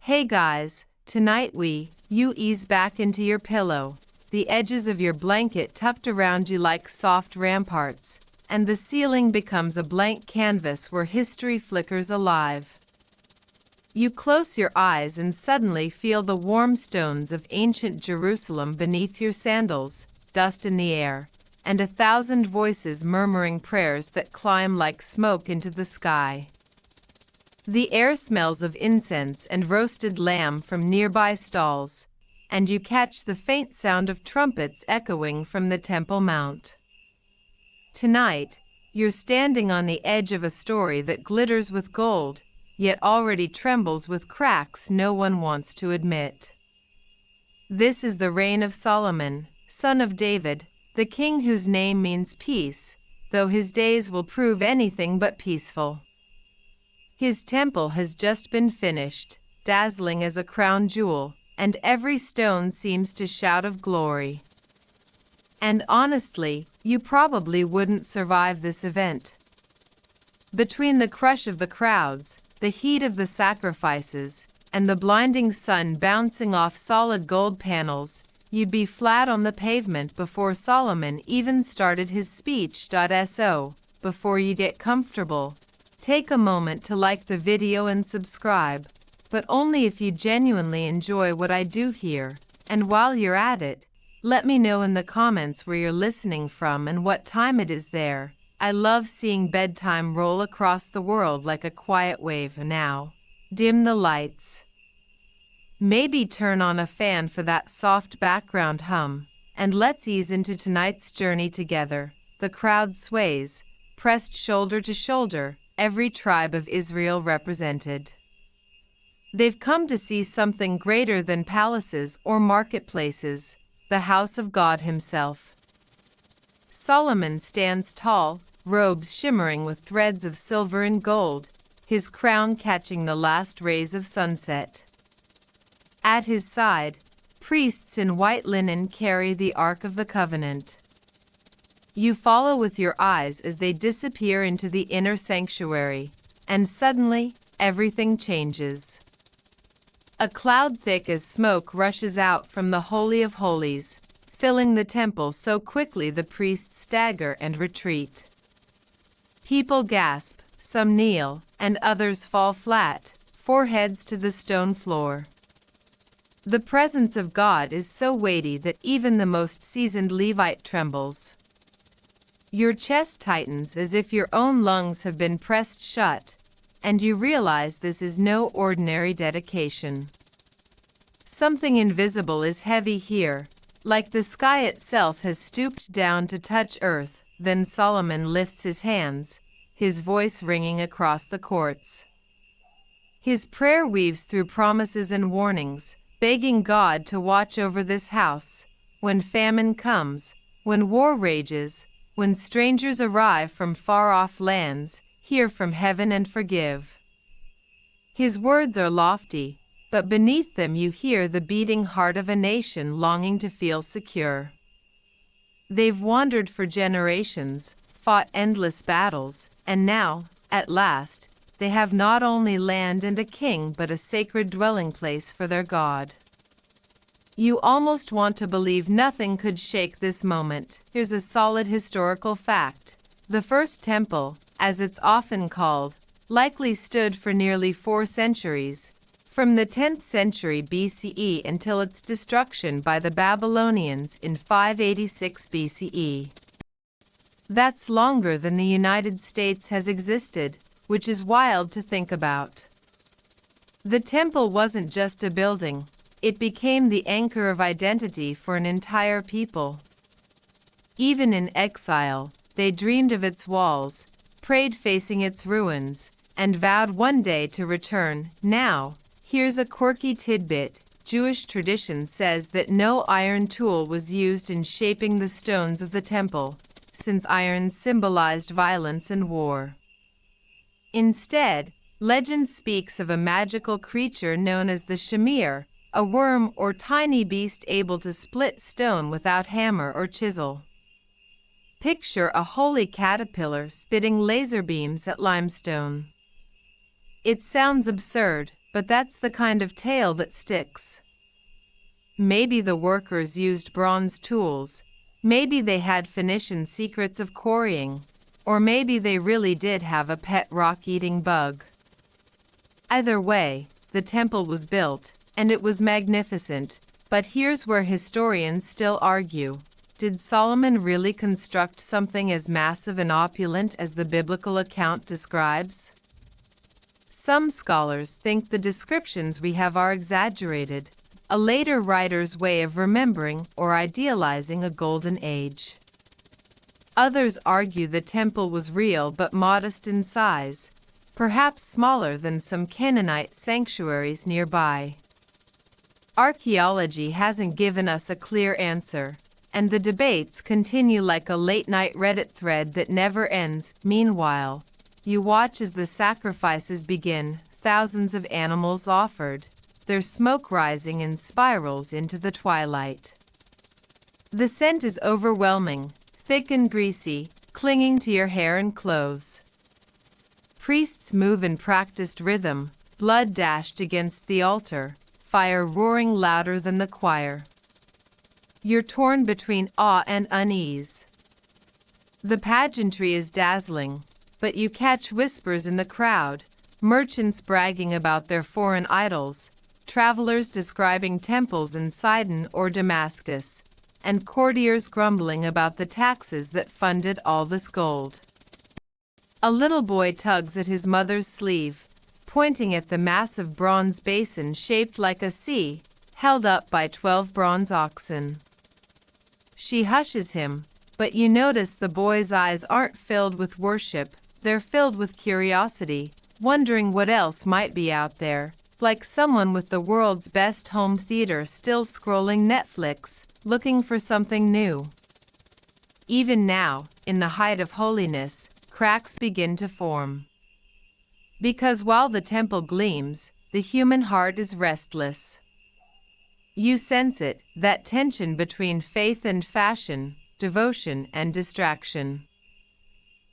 Hey guys, tonight you ease back into your pillow, the edges of your blanket tucked around you like soft ramparts, and the ceiling becomes a blank canvas where history flickers alive. You close your eyes and suddenly feel the warm stones of ancient Jerusalem beneath your sandals, dust in the air, and 1,000 voices murmuring prayers that climb like smoke into the sky. The air smells of incense and roasted lamb from nearby stalls, and you catch the faint sound of trumpets echoing from the Temple Mount. Tonight, you're standing on the edge of a story that glitters with gold, yet already trembles with cracks no one wants to admit. This is the reign of Solomon, son of David, the king whose name means peace, though his days will prove anything but peaceful. His temple has just been finished, dazzling as a crown jewel, and every stone seems to shout of glory. And honestly, you probably wouldn't survive this event. Between the crush of the crowds, the heat of the sacrifices, and the blinding sun bouncing off solid gold panels, you'd be flat on the pavement before Solomon even started his speech. So, before you get comfortable, take a moment to like the video and subscribe, but only if you genuinely enjoy what I do here. And while you're at it, let me know in the comments where you're listening from and what time it is there. I love seeing bedtime roll across the world like a quiet wave. Now, dim the lights. Maybe turn on a fan for that soft background hum, and let's ease into tonight's journey together. The crowd sways, pressed shoulder to shoulder, every tribe of Israel represented. They've come to see something greater than palaces or marketplaces, the house of God himself. Solomon stands tall, robes shimmering with threads of silver and gold, his crown catching the last rays of sunset. At his side, priests in white linen carry the Ark of the Covenant. You follow with your eyes as they disappear into the inner sanctuary, and suddenly, everything changes. A cloud thick as smoke rushes out from the Holy of Holies, filling the temple so quickly the priests stagger and retreat. People gasp, some kneel, and others fall flat, foreheads to the stone floor. The presence of God is so weighty that even the most seasoned Levite trembles. Your chest tightens as if your own lungs have been pressed shut, and you realize this is no ordinary dedication. Something invisible is heavy here, like the sky itself has stooped down to touch earth. Then Solomon lifts his hands, his voice ringing across the courts. His prayer weaves through promises and warnings, begging God to watch over this house. When famine comes, when war rages, when strangers arrive from far-off lands, hear from heaven and forgive. His words are lofty, but beneath them you hear the beating heart of a nation longing to feel secure. They've wandered for generations, fought endless battles, and now, at last, they have not only land and a king but a sacred dwelling place for their God. You almost want to believe nothing could shake this moment. Here's a solid historical fact. The first temple, as it's often called, likely stood for nearly 4 centuries, from the 10th century BCE until its destruction by the Babylonians in 586 BCE. That's longer than the United States has existed, which is wild to think about. The temple wasn't just a building. It became the anchor of identity for an entire people. Even in exile, they dreamed of its walls, prayed facing its ruins, and vowed one day to return. Now, here's a quirky tidbit. Jewish tradition says that no iron tool was used in shaping the stones of the temple, since iron symbolized violence and war. Instead, legend speaks of a magical creature known as the shamir, a worm or tiny beast able to split stone without hammer or chisel. Picture a holy caterpillar spitting laser beams at limestone. It sounds absurd, but that's the kind of tale that sticks. Maybe the workers used bronze tools, maybe they had Phoenician secrets of quarrying, or maybe they really did have a pet rock-eating bug. Either way, the temple was built, and it was magnificent, but here's where historians still argue. Did Solomon really construct something as massive and opulent as the biblical account describes? Some scholars think the descriptions we have are exaggerated, a later writer's way of remembering or idealizing a golden age. Others argue the temple was real but modest in size, perhaps smaller than some Canaanite sanctuaries nearby. Archaeology hasn't given us a clear answer, and the debates continue like a late-night Reddit thread that never ends. Meanwhile, you watch as the sacrifices begin, thousands of animals offered, their smoke rising in spirals into the twilight. The scent is overwhelming, thick and greasy, clinging to your hair and clothes. Priests move in practiced rhythm, blood dashed against the altar, fire roaring louder than the choir. You're torn between awe and unease. The pageantry is dazzling, but you catch whispers in the crowd, merchants bragging about their foreign idols, travelers describing temples in Sidon or Damascus, and courtiers grumbling about the taxes that funded all this gold. A little boy tugs at his mother's sleeve, pointing at the massive bronze basin shaped like a C, held up by 12 bronze oxen. She hushes him, but you notice the boy's eyes aren't filled with worship, they're filled with curiosity, wondering what else might be out there, like someone with the world's best home theater still scrolling Netflix, looking for something new. Even now, in the height of holiness, cracks begin to form. Because while the temple gleams, the human heart is restless. You sense it, that tension between faith and fashion, devotion and distraction.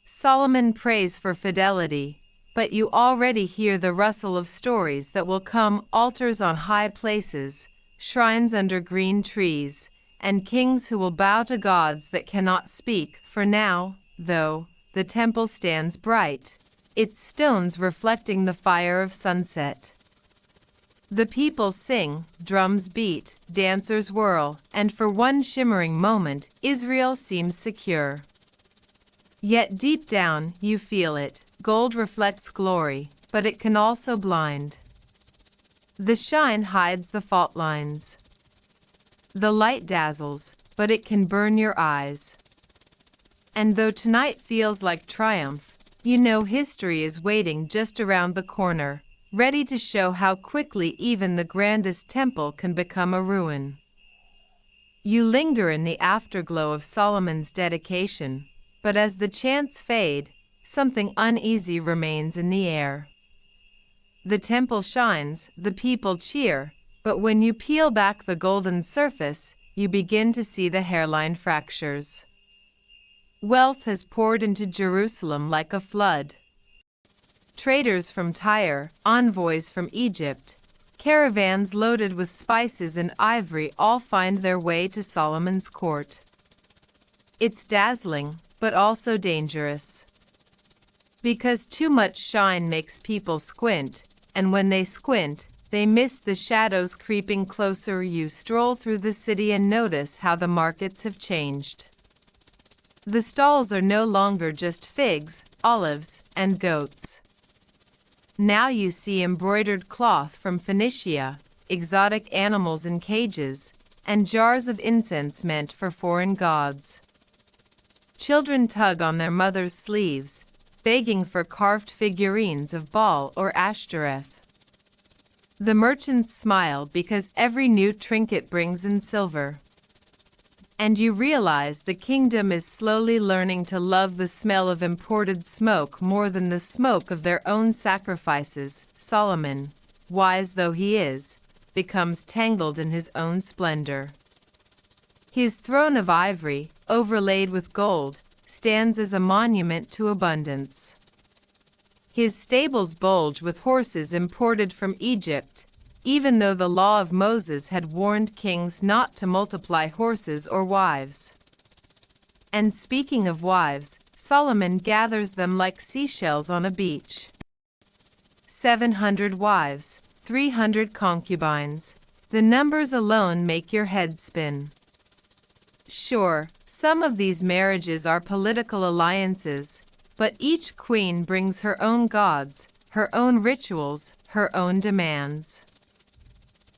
Solomon prays for fidelity, but you already hear the rustle of stories that will come, altars on high places, shrines under green trees, and kings who will bow to gods that cannot speak. For now, though, the temple stands bright, its stones reflecting the fire of sunset. The people sing, drums beat, dancers whirl, and for one shimmering moment, Israel seems secure. Yet deep down, you feel it. Gold reflects glory, but it can also blind. The shine hides the fault lines. The light dazzles, but it can burn your eyes. And though tonight feels like triumph, you know history is waiting just around the corner, ready to show how quickly even the grandest temple can become a ruin. You linger in the afterglow of Solomon's dedication, but as the chants fade, something uneasy remains in the air. The temple shines, the people cheer, but when you peel back the golden surface, you begin to see the hairline fractures. Wealth has poured into Jerusalem like a flood. Traders from Tyre, envoys from Egypt, caravans loaded with spices and ivory all find their way to Solomon's court. It's dazzling, but also dangerous. Because too much shine makes people squint, and when they squint, they miss the shadows creeping closer. You stroll through the city and notice how the markets have changed. The stalls are no longer just figs, olives, and goats. Now you see embroidered cloth from Phoenicia, exotic animals in cages, and jars of incense meant for foreign gods. Children tug on their mothers' sleeves, begging for carved figurines of Baal or Ashtoreth. The merchants smile because every new trinket brings in silver. And you realize the kingdom is slowly learning to love the smell of imported smoke more than the smoke of their own sacrifices. Solomon, wise though he is, becomes tangled in his own splendor. His throne of ivory, overlaid with gold, stands as a monument to abundance. His stables bulge with horses imported from Egypt, even though the law of Moses had warned kings not to multiply horses or wives. And speaking of wives, Solomon gathers them like seashells on a beach. 700 wives, 300 concubines. The numbers alone make your head spin. Sure, some of these marriages are political alliances, but each queen brings her own gods, her own rituals, her own demands.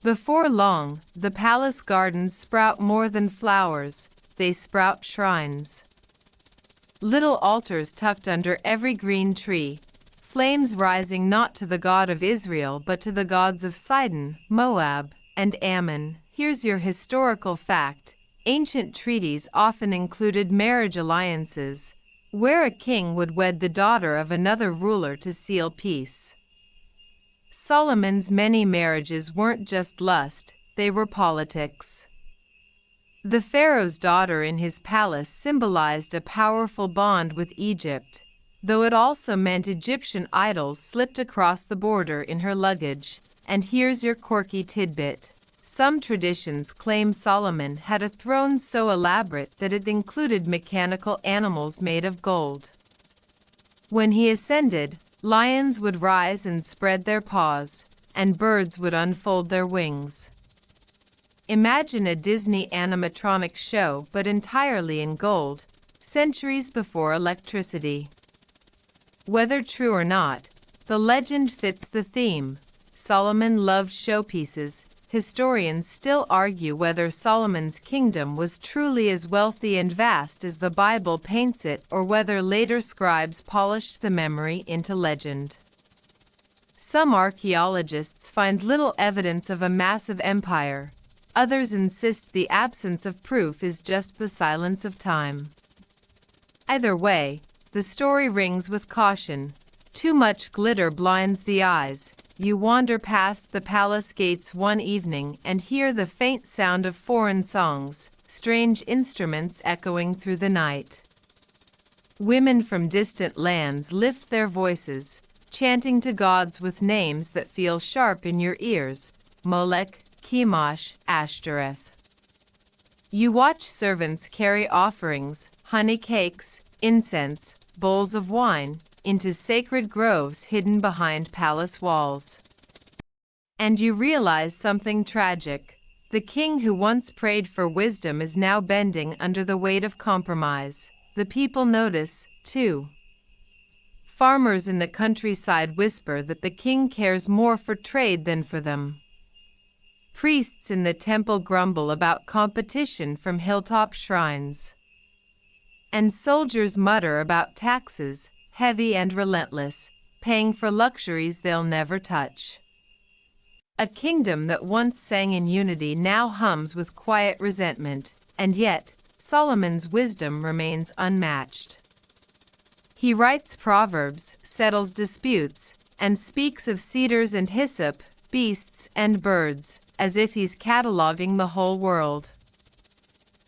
Before long, the palace gardens sprout more than flowers, they sprout shrines. Little altars tucked under every green tree, flames rising not to the God of Israel but to the gods of Sidon, Moab, and Ammon. Here's your historical fact. Ancient treaties often included marriage alliances, where a king would wed the daughter of another ruler to seal peace. Solomon's many marriages weren't just lust, they were politics. The pharaoh's daughter in his palace symbolized a powerful bond with Egypt, though it also meant Egyptian idols slipped across the border in her luggage. And here's your quirky tidbit. Some traditions claim Solomon had a throne so elaborate that it included mechanical animals made of gold. When he ascended, lions would rise and spread their paws, and birds would unfold their wings. Imagine a Disney animatronic show, but entirely in gold, centuries before electricity. Whether true or not, the legend fits the theme. Solomon loved showpieces. Historians still argue whether Solomon's kingdom was truly as wealthy and vast as the Bible paints it, or whether later scribes polished the memory into legend. Some archaeologists find little evidence of a massive empire. Others insist the absence of proof is just the silence of time. Either way, the story rings with caution. Too much glitter blinds the eyes. You wander past the palace gates one evening and hear the faint sound of foreign songs, strange instruments echoing through the night. Women from distant lands lift their voices, chanting to gods with names that feel sharp in your ears: Molech, Chemosh, Ashtoreth. You watch servants carry offerings, honey cakes, incense, bowls of wine, into sacred groves hidden behind palace walls. And you realize something tragic. The king who once prayed for wisdom is now bending under the weight of compromise. The people notice, too. Farmers in the countryside whisper that the king cares more for trade than for them. Priests in the temple grumble about competition from hilltop shrines. And soldiers mutter about taxes, heavy and relentless, paying for luxuries they'll never touch. A kingdom that once sang in unity now hums with quiet resentment, and yet Solomon's wisdom remains unmatched. He writes proverbs, settles disputes, and speaks of cedars and hyssop, beasts and birds, as if he's cataloging the whole world.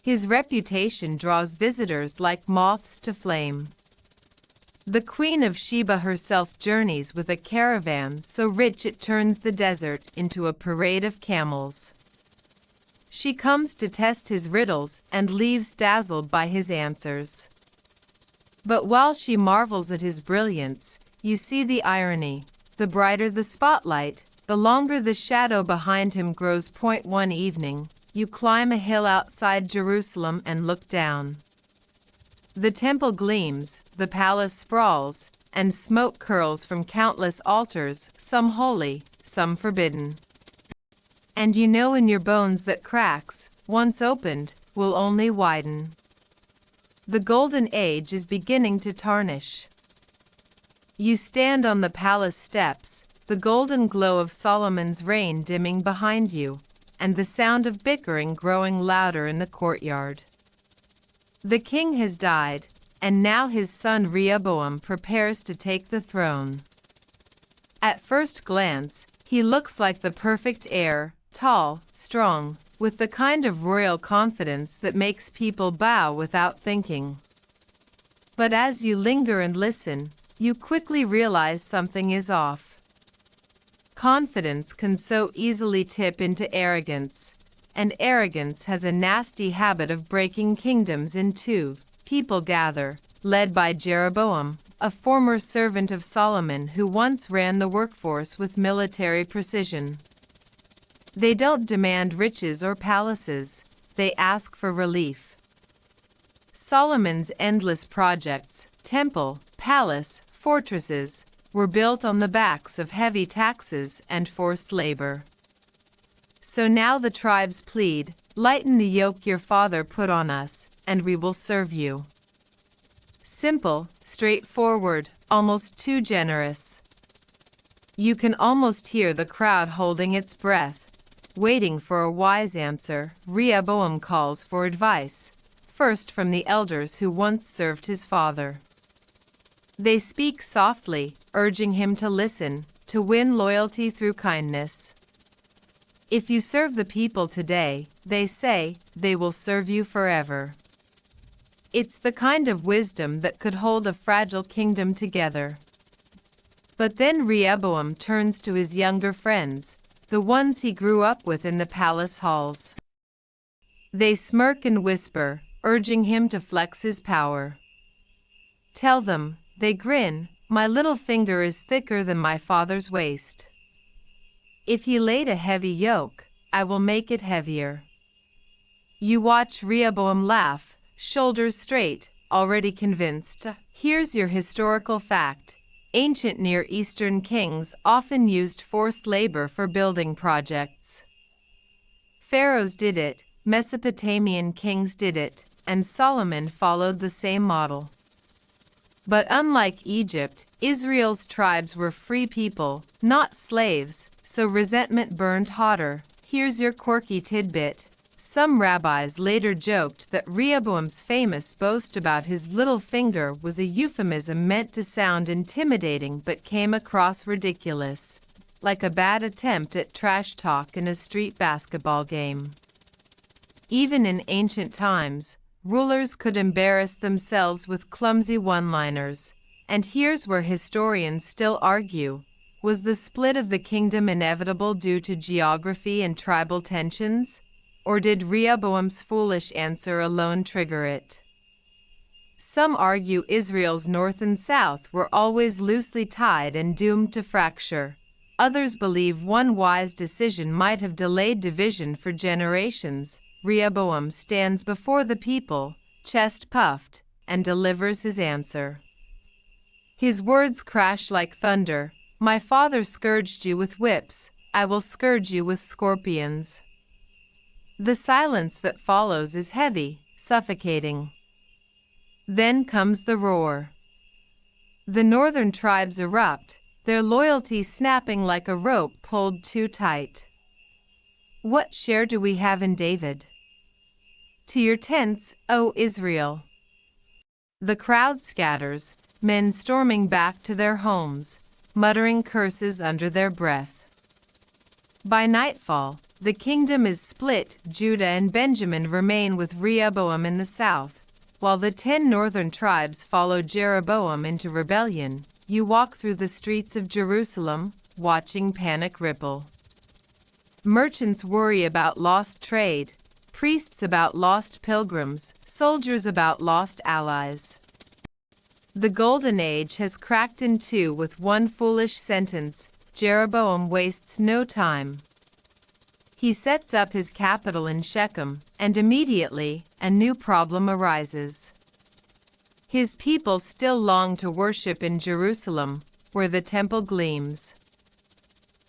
His reputation draws visitors like moths to flame. The Queen of Sheba herself journeys with a caravan so rich it turns the desert into a parade of camels. She comes to test his riddles and leaves dazzled by his answers. But while she marvels at his brilliance, you see the irony. The brighter the spotlight, the longer the shadow behind him grows. One evening, you climb a hill outside Jerusalem and look down. The temple gleams, the palace sprawls, and smoke curls from countless altars, some holy, some forbidden. And you know in your bones that cracks, once opened, will only widen. The golden age is beginning to tarnish. You stand on the palace steps, the golden glow of Solomon's reign dimming behind you, and the sound of bickering growing louder in the courtyard. The king has died, and now his son Rehoboam prepares to take the throne. At first glance, he looks like the perfect heir, tall, strong, with the kind of royal confidence that makes people bow without thinking. But as you linger and listen, you quickly realize something is off. Confidence can so easily tip into arrogance, and arrogance has a nasty habit of breaking kingdoms in two. People gather, led by Jeroboam, a former servant of Solomon who once ran the workforce with military precision. They don't demand riches or palaces, they ask for relief. Solomon's endless projects, temple, palace, fortresses, were built on the backs of heavy taxes and forced labor. So now the tribes plead, "Lighten the yoke your father put on us, and we will serve you." Simple, straightforward, almost too generous. You can almost hear the crowd holding its breath, waiting for a wise answer. Rehoboam calls for advice, first from the elders who once served his father. They speak softly, urging him to listen, to win loyalty through kindness. If you serve the people today, they say, they will serve you forever. It's the kind of wisdom that could hold a fragile kingdom together. But then Rehoboam turns to his younger friends, the ones he grew up with in the palace halls. They smirk and whisper, urging him to flex his power. "Tell them," they grin, "my little finger is thicker than my father's waist. If he laid a heavy yoke, I will make it heavier." You watch Rehoboam laugh, shoulders straight, already convinced. Here's your historical fact. Ancient Near Eastern kings often used forced labor for building projects. Pharaohs did it, Mesopotamian kings did it, and Solomon followed the same model. But unlike Egypt, Israel's tribes were free people, not slaves, so resentment burned hotter. Here's your quirky tidbit. Some rabbis later joked that Rehoboam's famous boast about his little finger was a euphemism meant to sound intimidating but came across ridiculous, like a bad attempt at trash talk in a street basketball game. Even in ancient times, rulers could embarrass themselves with clumsy one-liners, and here's where historians still argue. Was the split of the kingdom inevitable due to geography and tribal tensions? Or did Rehoboam's foolish answer alone trigger it? Some argue Israel's north and south were always loosely tied and doomed to fracture. Others believe one wise decision might have delayed division for generations. Rehoboam stands before the people, chest puffed, and delivers his answer. His words crash like thunder. "My father scourged you with whips, I will scourge you with scorpions." The silence that follows is heavy, suffocating. Then comes the roar. The northern tribes erupt, their loyalty snapping like a rope pulled too tight. "What share do we have in David? To your tents, O Israel!" The crowd scatters, men storming back to their homes, muttering curses under their breath. By nightfall, the kingdom is split. Judah and Benjamin remain with Rehoboam in the south, while the 10 northern tribes follow Jeroboam into rebellion. You walk through the streets of Jerusalem, watching panic ripple. Merchants worry about lost trade, priests about lost pilgrims, soldiers about lost allies. The golden age has cracked in two with one foolish sentence. Jeroboam wastes no time. He sets up his capital in Shechem, and immediately, a new problem arises. His people still long to worship in Jerusalem, where the temple gleams.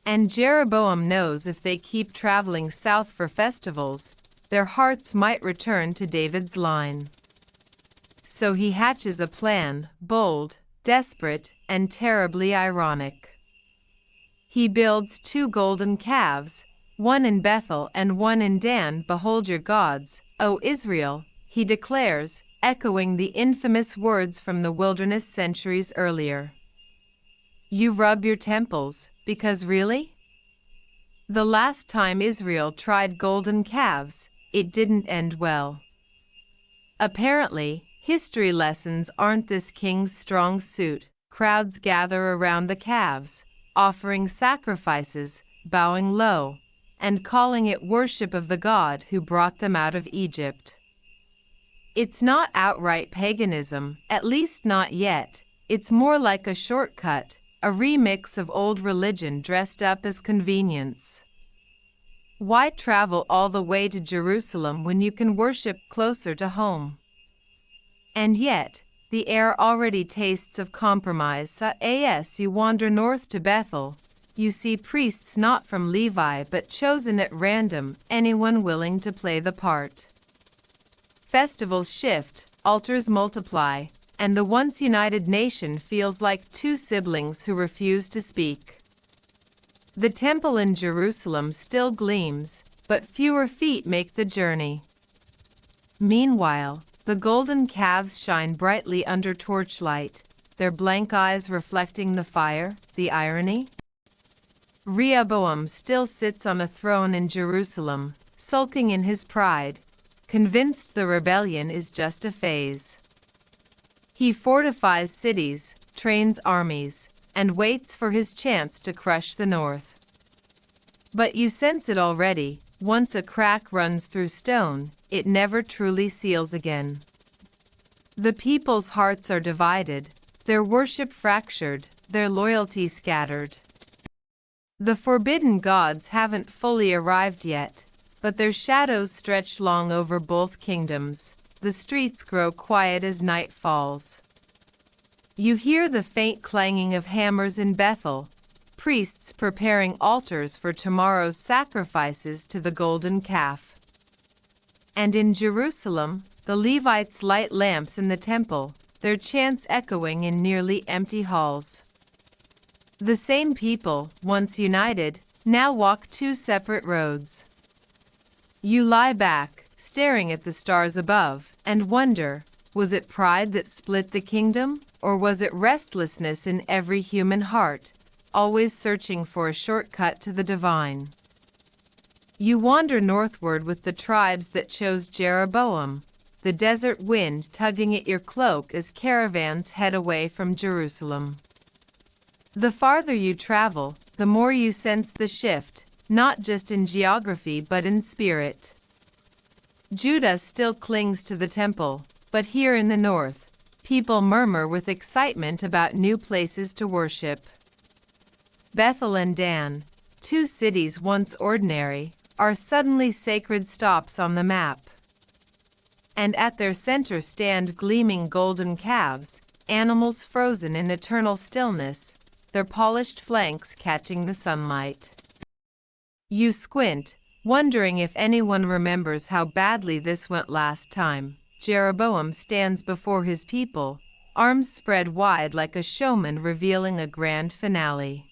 And Jeroboam knows if they keep traveling south for festivals, their hearts might return to David's line. So he hatches a plan, bold, desperate, and terribly ironic. He builds 2 golden calves, one in Bethel and one in Dan. "Behold your gods, O Israel," he declares, echoing the infamous words from the wilderness centuries earlier. You rub your temples, because really? The last time Israel tried golden calves, it didn't end well. Apparently, history lessons aren't this king's strong suit. crowds gather around the calves, offering sacrifices, bowing low, and calling it worship of the God who brought them out of Egypt. It's not outright paganism, at least not yet. It's more like a shortcut, a remix of old religion dressed up as convenience. Why travel all the way to Jerusalem when you can worship closer to home? And yet, the air already tastes of compromise. As you wander north to Bethel, you see priests not from Levi but chosen at random, anyone willing to play the part. Festivals shift, altars multiply, and the once united nation feels like two siblings who refuse to speak. The temple in Jerusalem still gleams, but fewer feet make the journey. Meanwhile, the golden calves shine brightly under torchlight, their blank eyes reflecting the fire, the irony. Rehoboam still sits on a throne in Jerusalem, sulking in his pride, convinced the rebellion is just a phase. He fortifies cities, trains armies, and waits for his chance to crush the north. But you sense it already, once a crack runs through stone, it never truly seals again. The people's hearts are divided, their worship fractured, their loyalty scattered. The forbidden gods haven't fully arrived yet, but their shadows stretch long over both kingdoms. The streets grow quiet as night falls. You hear the faint clanging of hammers in Bethel, priests preparing altars for tomorrow's sacrifices to the golden calf. And in Jerusalem, the Levites light lamps in the temple, their chants echoing in nearly empty halls. The same people, once united, now walk two separate roads. You lie back, staring at the stars above, and wonder, was it pride that split the kingdom, or was it restlessness in every human heart, always searching for a shortcut to the divine? You wander northward with the tribes that chose Jeroboam, the desert wind tugging at your cloak as caravans head away from Jerusalem. The farther you travel, the more you sense the shift, not just in geography but in spirit. Judah still clings to the temple, but here in the north, people murmur with excitement about new places to worship. Bethel and Dan, two cities once ordinary, are suddenly sacred stops on the map. And at their center stand gleaming golden calves, animals frozen in eternal stillness, their polished flanks catching the sunlight. You squint, wondering if anyone remembers how badly this went last time. Jeroboam stands before his people, arms spread wide like a showman revealing a grand finale.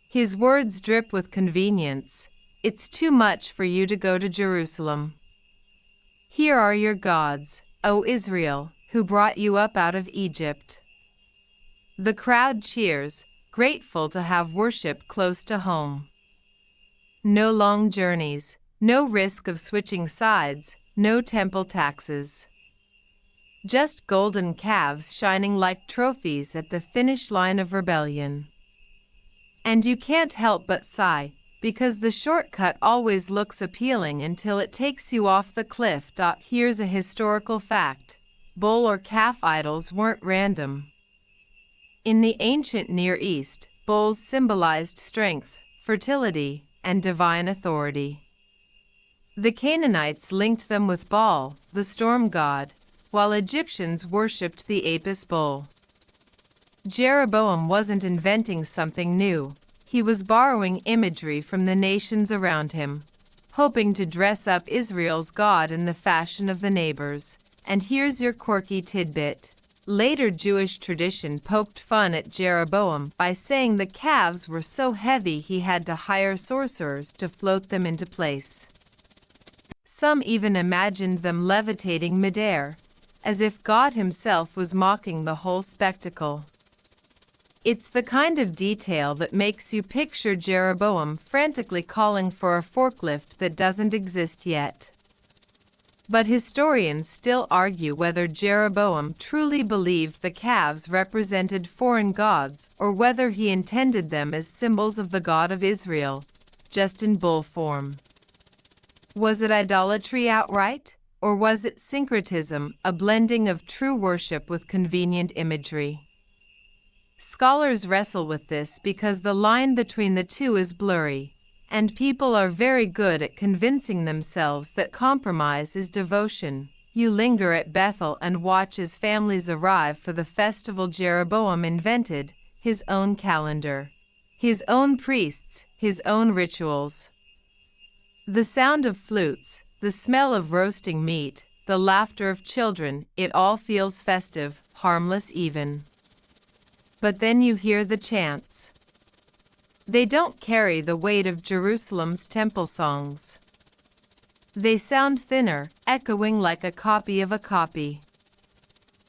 His words drip with convenience. It's too much for you to go to Jerusalem. Here are your gods, O Israel, who brought you up out of Egypt. The crowd cheers, grateful to have worship close to home. No long journeys, no risk of switching sides, no temple taxes. Just golden calves shining like trophies at the finish line of rebellion. And you can't help but sigh, because the shortcut always looks appealing until it takes you off the cliff. Here's a historical fact: bull or calf idols weren't random. In the ancient Near East, bulls symbolized strength, fertility, and divine authority. The Canaanites linked them with Baal, the storm god, while Egyptians worshipped the Apis bull. Jeroboam wasn't inventing something new. He was borrowing imagery from the nations around him, hoping to dress up Israel's God in the fashion of the neighbors. And here's your quirky tidbit. Later Jewish tradition poked fun at Jeroboam by saying the calves were so heavy he had to hire sorcerers to float them into place. Some even imagined them levitating midair, as if God himself was mocking the whole spectacle. It's the kind of detail that makes you picture Jeroboam frantically calling for a forklift that doesn't exist yet. But historians still argue whether Jeroboam truly believed the calves represented foreign gods or whether he intended them as symbols of the God of Israel, just in bull form. Was it idolatry outright, or was it syncretism, a blending of true worship with convenient imagery? Scholars wrestle with this because the line between the two is blurry, and people are very good at convincing themselves that compromise is devotion. You linger at Bethel and watch as families arrive for the festival Jeroboam invented, his own calendar, his own priests, his own rituals. The sound of flutes, the smell of roasting meat, the laughter of children, it all feels festive, harmless even. But then you hear the chants. They don't carry the weight of Jerusalem's temple songs. They sound thinner, echoing like a copy of a copy.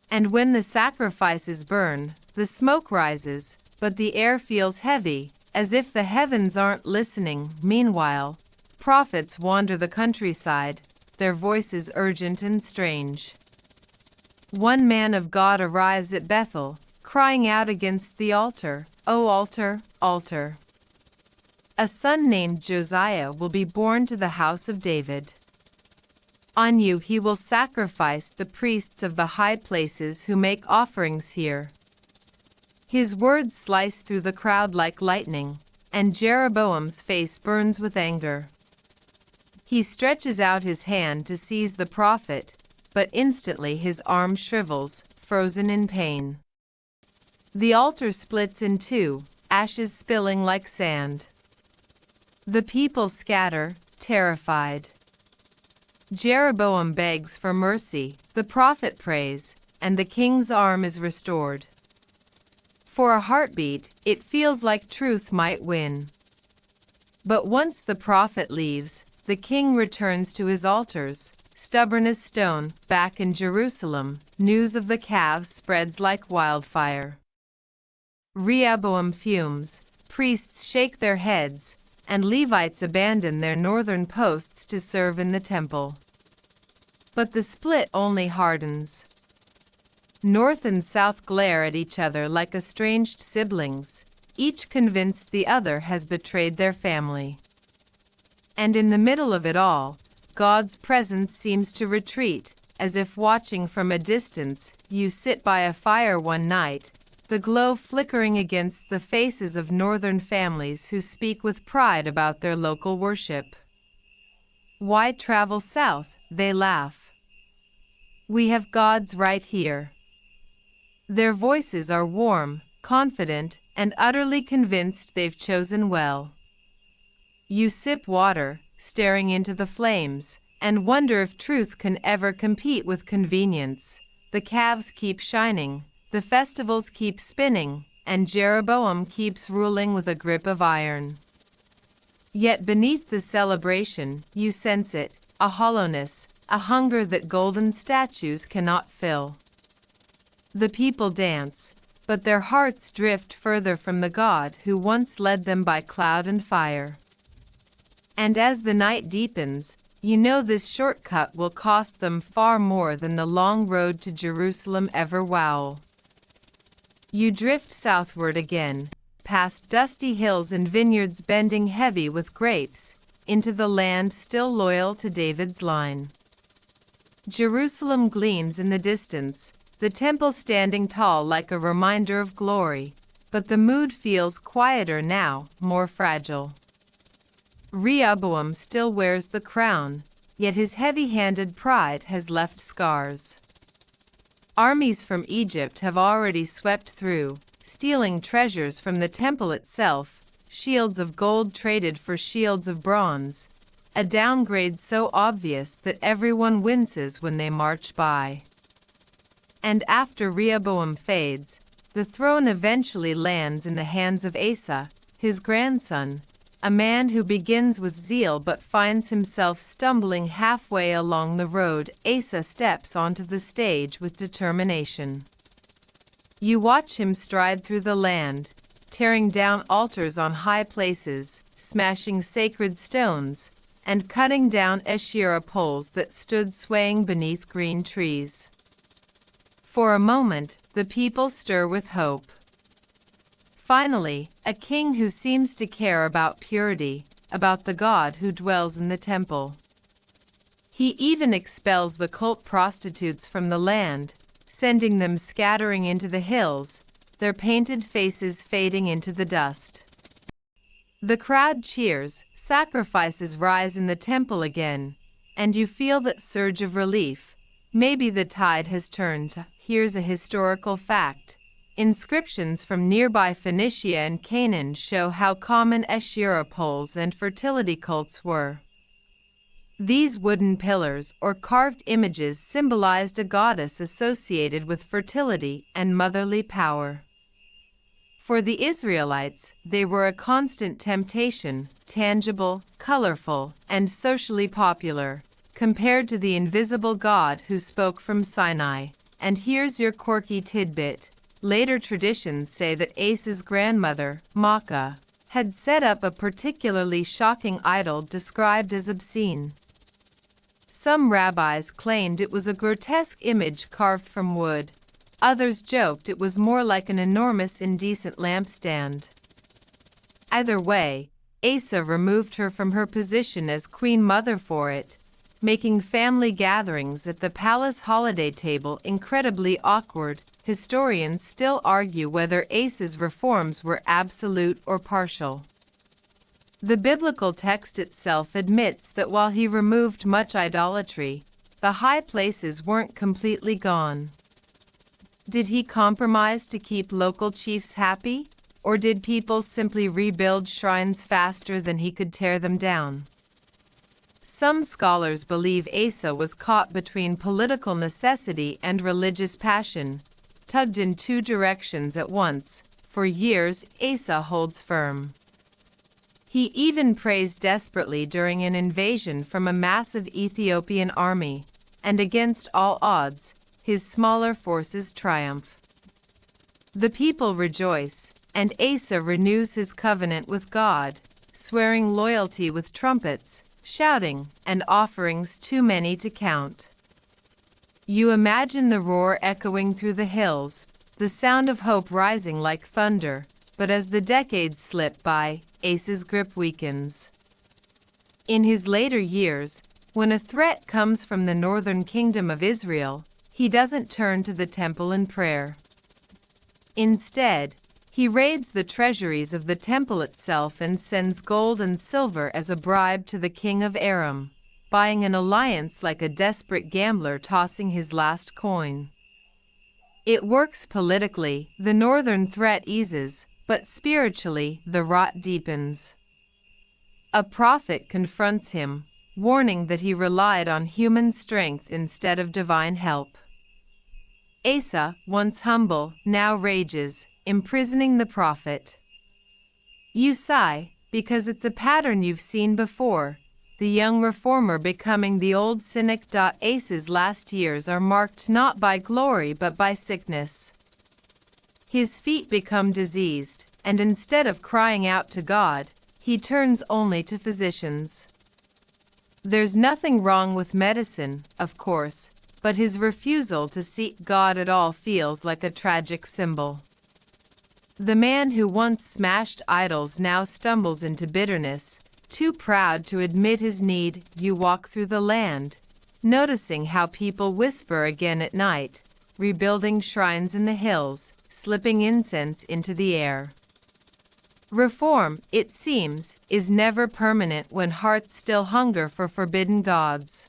And when the sacrifices burn, the smoke rises, but the air feels heavy, as if the heavens aren't listening. Meanwhile, prophets wander the countryside, their voices urgent and strange. One man of God arrives at Bethel, crying out against the altar, "O altar, altar! A son named Josiah will be born to the house of David. On you he will sacrifice the priests of the high places who make offerings here." His words slice through the crowd like lightning, and Jeroboam's face burns with anger. He stretches out his hand to seize the prophet, but instantly his arm shrivels, frozen in pain. The altar splits in two, ashes spilling like sand. The people scatter, terrified. Jeroboam begs for mercy, the prophet prays, and the king's arm is restored. For a heartbeat, it feels like truth might win. But once the prophet leaves, the king returns to his altars, stubborn as stone. Back in Jerusalem, news of the calves spreads like wildfire. Rehoboam fumes, priests shake their heads, and Levites abandon their northern posts to serve in the temple. But the split only hardens. North and South glare at each other like estranged siblings, each convinced the other has betrayed their family. And in the middle of it all, God's presence seems to retreat, as if watching from a distance. You sit by a fire one night, the glow flickering against the faces of northern families who speak with pride about their local worship. Why travel south? They laugh. We have gods right here. Their voices are warm, confident, and utterly convinced they've chosen well. You sip water, staring into the flames, and wonder if truth can ever compete with convenience. The calves keep shining, the festivals keep spinning, and Jeroboam keeps ruling with a grip of iron. Yet beneath the celebration, you sense it, a hollowness, a hunger that golden statues cannot fill. The people dance, but their hearts drift further from the God who once led them by cloud and fire. And as the night deepens, you know this shortcut will cost them far more than the long road to Jerusalem ever will. You drift southward again, past dusty hills and vineyards bending heavy with grapes, into the land still loyal to David's line. Jerusalem gleams in the distance, the temple standing tall like a reminder of glory, but the mood feels quieter now, more fragile. Rehoboam still wears the crown, yet his heavy-handed pride has left scars. Armies from Egypt have already swept through, stealing treasures from the temple itself, shields of gold traded for shields of bronze, a downgrade so obvious that everyone winces when they march by. And after Rehoboam fades, the throne eventually lands in the hands of Asa, his grandson, a man who begins with zeal but finds himself stumbling halfway along the road. Asa steps onto the stage with determination. You watch him stride through the land, tearing down altars on high places, smashing sacred stones, and cutting down Asherah poles that stood swaying beneath green trees. For a moment, the people stir with hope. Finally, a king who seems to care about purity, about the God who dwells in the temple. He even expels the cult prostitutes from the land, sending them scattering into the hills, their painted faces fading into the dust. The crowd cheers, sacrifices rise in the temple again, and you feel that surge of relief. Maybe the tide has turned. Here's a historical fact. Inscriptions from nearby Phoenicia and Canaan show how common Asherah poles and fertility cults were. These wooden pillars or carved images symbolized a goddess associated with fertility and motherly power. For the Israelites, they were a constant temptation, tangible, colorful, and socially popular, compared to the invisible God who spoke from Sinai. And here's your quirky tidbit. Later traditions say that Asa's grandmother, Maacah, had set up a particularly shocking idol described as obscene. Some rabbis claimed it was a grotesque image carved from wood. Others joked it was more like an enormous indecent lampstand. Either way, Asa removed her from her position as queen mother for it, making family gatherings at the palace holiday table incredibly awkward. Historians still argue whether Asa's reforms were absolute or partial. The biblical text itself admits that while he removed much idolatry, the high places weren't completely gone. Did he compromise to keep local chiefs happy, or did people simply rebuild shrines faster than he could tear them down? Some scholars believe Asa was caught between political necessity and religious passion, tugged in two directions at once. For years, Asa holds firm. He even prays desperately during an invasion from a massive Ethiopian army, and against all odds, his smaller forces triumph. The people rejoice, and Asa renews his covenant with God, swearing loyalty with trumpets, shouting, and offerings too many to count. You imagine the roar echoing through the hills, the sound of hope rising like thunder, but as the decades slip by, Asa's grip weakens. In his later years, when a threat comes from the northern kingdom of Israel, he doesn't turn to the temple in prayer. Instead, he raids the treasuries of the temple itself and sends gold and silver as a bribe to the king of Aram, buying an alliance like a desperate gambler tossing his last coin. It works politically, the northern threat eases, but spiritually, the rot deepens. A prophet confronts him, warning that he relied on human strength instead of divine help. Asa, once humble, now rages, imprisoning the prophet. You sigh, because it's a pattern you've seen before, the young reformer becoming the old cynic. Asa's last years are marked not by glory but by sickness. His feet become diseased, and instead of crying out to God, he turns only to physicians. There's nothing wrong with medicine, of course, but his refusal to seek God at all feels like a tragic symbol. The man who once smashed idols now stumbles into bitterness, too proud to admit his need. You walk through the land, noticing how people whisper again at night, rebuilding shrines in the hills, slipping incense into the air. Reform, it seems, is never permanent when hearts still hunger for forbidden gods.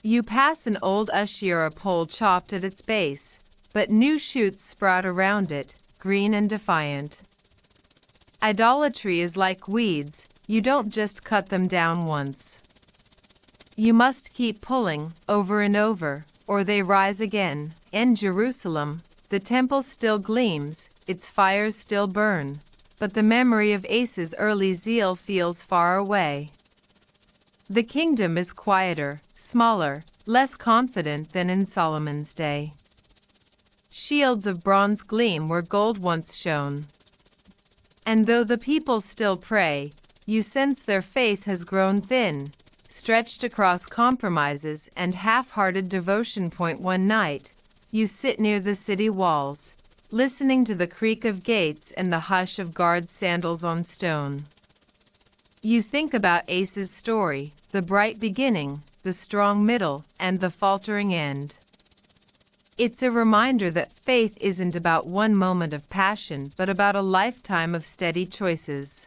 You pass an old Asherah pole chopped at its base, but new shoots sprout around it, green and defiant. Idolatry is like weeds, you don't just cut them down once. You must keep pulling, over and over, or they rise again. In Jerusalem, the temple still gleams, its fires still burn, but the memory of Asa's early zeal feels far away. The kingdom is quieter, smaller, less confident than in Solomon's day. Shields of bronze gleam where gold once shone. And though the people still pray, you sense their faith has grown thin, stretched across compromises and half-hearted devotion. One night, you sit near the city walls, listening to the creak of gates and the hush of guards' sandals on stone. You think about Ace's story, the bright beginning, the strong middle, and the faltering end. It's a reminder that faith isn't about one moment of passion, but about a lifetime of steady choices.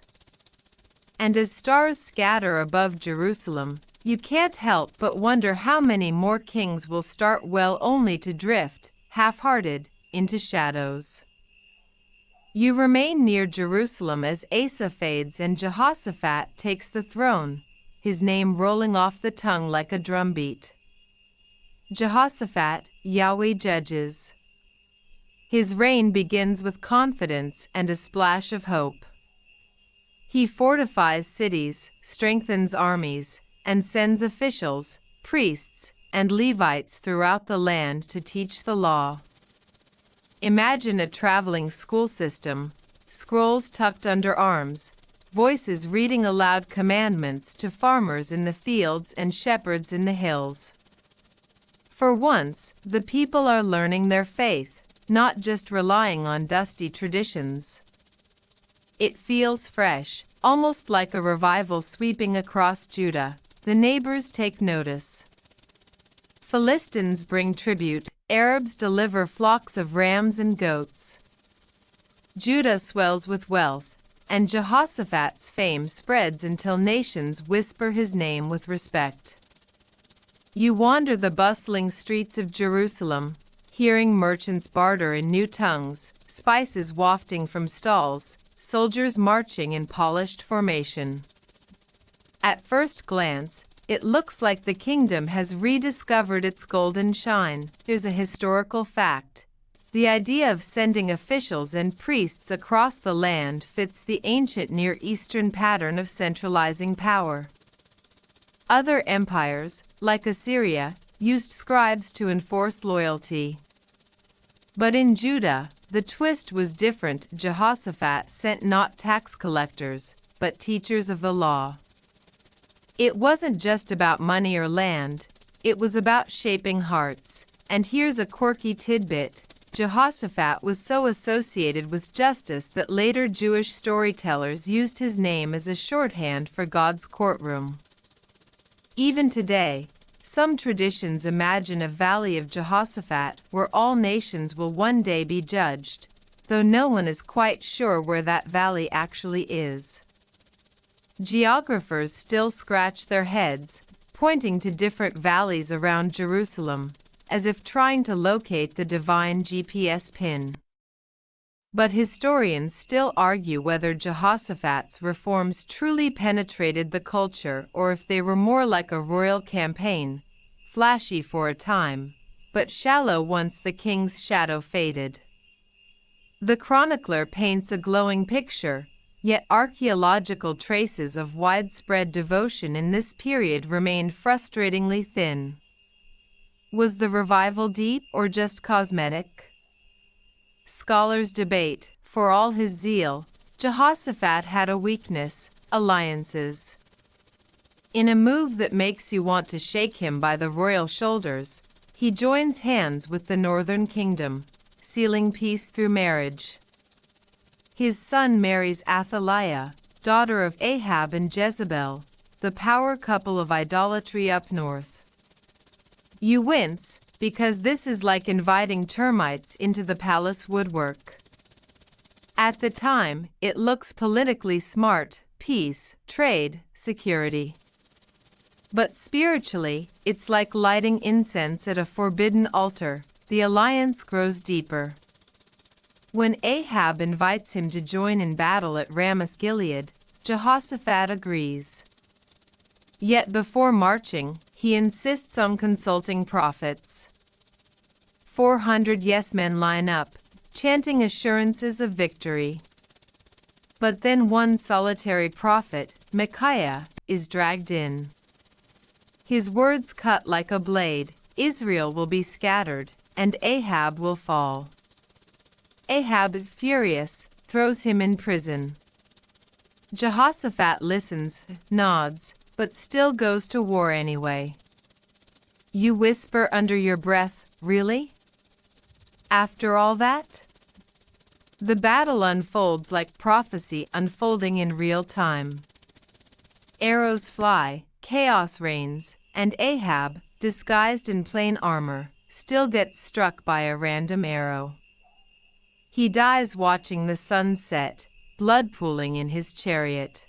And as stars scatter above Jerusalem, you can't help but wonder how many more kings will start well only to drift, half-hearted, into shadows. You remain near Jerusalem as Asa fades and Jehoshaphat takes the throne, his name rolling off the tongue like a drumbeat. Jehoshaphat, Yahweh judges. His reign begins with confidence and a splash of hope. He fortifies cities, strengthens armies, and sends officials, priests, and Levites throughout the land to teach the law. Imagine a traveling school system, scrolls tucked under arms, voices reading aloud commandments to farmers in the fields and shepherds in the hills. For once, the people are learning their faith, not just relying on dusty traditions. It feels fresh, almost like a revival sweeping across Judah. The neighbors take notice. Philistines bring tribute, Arabs deliver flocks of rams and goats. Judah swells with wealth, and Jehoshaphat's fame spreads until nations whisper his name with respect. You wander the bustling streets of Jerusalem, hearing merchants barter in new tongues, spices wafting from stalls, soldiers marching in polished formation. At first glance, it looks like the kingdom has rediscovered its golden shine. There's a historical fact. The idea of sending officials and priests across the land fits the ancient Near Eastern pattern of centralizing power. Other empires, like Assyria, used scribes to enforce loyalty. But in Judah, the twist was different. Jehoshaphat sent not tax collectors, but teachers of the law. It wasn't just about money or land, it was about shaping hearts. And here's a quirky tidbit. Jehoshaphat was so associated with justice that later Jewish storytellers used his name as a shorthand for God's courtroom. Even today, some traditions imagine a valley of Jehoshaphat where all nations will one day be judged, though no one is quite sure where that valley actually is. Geographers still scratch their heads, pointing to different valleys around Jerusalem, as if trying to locate the divine GPS pin. But historians still argue whether Jehoshaphat's reforms truly penetrated the culture or if they were more like a royal campaign, flashy for a time, but shallow once the king's shadow faded. The chronicler paints a glowing picture, yet archaeological traces of widespread devotion in this period remained frustratingly thin. Was the revival deep or just cosmetic? Scholars debate. For all his zeal, Jehoshaphat had a weakness: alliances. In a move that makes you want to shake him by the royal shoulders, he joins hands with the northern kingdom, sealing peace through marriage. His son marries Athaliah, daughter of Ahab and Jezebel, the power couple of idolatry up north. You wince, because this is like inviting termites into the palace woodwork. At the time, it looks politically smart: peace, trade, security. But spiritually, it's like lighting incense at a forbidden altar. The alliance grows deeper. When Ahab invites him to join in battle at Ramoth-Gilead, Jehoshaphat agrees. Yet before marching, he insists on consulting prophets. 400 yes-men line up, chanting assurances of victory. But then one solitary prophet, Micaiah, is dragged in. His words cut like a blade: Israel will be scattered, and Ahab will fall. Ahab, furious, throws him in prison. Jehoshaphat listens, nods, but still goes to war anyway. You whisper under your breath, really? After all that? The battle unfolds like prophecy unfolding in real time. Arrows fly, chaos reigns, and Ahab, disguised in plain armor, still gets struck by a random arrow. He dies watching the sun set, blood pooling in his chariot.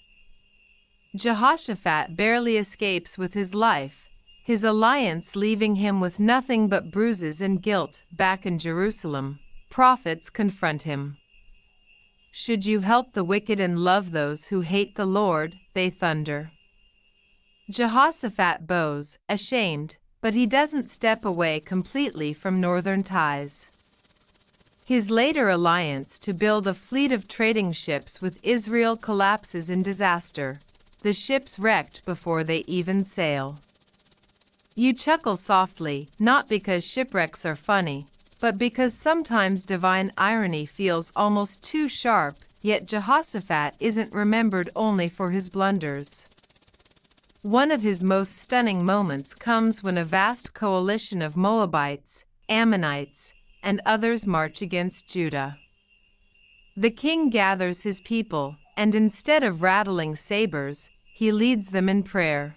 Jehoshaphat barely escapes with his life, his alliance leaving him with nothing but bruises and guilt. Back in Jerusalem, prophets confront him. Should you help the wicked and love those who hate the Lord? They thunder. Jehoshaphat bows, ashamed, but he doesn't step away completely from northern ties. His later alliance to build a fleet of trading ships with Israel collapses in disaster, the ships wrecked before they even sail. You chuckle softly, not because shipwrecks are funny, but because sometimes divine irony feels almost too sharp, yet Jehoshaphat isn't remembered only for his blunders. One of his most stunning moments comes when a vast coalition of Moabites, Ammonites, and others march against Judah. The king gathers his people, and instead of rattling sabers, he leads them in prayer.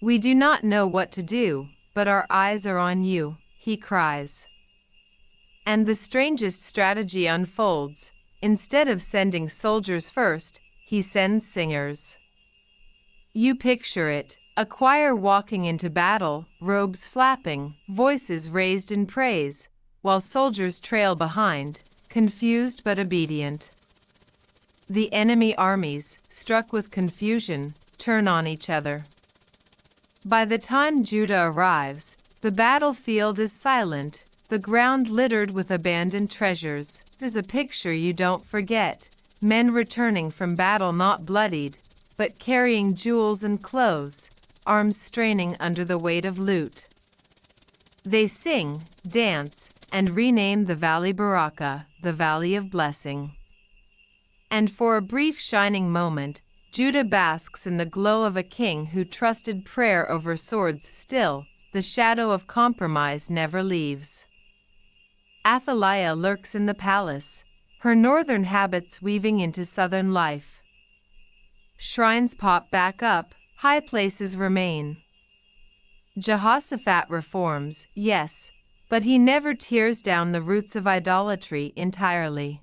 We do not know what to do, but our eyes are on you, he cries. And the strangest strategy unfolds. Instead of sending soldiers first, he sends singers. You picture it, a choir walking into battle, robes flapping, voices raised in praise, while soldiers trail behind, confused but obedient. The enemy armies, struck with confusion, turn on each other. By the time Judah arrives, the battlefield is silent, the ground littered with abandoned treasures. There's a picture you don't forget, men returning from battle not bloodied, but carrying jewels and clothes, arms straining under the weight of loot. They sing, dance, and rename the valley Baraka, the Valley of Blessing. And for a brief shining moment, Judah basks in the glow of a king who trusted prayer over swords. Still, the shadow of compromise never leaves. Athaliah lurks in the palace, her northern habits weaving into southern life. Shrines pop back up, high places remain. Jehoshaphat reforms, yes, but he never tears down the roots of idolatry entirely.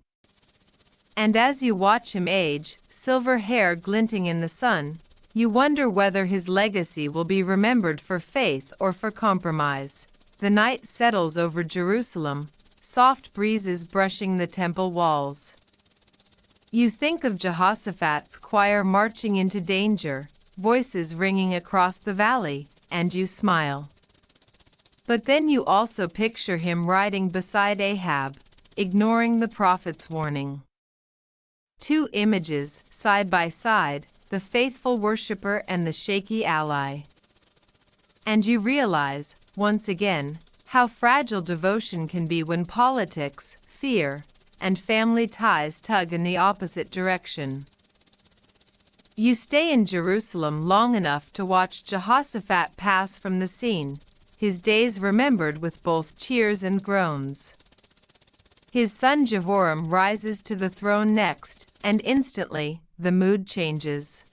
And as you watch him age, silver hair glinting in the sun, you wonder whether his legacy will be remembered for faith or for compromise. The night settles over Jerusalem, soft breezes brushing the temple walls. You think of Jehoshaphat's choir marching into danger, voices ringing across the valley, and you smile. But then you also picture him riding beside Ahab, ignoring the prophet's warning. Two images, side by side, the faithful worshiper and the shaky ally. And you realize, once again, how fragile devotion can be when politics, fear, and family ties tug in the opposite direction. You stay in Jerusalem long enough to watch Jehoshaphat pass from the scene, his days remembered with both cheers and groans. His son Jehoram rises to the throne next, and instantly, the mood changes.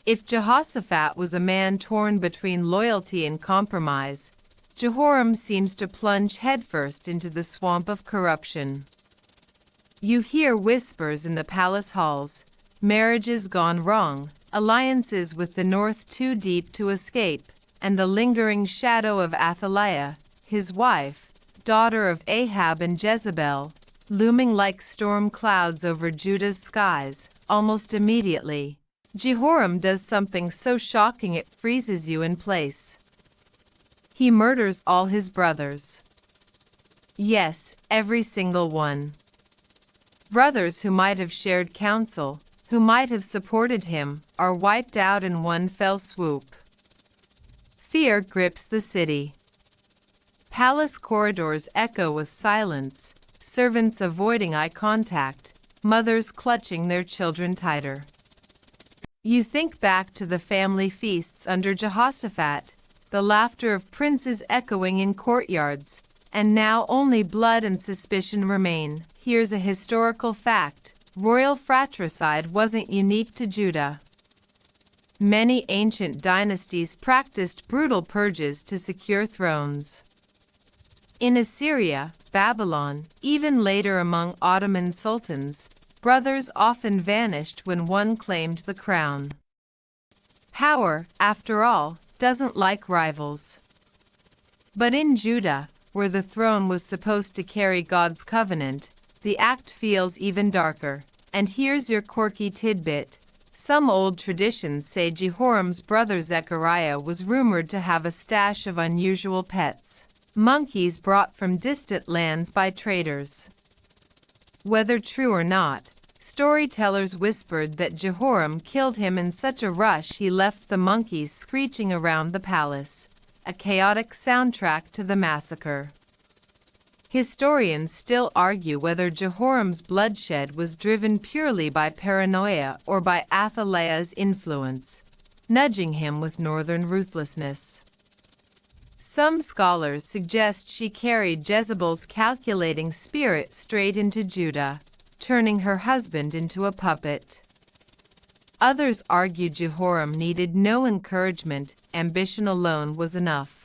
If Jehoshaphat was a man torn between loyalty and compromise, Jehoram seems to plunge headfirst into the swamp of corruption. You hear whispers in the palace halls, marriages gone wrong, alliances with the north too deep to escape, and the lingering shadow of Athaliah, his wife, daughter of Ahab and Jezebel, looming like storm clouds over Judah's skies. Almost immediately, Jehoram does something so shocking it freezes you in place. He murders all his brothers. Yes, every single one. Brothers who might have shared counsel, who might have supported him, are wiped out in one fell swoop. Fear grips the city. Palace corridors echo with silence, servants avoiding eye contact, mothers clutching their children tighter. You think back to the family feasts under Jehoshaphat, the laughter of princes echoing in courtyards, and now only blood and suspicion remain. Here's a historical fact: royal fratricide wasn't unique to Judah. Many ancient dynasties practiced brutal purges to secure thrones. In Assyria, Babylon, even later among Ottoman sultans, brothers often vanished when one claimed the crown. Power, after all, doesn't like rivals. But in Judah, where the throne was supposed to carry God's covenant, the act feels even darker. And here's your quirky tidbit. Some old traditions say Jehoram's brother Zechariah was rumored to have a stash of unusual pets, monkeys brought from distant lands by traders. Whether true or not, storytellers whispered that Jehoram killed him in such a rush he left the monkeys screeching around the palace, a chaotic soundtrack to the massacre. Historians still argue whether Jehoram's bloodshed was driven purely by paranoia or by Athaliah's influence, nudging him with northern ruthlessness. Some scholars suggest she carried Jezebel's calculating spirit straight into Judah, turning her husband into a puppet. Others argue Jehoram needed no encouragement, ambition alone was enough.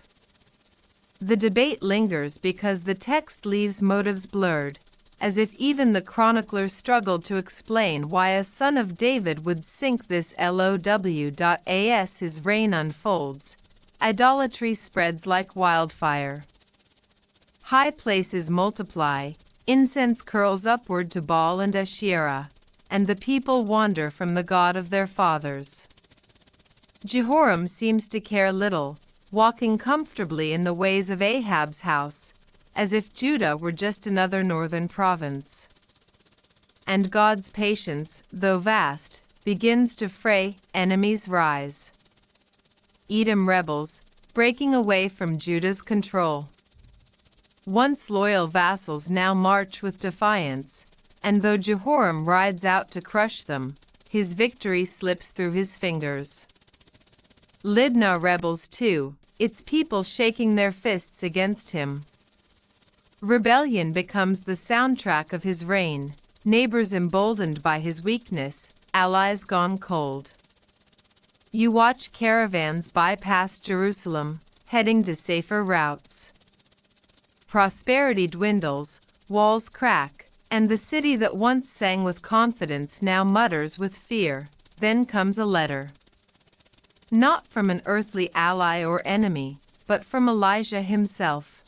The debate lingers because the text leaves motives blurred, as if even the chroniclers struggled to explain why a son of David would sink this LOW. As his reign unfolds, idolatry spreads like wildfire. High places multiply, incense curls upward to Baal and Asherah, and the people wander from the God of their fathers. Jehoram seems to care little, walking comfortably in the ways of Ahab's house, as if Judah were just another northern province. And God's patience, though vast, begins to fray, enemies rise. Edom rebels, breaking away from Judah's control. Once loyal vassals now march with defiance, and though Jehoram rides out to crush them, his victory slips through his fingers. Libnah rebels too, its people shaking their fists against him. Rebellion becomes the soundtrack of his reign, neighbors emboldened by his weakness, allies gone cold. You watch caravans bypass Jerusalem, heading to safer routes. Prosperity dwindles, walls crack, and the city that once sang with confidence now mutters with fear. Then comes a letter. Not from an earthly ally or enemy, but from Elijah himself.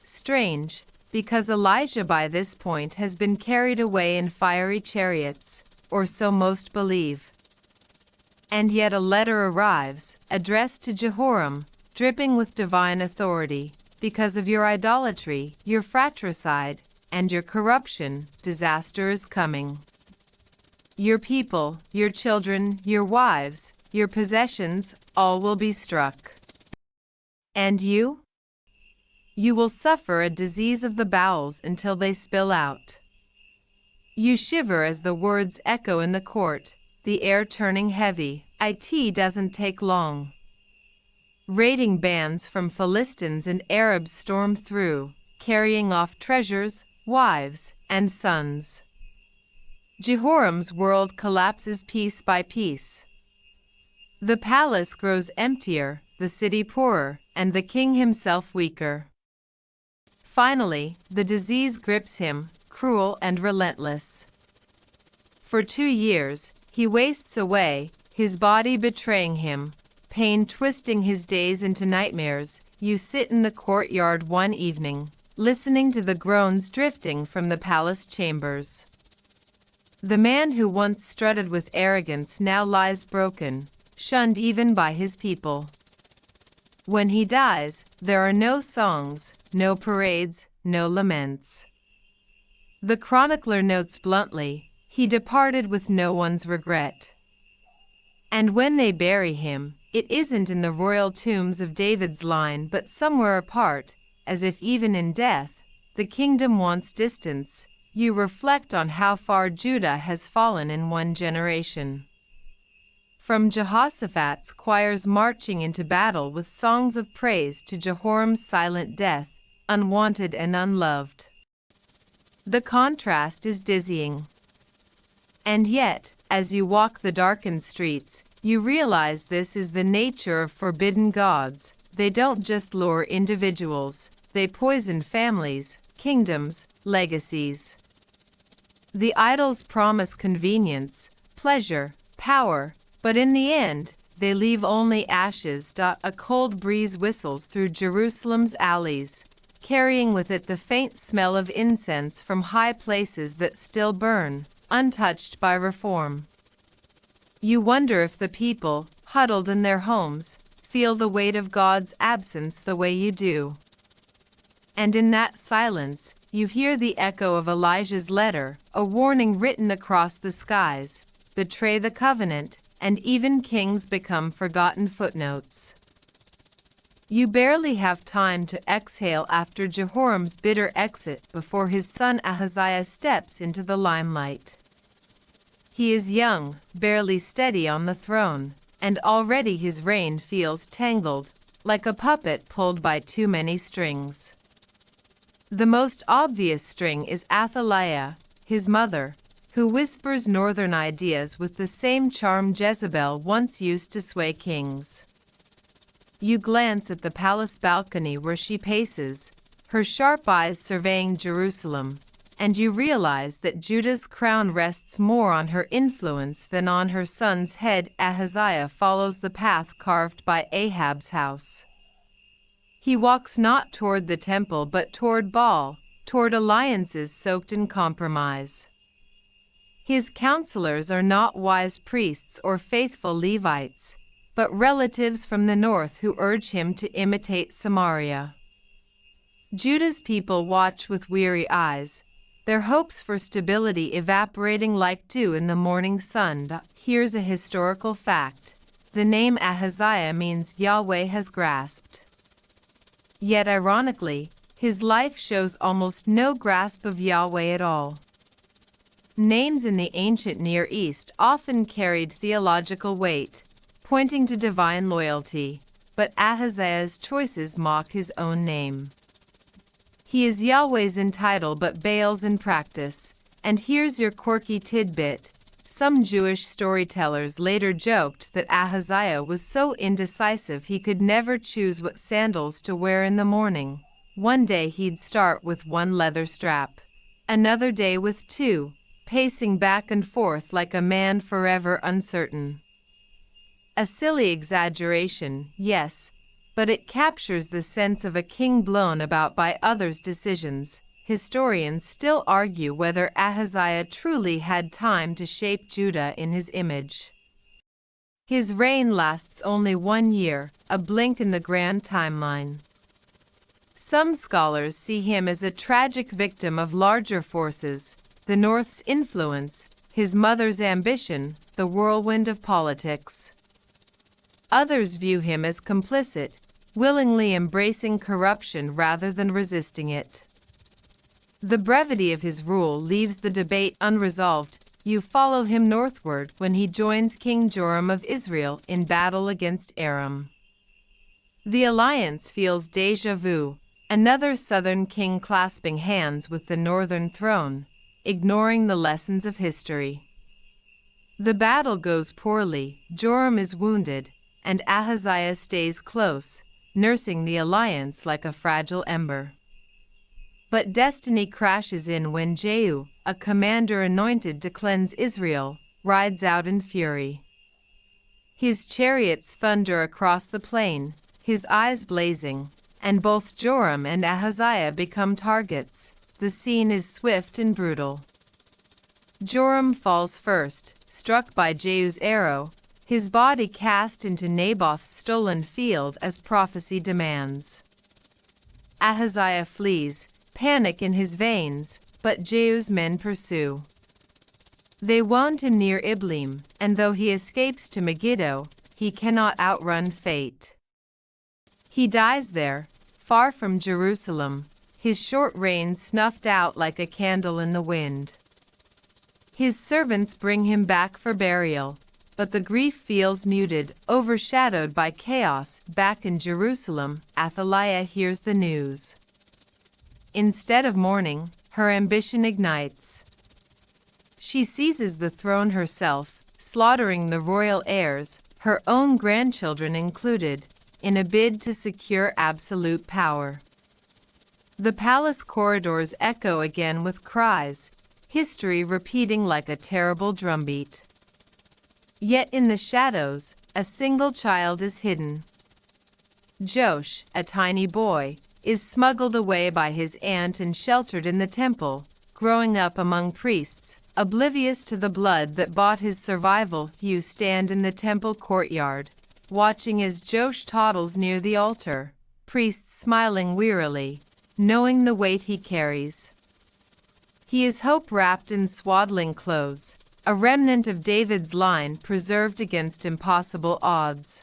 Strange, because Elijah by this point has been carried away in fiery chariots, or so most believe. And yet a letter arrives, addressed to Jehoram, dripping with divine authority. Because of your idolatry, your fratricide, and your corruption, disaster is coming. Your people, your children, your wives, your possessions, all will be struck. And you? You will suffer a disease of the bowels until they spill out. You shiver as the words echo in the court, the air turning heavy. It doesn't take long. Raiding bands from Philistines and Arabs storm through, carrying off treasures, wives, and sons. Jehoram's world collapses piece by piece. The palace grows emptier, the city poorer, and the king himself weaker. Finally, the disease grips him, cruel and relentless. For 2 years, he wastes away, his body betraying him, pain twisting his days into nightmares. You sit in the courtyard one evening, listening to the groans drifting from the palace chambers. The man who once strutted with arrogance now lies broken, shunned even by his people. When he dies, there are no songs, no parades, no laments. The chronicler notes bluntly, he departed with no one's regret. And when they bury him, it isn't in the royal tombs of David's line but somewhere apart, as if even in death, the kingdom wants distance, you reflect on how far Judah has fallen in one generation. From Jehoshaphat's choirs marching into battle with songs of praise to Jehoram's silent death, unwanted and unloved. The contrast is dizzying. And yet, as you walk the darkened streets, you realize this is the nature of forbidden gods. They don't just lure individuals, they poison families, kingdoms, legacies. The idols promise convenience, pleasure, power, but in the end, they leave only ashes. A cold breeze whistles through Jerusalem's alleys, carrying with it the faint smell of incense from high places that still burn, untouched by reform. You wonder if the people, huddled in their homes, feel the weight of God's absence the way you do. And in that silence, you hear the echo of Elijah's letter, a warning written across the skies: betray the covenant, and even kings become forgotten footnotes. You barely have time to exhale after Jehoram's bitter exit before his son Ahaziah steps into the limelight. He is young, barely steady on the throne, and already his reign feels tangled, like a puppet pulled by too many strings. The most obvious string is Athaliah, his mother, who whispers northern ideas with the same charm Jezebel once used to sway kings. You glance at the palace balcony where she paces, her sharp eyes surveying Jerusalem, and you realize that Judah's crown rests more on her influence than on her son's head. Ahaziah follows the path carved by Ahab's house. He walks not toward the temple but toward Baal, toward alliances soaked in compromise. His counselors are not wise priests or faithful Levites, but relatives from the north who urge him to imitate Samaria. Judah's people watch with weary eyes, their hopes for stability evaporating like dew in the morning sun. Here's a historical fact: the name Ahaziah means Yahweh has grasped. Yet ironically, his life shows almost no grasp of Yahweh at all. Names in the ancient Near East often carried theological weight, pointing to divine loyalty, but Ahaziah's choices mock his own name. He is Yahweh's in title but Baal's in practice. And here's your quirky tidbit: some Jewish storytellers later joked that Ahaziah was so indecisive he could never choose what sandals to wear in the morning. One day he'd start with one leather strap, another day with two, pacing back and forth like a man forever uncertain. A silly exaggeration, yes, but it captures the sense of a king blown about by others' decisions. Historians still argue whether Ahaziah truly had time to shape Judah in his image. His reign lasts only 1 year, a blink in the grand timeline. Some scholars see him as a tragic victim of larger forces: the North's influence, his mother's ambition, the whirlwind of politics. Others view him as complicit, willingly embracing corruption rather than resisting it. The brevity of his rule leaves the debate unresolved. You follow him northward when he joins King Joram of Israel in battle against Aram. The alliance feels déjà vu, another southern king clasping hands with the northern throne, ignoring the lessons of history. The battle goes poorly, Joram is wounded, and Ahaziah stays close, nursing the alliance like a fragile ember. But destiny crashes in when Jehu, a commander anointed to cleanse Israel, rides out in fury. His chariots thunder across the plain, his eyes blazing, and both Joram and Ahaziah become targets. The scene is swift and brutal. Joram falls first, struck by Jehu's arrow, his body cast into Naboth's stolen field as prophecy demands. Ahaziah flees, panic in his veins, but Jehu's men pursue. They wound him near Ibleam, and though he escapes to Megiddo, he cannot outrun fate. He dies there, far from Jerusalem, his short reign snuffed out like a candle in the wind. His servants bring him back for burial, but the grief feels muted, overshadowed by chaos. Back in Jerusalem, Athaliah hears the news. Instead of mourning, her ambition ignites. She seizes the throne herself, slaughtering the royal heirs, her own grandchildren included, in a bid to secure absolute power. The palace corridors echo again with cries, history repeating like a terrible drumbeat. Yet in the shadows, a single child is hidden. Josh, a tiny boy, is smuggled away by his aunt and sheltered in the temple, growing up among priests, oblivious to the blood that bought his survival. You stand in the temple courtyard, watching as Josh toddles near the altar, priests smiling wearily, knowing the weight he carries. He is hope wrapped in swaddling clothes, a remnant of David's line preserved against impossible odds.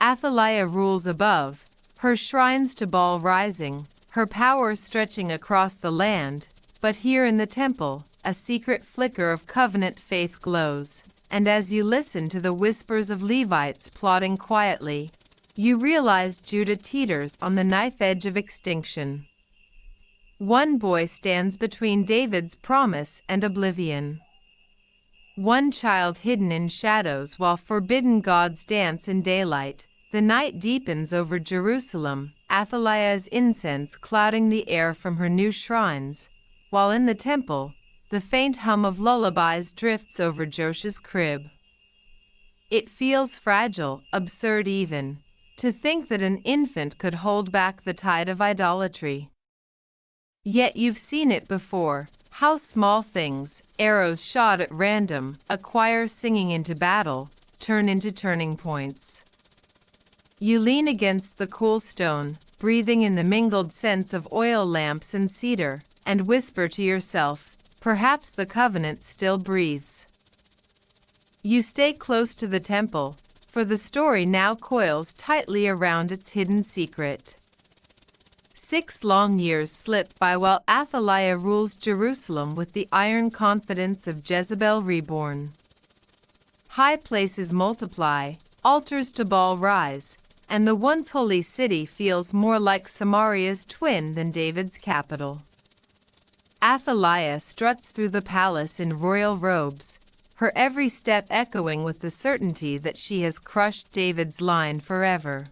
Athaliah rules above, her shrines to Baal rising, her power stretching across the land, but here in the temple, a secret flicker of covenant faith glows, and as you listen to the whispers of Levites plotting quietly, you realize Judah teeters on the knife edge of extinction. One boy stands between David's promise and oblivion. One child hidden in shadows while forbidden gods dance in daylight. The night deepens over Jerusalem, Athaliah's incense clouding the air from her new shrines, while in the temple, the faint hum of lullabies drifts over Josh's crib. It feels fragile, absurd even, to think that an infant could hold back the tide of idolatry. Yet you've seen it before, how small things, arrows shot at random, a choir singing into battle, turn into turning points. You lean against the cool stone, breathing in the mingled scents of oil lamps and cedar, and whisper to yourself, perhaps the covenant still breathes. You stay close to the temple, for the story now coils tightly around its hidden secret. 6 long years slip by while Athaliah rules Jerusalem with the iron confidence of Jezebel reborn. High places multiply, altars to Baal rise, and the once holy city feels more like Samaria's twin than David's capital. Athaliah struts through the palace in royal robes, her every step echoing with the certainty that she has crushed David's line forever.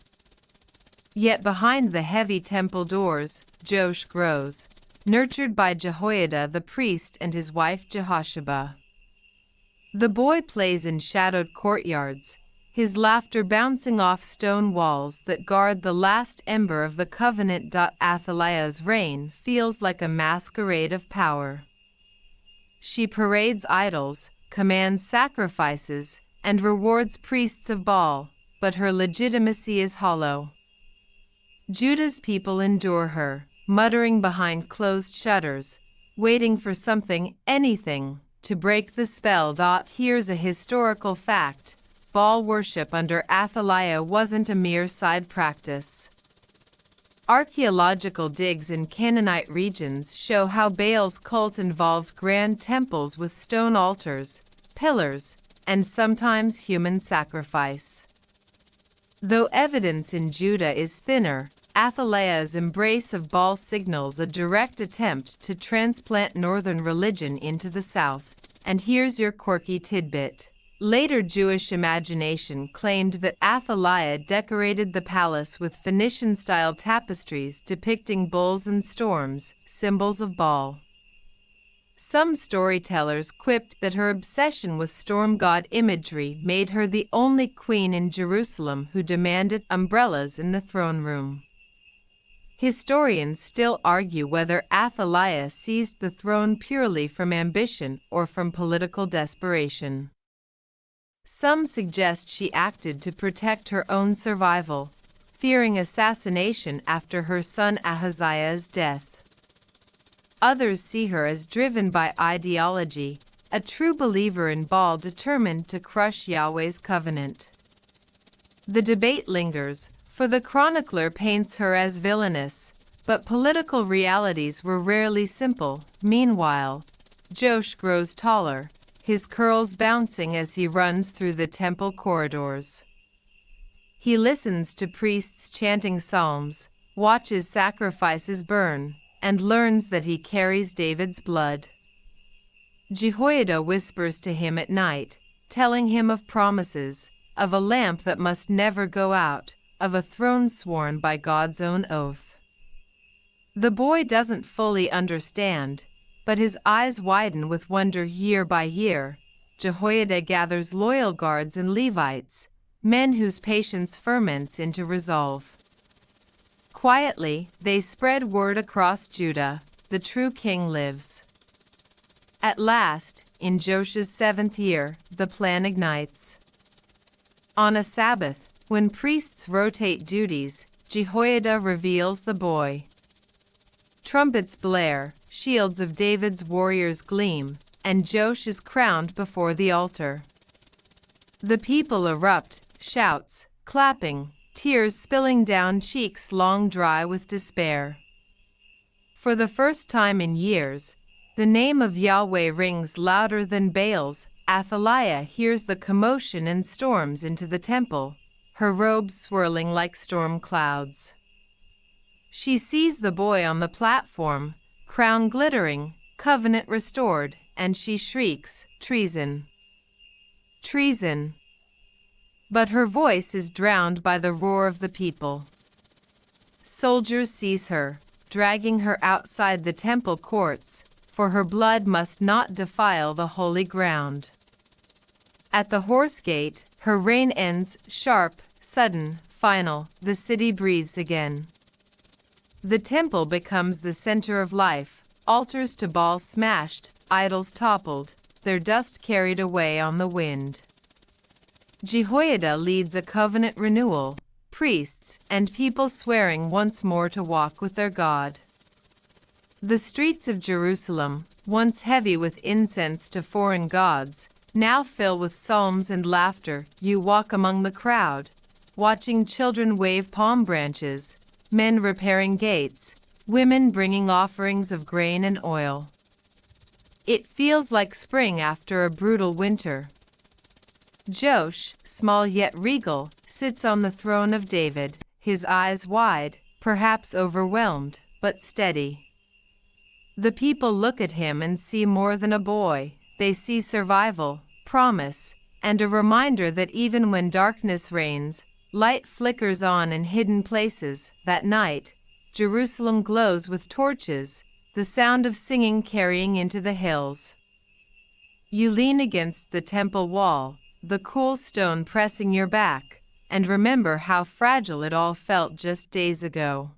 Yet behind the heavy temple doors, Josh grows, nurtured by Jehoiada the priest and his wife Jehosheba. The boy plays in shadowed courtyards, his laughter bouncing off stone walls that guard the last ember of the covenant. Athaliah's reign feels like a masquerade of power. She parades idols, commands sacrifices, and rewards priests of Baal, but her legitimacy is hollow. Judah's people endure her, muttering behind closed shutters, waiting for something, anything, to break the spell. Here's a historical fact. Baal worship under Athaliah wasn't a mere side practice. Archaeological digs in Canaanite regions show how Baal's cult involved grand temples with stone altars, pillars, and sometimes human sacrifice. Though evidence in Judah is thinner, Athaliah's embrace of Baal signals a direct attempt to transplant northern religion into the south. And here's your quirky tidbit. Later Jewish imagination claimed that Athaliah decorated the palace with Phoenician-style tapestries depicting bulls and storms, symbols of Baal. Some storytellers quipped that her obsession with storm god imagery made her the only queen in Jerusalem who demanded umbrellas in the throne room. Historians still argue whether Athaliah seized the throne purely from ambition or from political desperation. Some suggest she acted to protect her own survival, fearing assassination after her son Ahaziah's death. Others see her as driven by ideology, a true believer in Baal determined to crush Yahweh's covenant. The debate lingers, for the chronicler paints her as villainous, But political realities were rarely simple. Meanwhile, Josh grows taller, his curls bouncing as he runs through the temple corridors. He listens to priests chanting psalms, watches sacrifices burn, and learns that he carries David's blood. Jehoiada whispers to him at night, telling him of promises, of a lamp that must never go out, of a throne sworn by God's own oath. The boy doesn't fully understand, but his eyes widen with wonder. Year by year, Jehoiada gathers loyal guards and Levites, men whose patience ferments into resolve. Quietly, they spread word across Judah, the true king lives. At last, in Josh's 7th year, the plan ignites. On a Sabbath, when priests rotate duties, Jehoiada reveals the boy. Trumpets blare, shields of David's warriors gleam, and Josh is crowned before the altar. The people erupt, shouts, clapping, tears spilling down cheeks long dry with despair. For the first time in years, the name of Yahweh rings louder than Baal's. Athaliah hears the commotion and storms into the temple, her robes swirling like storm clouds. She sees the boy on the platform, crown glittering, covenant restored, and she shrieks, "Treason! Treason!" But her voice is drowned by the roar of the people. Soldiers seize her, dragging her outside the temple courts, for her blood must not defile the holy ground. At the horse gate, her reign ends, sharp, sudden, final. The city breathes again. The temple becomes the center of life, altars to Baal smashed, idols toppled, their dust carried away on the wind. Jehoiada leads a covenant renewal, priests and people swearing once more to walk with their God. The streets of Jerusalem, once heavy with incense to foreign gods, now fill with psalms and laughter. You walk among the crowd, watching children wave palm branches, men repairing gates, women bringing offerings of grain and oil. It feels like spring after a brutal winter. Josh, small yet regal, sits on the throne of David, his eyes wide, perhaps overwhelmed, but steady. The people look at him and see more than a boy. They see survival, promise, and a reminder that even when darkness reigns, light flickers on in hidden places. That night, Jerusalem glows with torches, the sound of singing carrying into the hills. You lean against the temple wall, the cool stone pressing your back, and remember how fragile it all felt just days ago.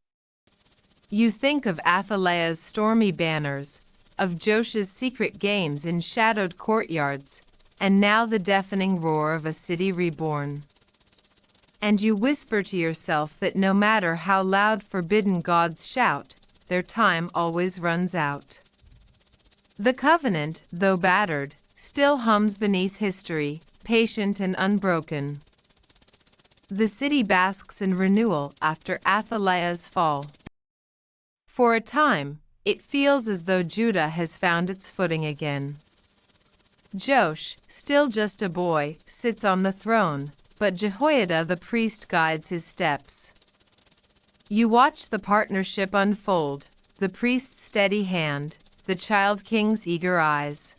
You think of Athaliah's stormy banners, of Josh's secret games in shadowed courtyards, and now the deafening roar of a city reborn. And you whisper to yourself that no matter how loud forbidden gods shout, their time always runs out. The covenant, though battered, still hums beneath history, patient and unbroken. The city basks in renewal after Athaliah's fall. For a time, it feels as though Judah has found its footing again. Josh, still just a boy, sits on the throne, but Jehoiada the priest guides his steps. You watch the partnership unfold, the priest's steady hand, the child king's eager eyes.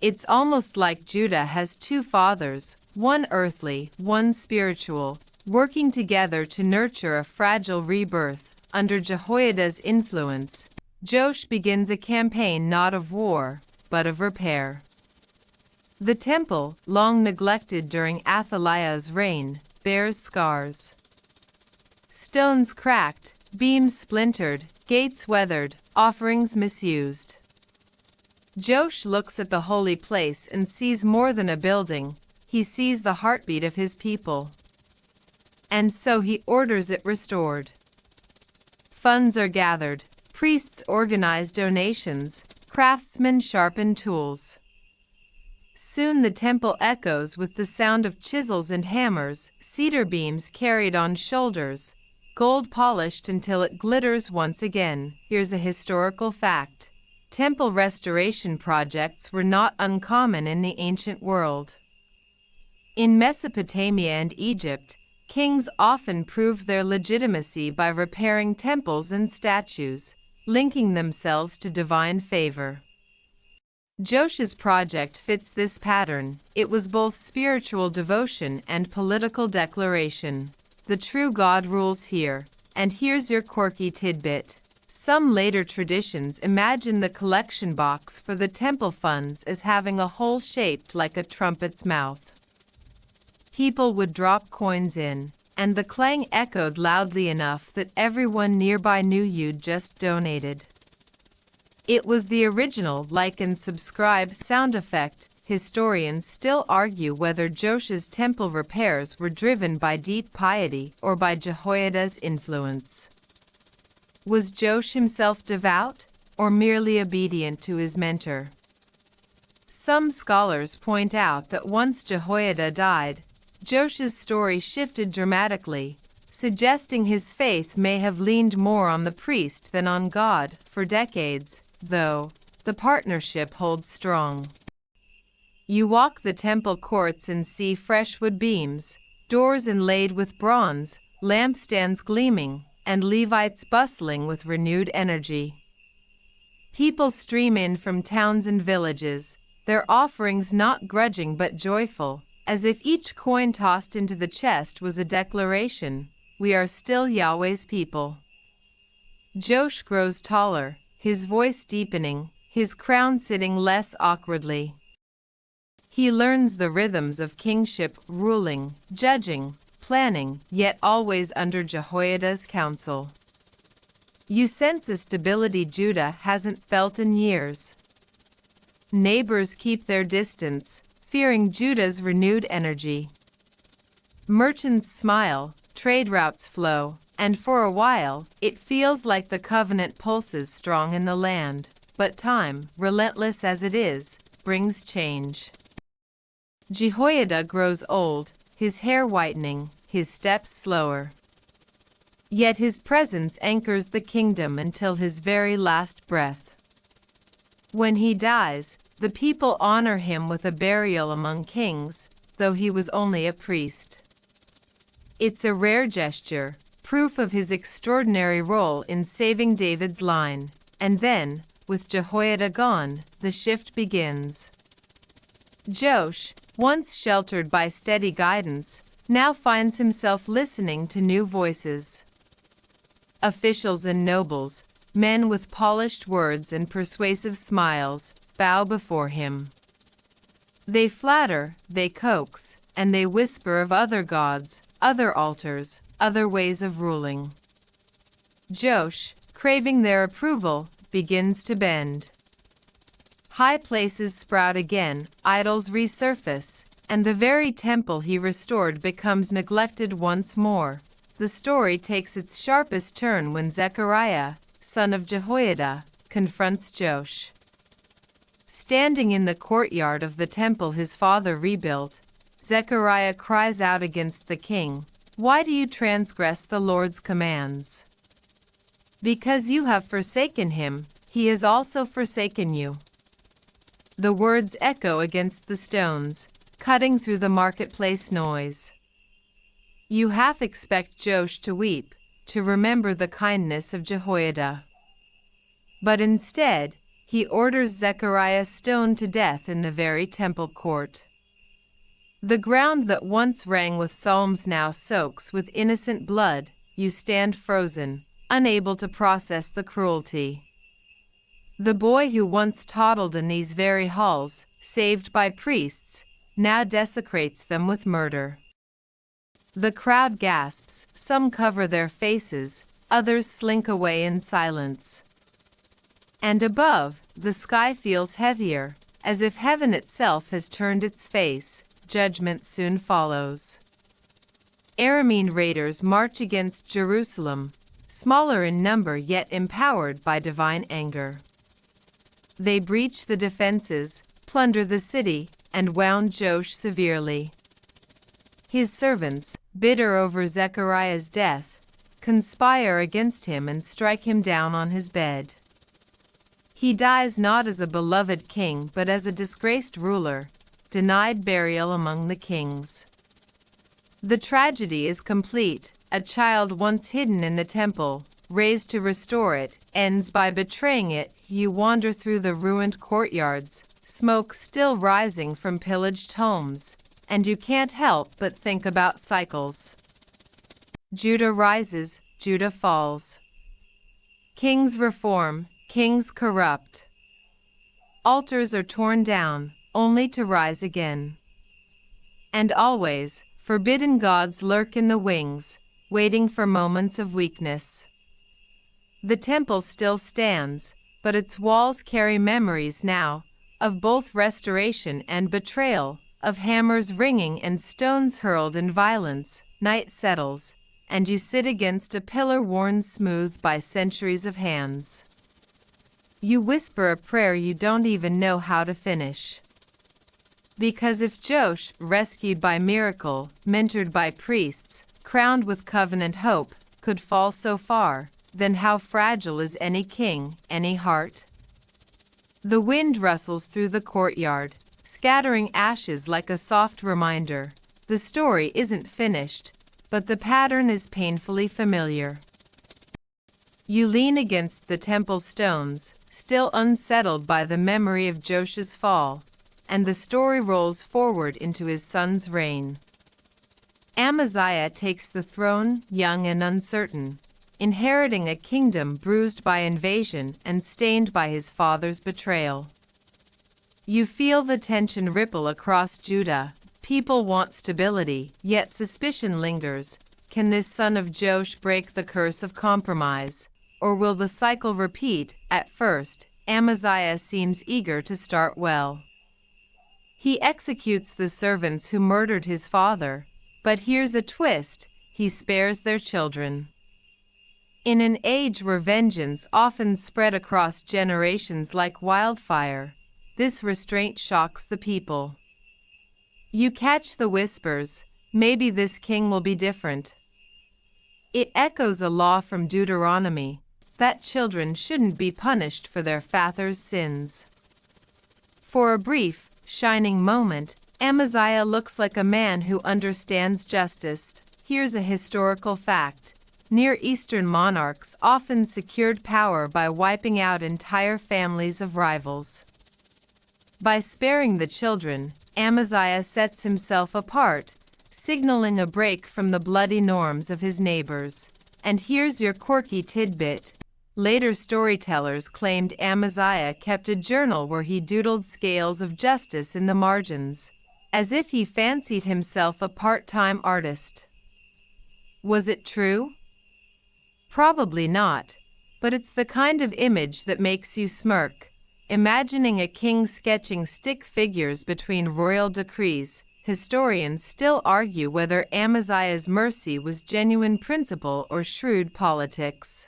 It's almost like Judah has two fathers, one earthly, one spiritual, working together to nurture a fragile rebirth. Under Jehoiada's influence, Josh begins a campaign not of war, but of repair. The temple, long neglected during Athaliah's reign, bears scars. Stones cracked, beams splintered, gates weathered, offerings misused. Josh looks at the holy place and sees more than a building. He sees the heartbeat of his people. And so he orders it restored. Funds are gathered, priests organize donations, craftsmen sharpen tools. Soon the temple echoes with the sound of chisels and hammers, cedar beams carried on shoulders, gold polished until it glitters once again. Here's a historical fact. Temple restoration projects were not uncommon in the ancient world. In Mesopotamia and Egypt, kings often proved their legitimacy by repairing temples and statues, linking themselves to divine favor. Josh's project fits this pattern. It was both spiritual devotion and political declaration. The true God rules here, and here's your quirky tidbit. Some later traditions imagine the collection box for the temple funds as having a hole shaped like a trumpet's mouth. People would drop coins in, and the clang echoed loudly enough that everyone nearby knew you'd just donated. It was the original like and subscribe sound effect. Historians still argue whether Josh's temple repairs were driven by deep piety or by Jehoiada's influence. Was Josh himself devout, or merely obedient to his mentor? Some scholars point out that once Jehoiada died, Josh's story shifted dramatically, suggesting his faith may have leaned more on the priest than on God. For decades, though, the partnership holds strong. You walk the temple courts and see fresh wood beams, doors inlaid with bronze, lampstands gleaming, and Levites bustling with renewed energy. People stream in from towns and villages, their offerings not grudging but joyful, as if each coin tossed into the chest was a declaration, "We are still Yahweh's people." Josh grows taller, his voice deepening, his crown sitting less awkwardly. He learns the rhythms of kingship, ruling, judging, planning, yet always under Jehoiada's counsel. You sense a stability Judah hasn't felt in years. Neighbors keep their distance, fearing Judah's renewed energy. Merchants smile, trade routes flow, and for a while, it feels like the covenant pulses strong in the land. But time, relentless as it is, brings change. Jehoiada grows old, his hair whitening, his steps slower. Yet his presence anchors the kingdom until his very last breath. When he dies, the people honor him with a burial among kings, though he was only a priest. It's a rare gesture, proof of his extraordinary role in saving David's line. And then, with Jehoiada gone, the shift begins. Josh, once sheltered by steady guidance, now finds himself listening to new voices. Officials and nobles, men with polished words and persuasive smiles, bow before him. They flatter, they coax, and they whisper of other gods, other altars, other ways of ruling. Josh, craving their approval, begins to bend. High places sprout again, idols resurface, and the very temple he restored becomes neglected once more. The story takes its sharpest turn when Zechariah, son of Jehoiada, confronts Josh. Standing in the courtyard of the temple his father rebuilt, Zechariah cries out against the king, "Why do you transgress the Lord's commands? Because you have forsaken him, he has also forsaken you." The words echo against the stones, cutting through the marketplace noise. You half expect Josh to weep, to remember the kindness of Jehoiada. But instead, he orders Zechariah stoned to death in the very temple court. The ground that once rang with psalms now soaks with innocent blood. You stand frozen, unable to process the cruelty. The boy who once toddled in these very halls, saved by priests, now desecrates them with murder. The crowd gasps, some cover their faces, others slink away in silence. And above, the sky feels heavier, as if heaven itself has turned its face. Judgment soon follows. Aramean raiders march against Jerusalem, smaller in number yet empowered by divine anger. They breach the defenses, plunder the city, and wound Josh severely. His servants, bitter over Zechariah's death, conspire against him and strike him down on his bed. He dies not as a beloved king but as a disgraced ruler, denied burial among the kings. The tragedy is complete. A child once hidden in the temple, raised to restore it, ends by betraying it. You wander through the ruined courtyards, smoke still rising from pillaged homes, and you can't help but think about cycles. Judah rises, Judah falls. Kings reform, kings corrupt. Altars are torn down, only to rise again. And always, forbidden gods lurk in the wings, waiting for moments of weakness. The temple still stands, but its walls carry memories now, of both restoration and betrayal, of hammers ringing and stones hurled in violence. Night settles, and you sit against a pillar worn smooth by centuries of hands. You whisper a prayer you don't even know how to finish. Because if Josh, rescued by miracle, mentored by priests, crowned with covenant hope, could fall so far, then how fragile is any king, any heart? The wind rustles through the courtyard, scattering ashes like a soft reminder. The story isn't finished, but the pattern is painfully familiar. You lean against the temple stones, still unsettled by the memory of Josh's fall, and the story rolls forward into his son's reign. Amaziah takes the throne, young and uncertain, inheriting a kingdom bruised by invasion and stained by his father's betrayal. You feel the tension ripple across Judah. People want stability, yet suspicion lingers. Can this son of Josh break the curse of compromise? Or will the cycle repeat? At first, Amaziah seems eager to start well. He executes the servants who murdered his father, but here's a twist: he spares their children. In an age where vengeance often spread across generations like wildfire, this restraint shocks the people. You catch the whispers, maybe this king will be different. It echoes a law from Deuteronomy, that children shouldn't be punished for their father's sins. For a brief, shining moment, Amaziah looks like a man who understands justice. Here's a historical fact. Near Eastern monarchs often secured power by wiping out entire families of rivals. By sparing the children, Amaziah sets himself apart, signaling a break from the bloody norms of his neighbors. And here's your quirky tidbit. Later storytellers claimed Amaziah kept a journal where he doodled scales of justice in the margins, as if he fancied himself a part-time artist. Was it true? Probably not, but it's the kind of image that makes you smirk, imagining a king sketching stick figures between royal decrees. Historians still argue whether Amaziah's mercy was genuine principle or shrewd politics.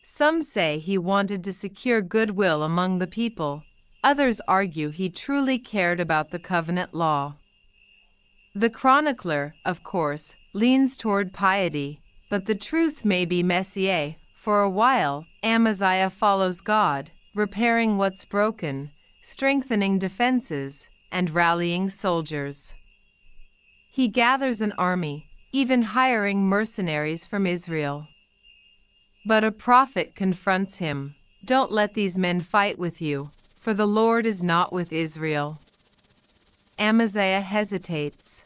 Some say he wanted to secure goodwill among the people. Others argue he truly cared about the covenant law. The chronicler, of course, leans toward piety, but the truth may be messier. For a while, Amaziah follows God, repairing what's broken, strengthening defenses, and rallying soldiers. He gathers an army, even hiring mercenaries from Israel. But a prophet confronts him. Don't let these men fight with you, for the Lord is not with Israel. Amaziah hesitates.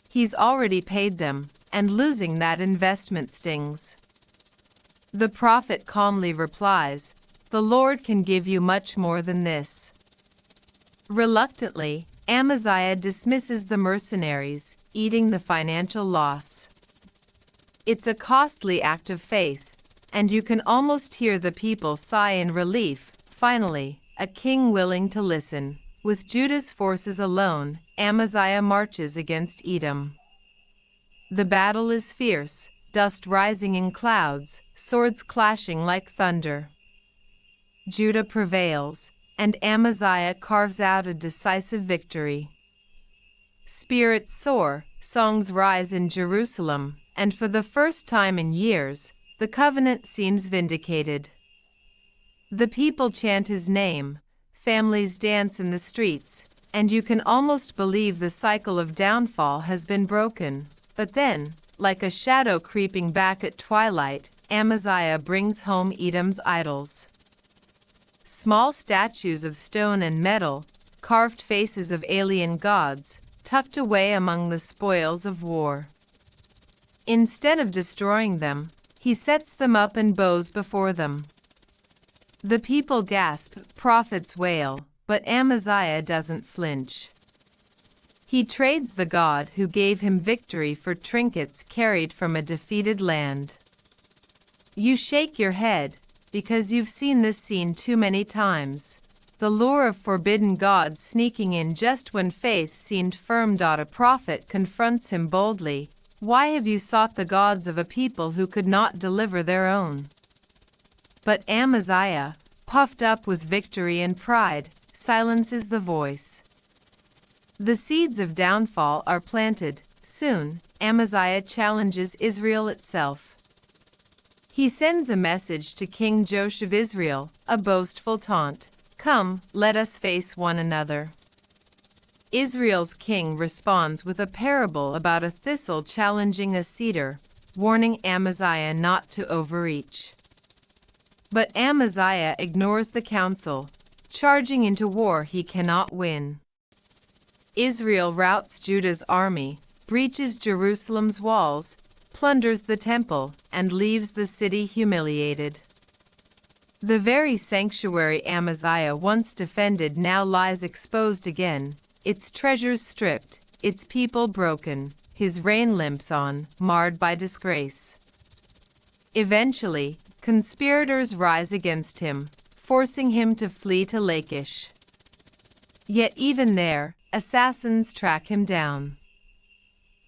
He's already paid them, and losing that investment stings. The prophet calmly replies, "The Lord can give you much more than this." Reluctantly, Amaziah dismisses the mercenaries, eating the financial loss. It's a costly act of faith, and you can almost hear the people sigh in relief. Finally, a king willing to listen. With Judah's forces alone, Amaziah marches against Edom. The battle is fierce, dust rising in clouds, swords clashing like thunder. Judah prevails, and Amaziah carves out a decisive victory. Spirits soar, songs rise in Jerusalem, and for the first time in years, the covenant seems vindicated. The people chant his name, families dance in the streets, and you can almost believe the cycle of downfall has been broken. But then, like a shadow creeping back at twilight, Amaziah brings home Edom's idols. Small statues of stone and metal, carved faces of alien gods, tucked away among the spoils of war. Instead of destroying them, he sets them up and bows before them. The people gasp, prophets wail, but Amaziah doesn't flinch. He trades the God who gave him victory for trinkets carried from a defeated land. You shake your head, because you've seen this scene too many times. The lure of forbidden gods sneaking in just when faith seemed firm. A prophet confronts him boldly. Why have you sought the gods of a people who could not deliver their own? But Amaziah, puffed up with victory and pride, silences the voice. The seeds of downfall are planted. Soon, Amaziah challenges Israel itself. He sends a message to King Joash of Israel, a boastful taunt. Come, let us face one another. Israel's king responds with a parable about a thistle challenging a cedar, warning Amaziah not to overreach. But Amaziah ignores the counsel, charging into war he cannot win. Israel routs Judah's army, breaches Jerusalem's walls, plunders the temple, and leaves the city humiliated. The very sanctuary Amaziah once defended now lies exposed again, its treasures stripped, its people broken, his reign limps on, marred by disgrace. Eventually, conspirators rise against him, forcing him to flee to Lachish. Yet even there, assassins track him down.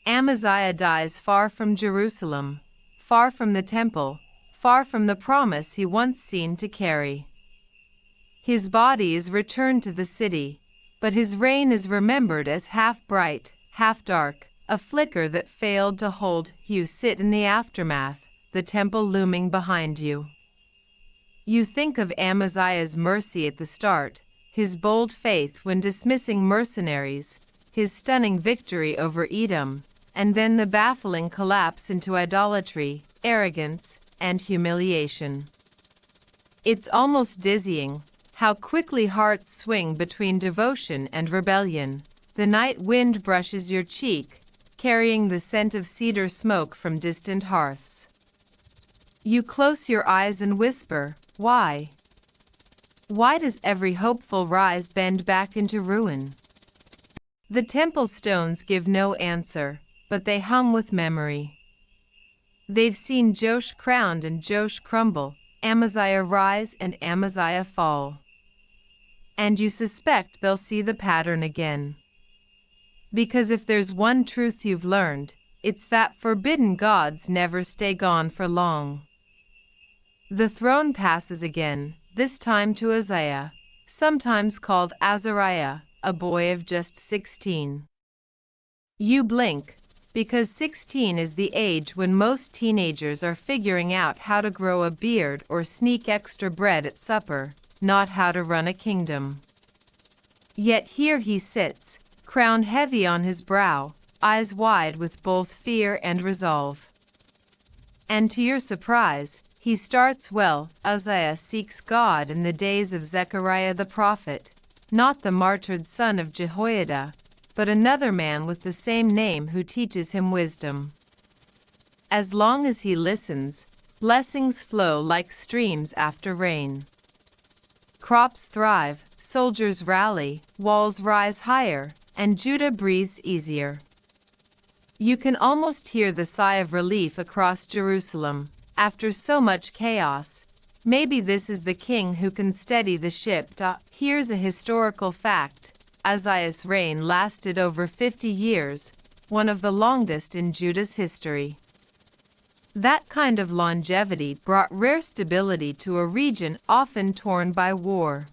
Amaziah dies far from Jerusalem, far from the temple, far from the promise he once seemed to carry. His body is returned to the city, but his reign is remembered as half bright, half dark, a flicker that failed to hold. You sit in the aftermath, the temple looming behind you. You think of Amaziah's mercy at the start, his bold faith when dismissing mercenaries, his stunning victory over Edom, and then the baffling collapse into idolatry, arrogance, and humiliation. It's almost dizzying how quickly hearts swing between devotion and rebellion. The night wind brushes your cheek, carrying the scent of cedar smoke from distant hearths. You close your eyes and whisper, why? Why does every hopeful rise bend back into ruin? The temple stones give no answer, but they hum with memory. They've seen Joash crowned and Joash crumble, Amaziah rise and Amaziah fall. And you suspect they'll see the pattern again. Because if there's one truth you've learned, it's that forbidden gods never stay gone for long. The throne passes again, this time to Uzziah, sometimes called Azariah, a boy of just 16. You blink, because 16 is the age when most teenagers are figuring out how to grow a beard or sneak extra bread at supper, not how to run a kingdom. Yet here he sits, crown heavy on his brow, eyes wide with both fear and resolve. And to your surprise, he starts well. Uzziah seeks God in the days of Zechariah the prophet, not the martyred son of Jehoiada, but another man with the same name who teaches him wisdom. As long as he listens, blessings flow like streams after rain. Crops thrive, soldiers rally, walls rise higher, and Judah breathes easier. You can almost hear the sigh of relief across Jerusalem. After so much chaos, maybe this is the king who can steady the ship. Here's a historical fact. Uzziah's reign lasted over 50 years, one of the longest in Judah's history. That kind of longevity brought rare stability to a region often torn by war.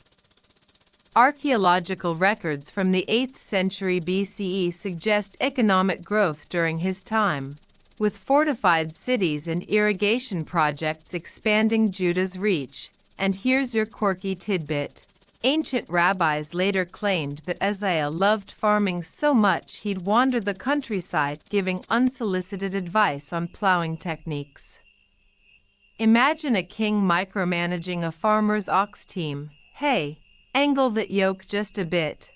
Archaeological records from the 8th century BCE suggest economic growth during his time, with fortified cities and irrigation projects expanding Judah's reach. And here's your quirky tidbit. Ancient rabbis later claimed that Uzziah loved farming so much he'd wander the countryside giving unsolicited advice on plowing techniques. Imagine a king micromanaging a farmer's ox team. Hey, angle that yoke just a bit.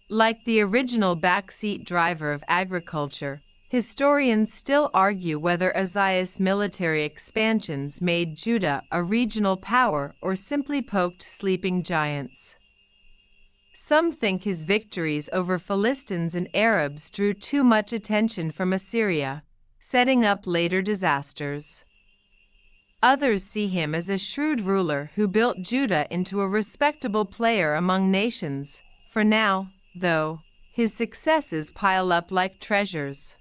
Like the original backseat driver of agriculture, historians still argue whether Uzziah's military expansions made Judah a regional power or simply poked sleeping giants. Some think his victories over Philistines and Arabs drew too much attention from Assyria, setting up later disasters. Others see him as a shrewd ruler who built Judah into a respectable player among nations. For now, though, his successes pile up like treasures.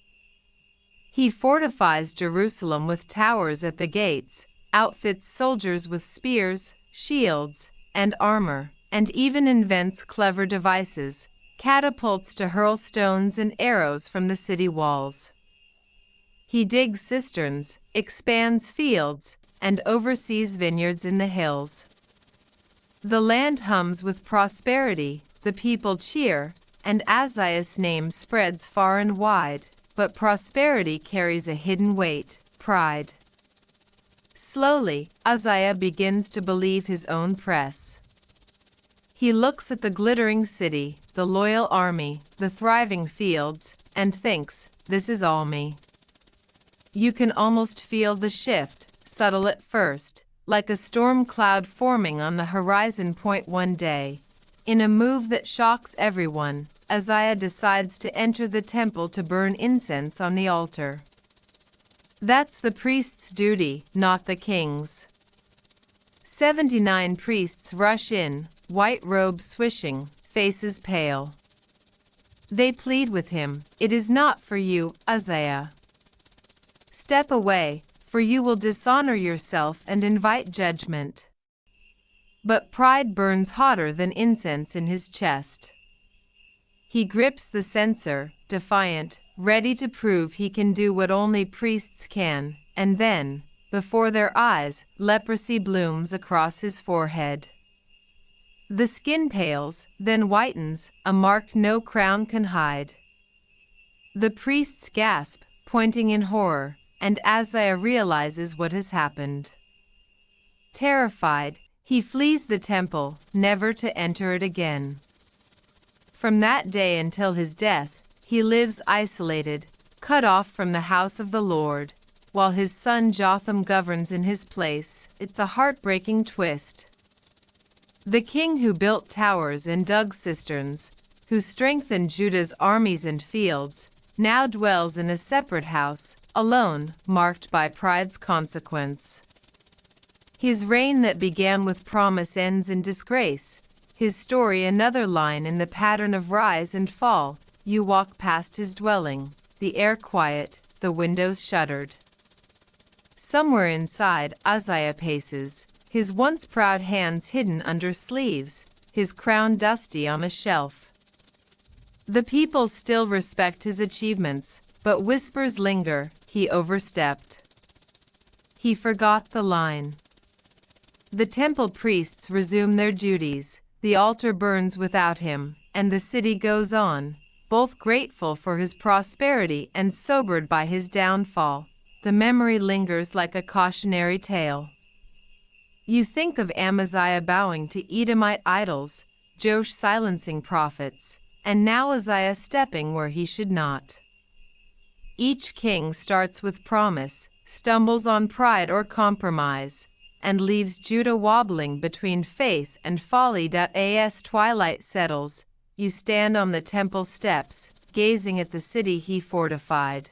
He fortifies Jerusalem with towers at the gates, outfits soldiers with spears, shields, and armor, and even invents clever devices, catapults to hurl stones and arrows from the city walls. He digs cisterns, expands fields, and oversees vineyards in the hills. The land hums with prosperity, the people cheer, and Uzziah's name spreads far and wide. But prosperity carries a hidden weight, pride. Slowly, Uzziah begins to believe his own press. He looks at the glittering city, the loyal army, the thriving fields, and thinks, this is all me. You can almost feel the shift, subtle at first, like a storm cloud forming on the horizon point one day. In a move that shocks everyone, Uzziah decides to enter the temple to burn incense on the altar. That's the priest's duty, not the king's. 79 priests rush in, white robes swishing, faces pale. They plead with him, "It is not for you, Uzziah. Step away, for you will dishonor yourself and invite judgment." But pride burns hotter than incense in his chest. He grips the censer, defiant, ready to prove he can do what only priests can, and then, before their eyes, leprosy blooms across his forehead. The skin pales, then whitens, a mark no crown can hide. The priests gasp, pointing in horror, and Uzziah realizes what has happened. Terrified, he flees the temple, never to enter it again. From that day until his death, he lives isolated, cut off from the house of the Lord, while his son Jotham governs in his place. It's a heartbreaking twist. The king who built towers and dug cisterns, who strengthened Judah's armies and fields, now dwells in a separate house, alone, marked by pride's consequence. His reign that began with promise ends in disgrace. His story another line in the pattern of rise and fall. You walk past his dwelling, the air quiet, the windows shuttered. Somewhere inside, Uzziah paces, his once proud hands hidden under sleeves, his crown dusty on a shelf. The people still respect his achievements, but whispers linger, he overstepped. He forgot the line. The temple priests resume their duties, the altar burns without him, and the city goes on, both grateful for his prosperity and sobered by his downfall. The memory lingers like a cautionary tale. You think of Amaziah bowing to Edomite idols, Joash silencing prophets, and now Uzziah stepping where he should not. Each king starts with promise, stumbles on pride or compromise, and leaves Judah wobbling between faith and folly. As twilight settles, you stand on the temple steps, gazing at the city he fortified.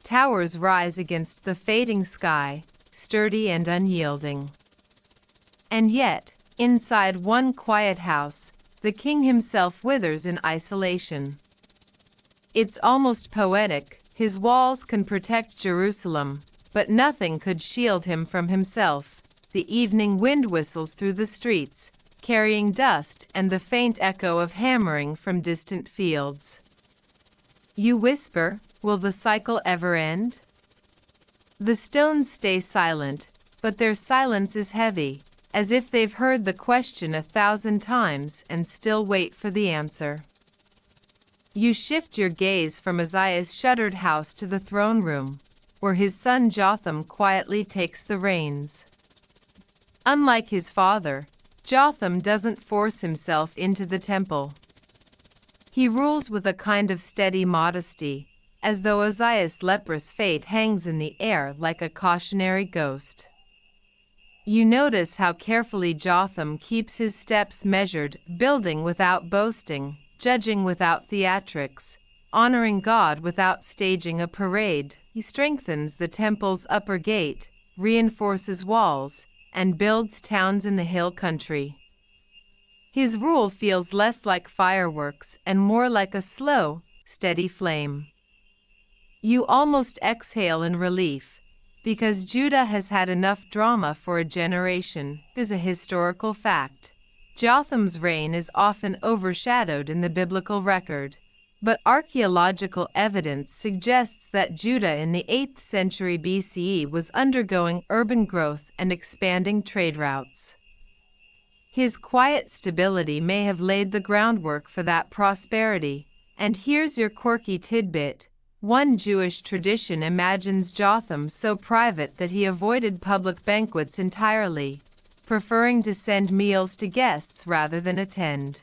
Towers rise against the fading sky, sturdy and unyielding. And yet, inside one quiet house, the king himself withers in isolation. It's almost poetic. His walls can protect Jerusalem, but nothing could shield him from himself. The evening wind whistles through the streets, carrying dust and the faint echo of hammering from distant fields. You whisper, will the cycle ever end? The stones stay silent, but their silence is heavy, as if they've heard the question 1,000 times and still wait for the answer. You shift your gaze from Uzziah's shuttered house to the throne room, where his son Jotham quietly takes the reins. Unlike his father, Jotham doesn't force himself into the temple. He rules with a kind of steady modesty, as though Uzziah's leprous fate hangs in the air like a cautionary ghost. You notice how carefully Jotham keeps his steps measured, building without boasting, judging without theatrics, honoring God without staging a parade. He strengthens the temple's upper gate, reinforces walls, and builds towns in the hill country. His rule feels less like fireworks and more like a slow, steady flame. You almost exhale in relief, because Judah has had enough drama for a generation. Is a historical fact. Jotham's reign is often overshadowed in the biblical record, but archaeological evidence suggests that Judah in the 8th century BCE was undergoing urban growth and expanding trade routes. His quiet stability may have laid the groundwork for that prosperity, and here's your quirky tidbit. One Jewish tradition imagines Jotham so private that he avoided public banquets entirely, preferring to send meals to guests rather than attend.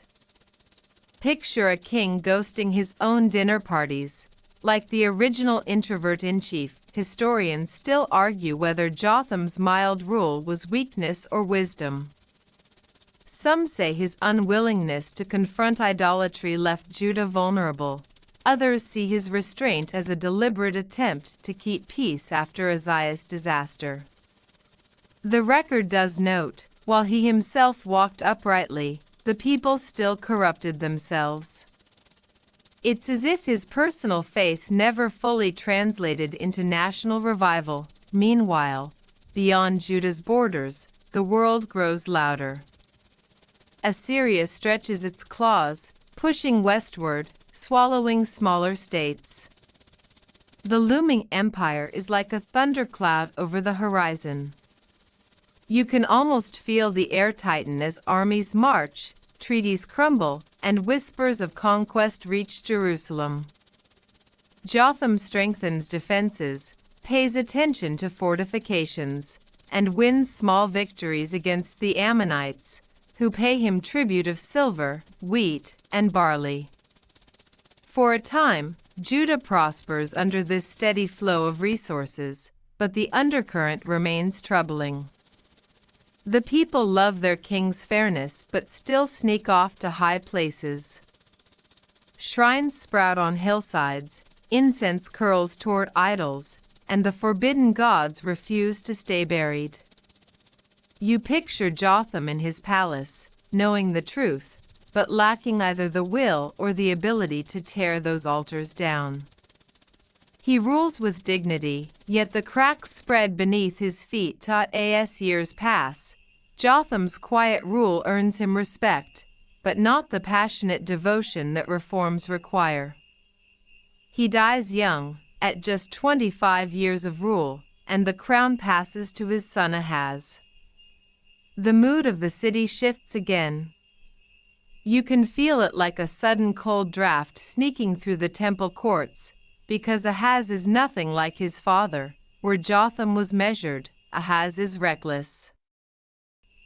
Picture a king ghosting his own dinner parties. Like the original introvert-in-chief, historians still argue whether Jotham's mild rule was weakness or wisdom. Some say his unwillingness to confront idolatry left Judah vulnerable. Others see his restraint as a deliberate attempt to keep peace after Uzziah's disaster. The record does note, while he himself walked uprightly, the people still corrupted themselves. It's as if his personal faith never fully translated into national revival. Meanwhile, beyond Judah's borders, the world grows louder. Assyria stretches its claws, pushing westward, swallowing smaller states. The looming empire is like a thundercloud over the horizon. You can almost feel the air tighten as armies march, treaties crumble, and whispers of conquest reach Jerusalem. Jotham strengthens defenses, pays attention to fortifications, and wins small victories against the Ammonites, who pay him tribute of silver, wheat, and barley. For a time, Judah prospers under this steady flow of resources, but the undercurrent remains troubling. The people love their king's fairness but still sneak off to high places. Shrines sprout on hillsides, incense curls toward idols, and the forbidden gods refuse to stay buried. You picture Jotham in his palace, knowing the truth, but lacking either the will or the ability to tear those altars down. He rules with dignity, yet the cracks spread beneath his feet. As years pass, Jotham's quiet rule earns him respect, but not the passionate devotion that reforms require. He dies young, at just 25 years of rule, and the crown passes to his son Ahaz. The mood of the city shifts again. You can feel it like a sudden cold draft sneaking through the temple courts, because Ahaz is nothing like his father. Where Jotham was measured, Ahaz is reckless.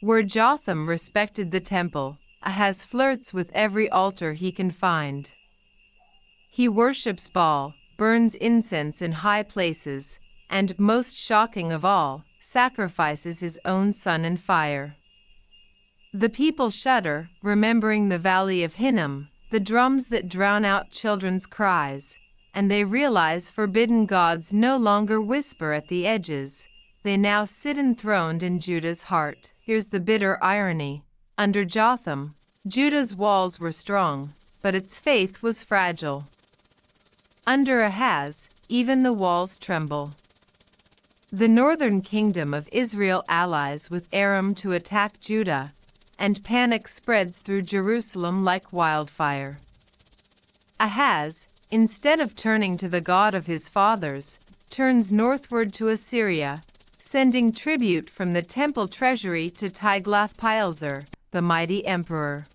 Where Jotham respected the temple, Ahaz flirts with every altar he can find. He worships Baal, burns incense in high places, and, most shocking of all, sacrifices his own son in fire. The people shudder, remembering the valley of Hinnom, the drums that drown out children's cries, and they realize forbidden gods no longer whisper at the edges. They now sit enthroned in Judah's heart. Here's the bitter irony. Under Jotham, Judah's walls were strong, but its faith was fragile. Under Ahaz, even the walls tremble. The northern kingdom of Israel allies with Aram to attack Judah, and panic spreads through Jerusalem like wildfire. Ahaz, instead of turning to the God of his fathers, turns northward to Assyria, sending tribute from the temple treasury to Tiglath-Pileser, the mighty emperor.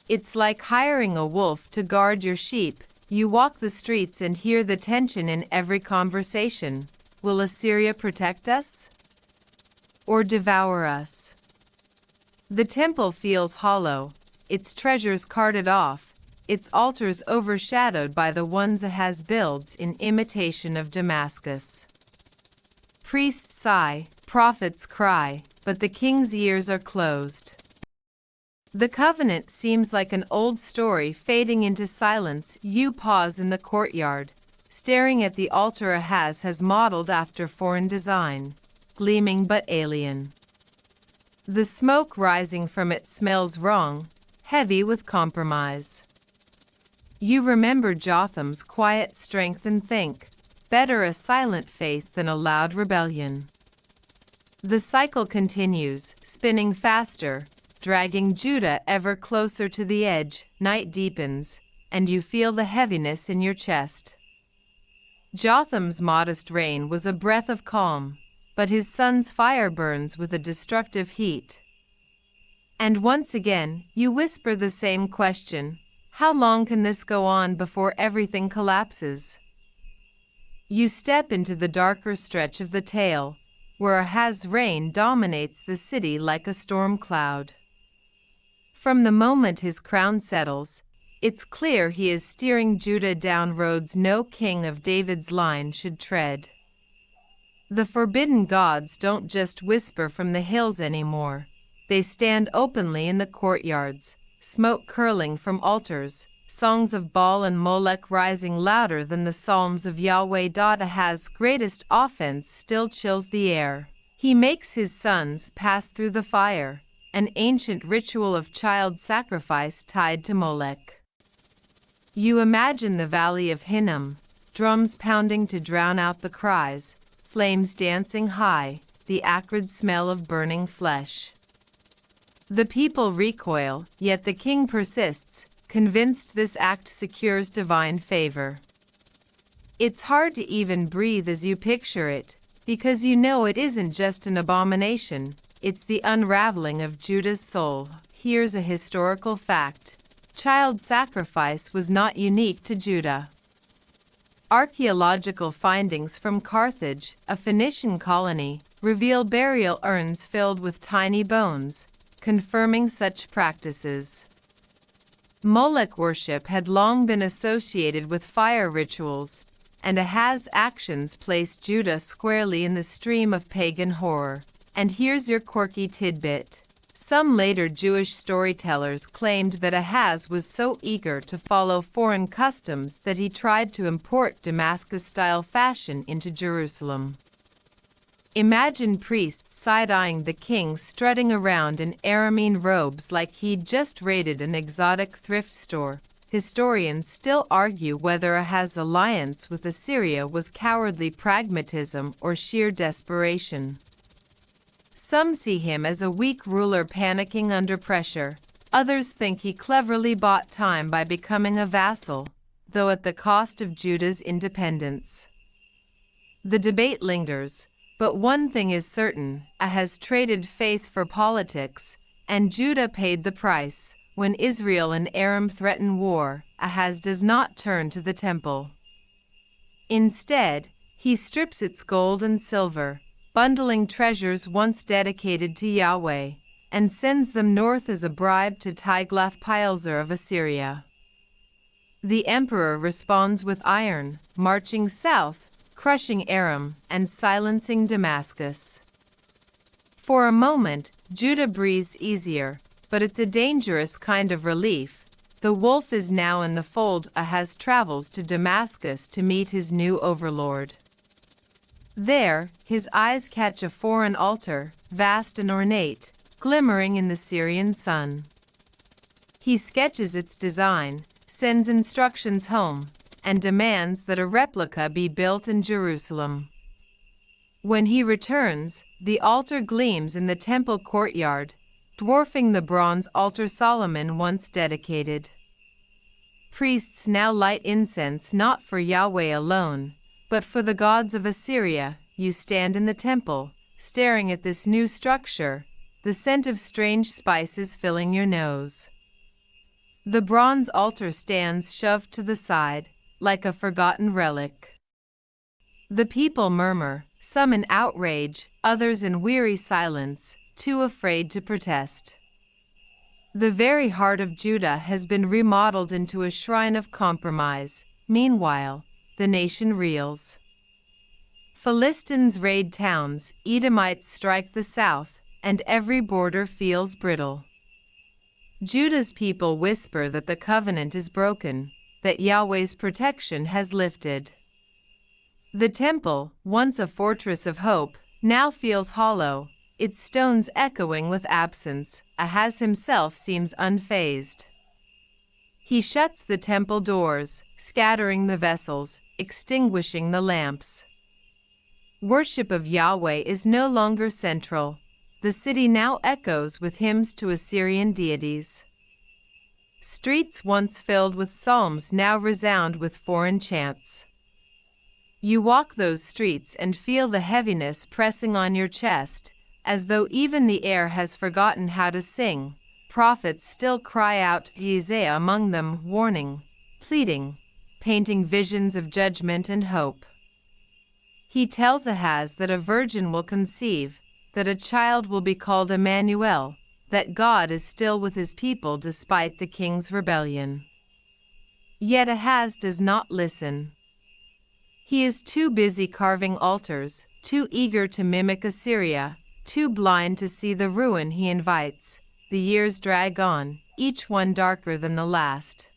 It's like hiring a wolf to guard your sheep. You walk the streets and hear the tension in every conversation. Will Assyria protect us or devour us? The temple feels hollow, its treasures carted off, its altars overshadowed by the ones Ahaz builds in imitation of Damascus. Priests sigh, prophets cry, but the king's ears are closed. The covenant seems like an old story fading into silence. You pause in the courtyard, staring at the altar Ahaz has modeled after foreign design, gleaming but alien. The smoke rising from it smells wrong, heavy with compromise. You remember Jotham's quiet strength and think, better a silent faith than a loud rebellion. The cycle continues, spinning faster, dragging Judah ever closer to the edge. Night deepens, and you feel the heaviness in your chest. Jotham's modest reign was a breath of calm, but his son's fire burns with a destructive heat. And once again, you whisper the same question, how long can this go on before everything collapses? You step into the darker stretch of the tale, where Ahaz's reign dominates the city like a storm cloud. From the moment his crown settles, it's clear he is steering Judah down roads no king of David's line should tread. The forbidden gods don't just whisper from the hills anymore. They stand openly in the courtyards, smoke curling from altars, songs of Baal and Molech rising louder than the psalms of Yahweh. Ahaz's greatest offense still chills the air. He makes his sons pass through the fire, an ancient ritual of child sacrifice tied to Molech. You imagine the valley of Hinnom, drums pounding to drown out the cries, flames dancing high, the acrid smell of burning flesh. The people recoil, yet the king persists, convinced this act secures divine favor. It's hard to even breathe as you picture it, because you know it isn't just an abomination, it's the unraveling of Judah's soul. Here's a historical fact. Child sacrifice was not unique to Judah. Archaeological findings from Carthage, a Phoenician colony, reveal burial urns filled with tiny bones, confirming such practices. Molech worship had long been associated with fire rituals, and Ahaz's actions placed Judah squarely in the stream of pagan horror. And here's your quirky tidbit. Some later Jewish storytellers claimed that Ahaz was so eager to follow foreign customs that he tried to import Damascus-style fashion into Jerusalem. Imagine priests side-eyeing the king strutting around in Aramean robes like he'd just raided an exotic thrift store. Historians still argue whether Ahaz's alliance with Assyria was cowardly pragmatism or sheer desperation. Some see him as a weak ruler panicking under pressure. Others think he cleverly bought time by becoming a vassal, though at the cost of Judah's independence. The debate lingers, but one thing is certain, Ahaz traded faith for politics, and Judah paid the price. When Israel and Aram threaten war, Ahaz does not turn to the temple. Instead, he strips its gold and silver, bundling treasures once dedicated to Yahweh, and sends them north as a bribe to Tiglath-Pileser of Assyria. The emperor responds with iron, marching south, crushing Aram, and silencing Damascus. For a moment, Judah breathes easier, but it's a dangerous kind of relief. The wolf is now in the fold. Ahaz travels to Damascus to meet his new overlord. There, his eyes catch a foreign altar, vast and ornate, glimmering in the Syrian sun. He sketches its design, sends instructions home, and demands that a replica be built in Jerusalem. When he returns, the altar gleams in the temple courtyard, dwarfing the bronze altar Solomon once dedicated. Priests now light incense not for Yahweh alone, but for the gods of Assyria. You stand in the temple, staring at this new structure, the scent of strange spices filling your nose. The bronze altar stands shoved to the side, like a forgotten relic. The people murmur, some in outrage, others in weary silence, too afraid to protest. The very heart of Judah has been remodeled into a shrine of compromise. Meanwhile, the nation reels. Philistines raid towns, Edomites strike the south, and every border feels brittle. Judah's people whisper that the covenant is broken, that Yahweh's protection has lifted. The temple, once a fortress of hope, now feels hollow, its stones echoing with absence. Ahaz himself seems unfazed. He shuts the temple doors, scattering the vessels, extinguishing the lamps. Worship of Yahweh is no longer central. The city now echoes with hymns to Assyrian deities. Streets once filled with psalms now resound with foreign chants. You walk those streets and feel the heaviness pressing on your chest, as though even the air has forgotten how to sing. Prophets still cry out, Isaiah among them, warning, pleading, painting visions of judgment and hope. He tells Ahaz that a virgin will conceive, that a child will be called Emmanuel, that God is still with his people despite the king's rebellion. Yet Ahaz does not listen. He is too busy carving altars, too eager to mimic Assyria, too blind to see the ruin he invites. The years drag on, each one darker than the last.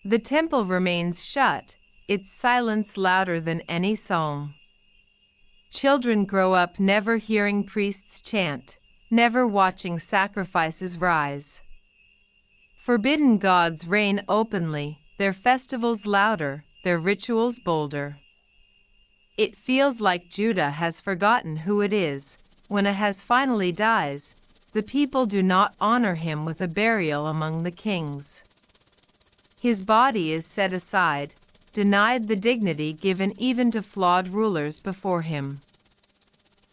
The temple remains shut, its silence louder than any psalm. Children grow up never hearing priests chant, never watching sacrifices rise. Forbidden gods reign openly, their festivals louder, their rituals bolder. It feels like Judah has forgotten who it is. When Ahaz finally dies, the people do not honor him with a burial among the kings. His body is set aside, denied the dignity given even to flawed rulers before him.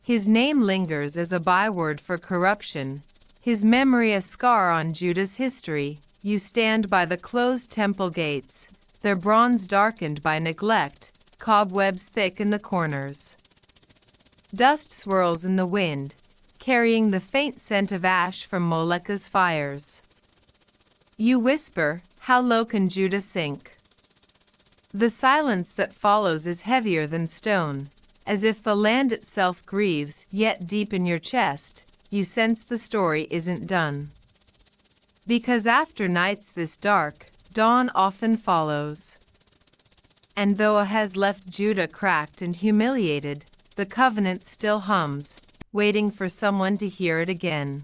His name lingers as a byword for corruption, his memory a scar on Judah's history. You stand by the closed temple gates, their bronze darkened by neglect, cobwebs thick in the corners. Dust swirls in the wind, carrying the faint scent of ash from Molech's fires. You whisper, how low can Judah sink? The silence that follows is heavier than stone, as if the land itself grieves, yet deep in your chest, you sense the story isn't done. Because after nights this dark, dawn often follows. And though Ahaz left Judah cracked and humiliated, the covenant still hums, waiting for someone to hear it again.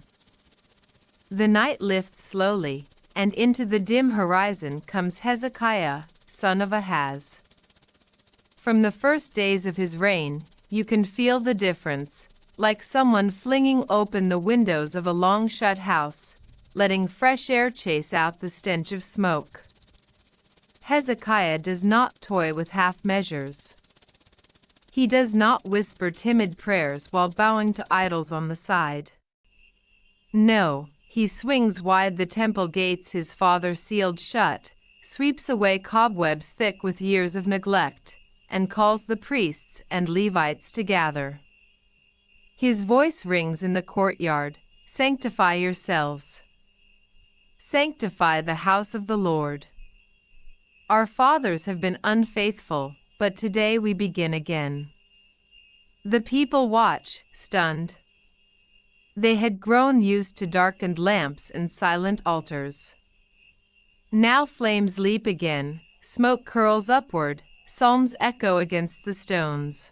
The night lifts slowly, and into the dim horizon comes Hezekiah, son of Ahaz. From the first days of his reign, you can feel the difference, like someone flinging open the windows of a long-shut house, letting fresh air chase out the stench of smoke. Hezekiah does not toy with half measures. He does not whisper timid prayers while bowing to idols on the side. No, he swings wide the temple gates his father sealed shut, sweeps away cobwebs thick with years of neglect, and calls the priests and Levites to gather. His voice rings in the courtyard, sanctify yourselves. Sanctify the house of the Lord. Our fathers have been unfaithful, but today we begin again. The people watch, stunned. They had grown used to darkened lamps and silent altars. Now flames leap again, smoke curls upward, psalms echo against the stones.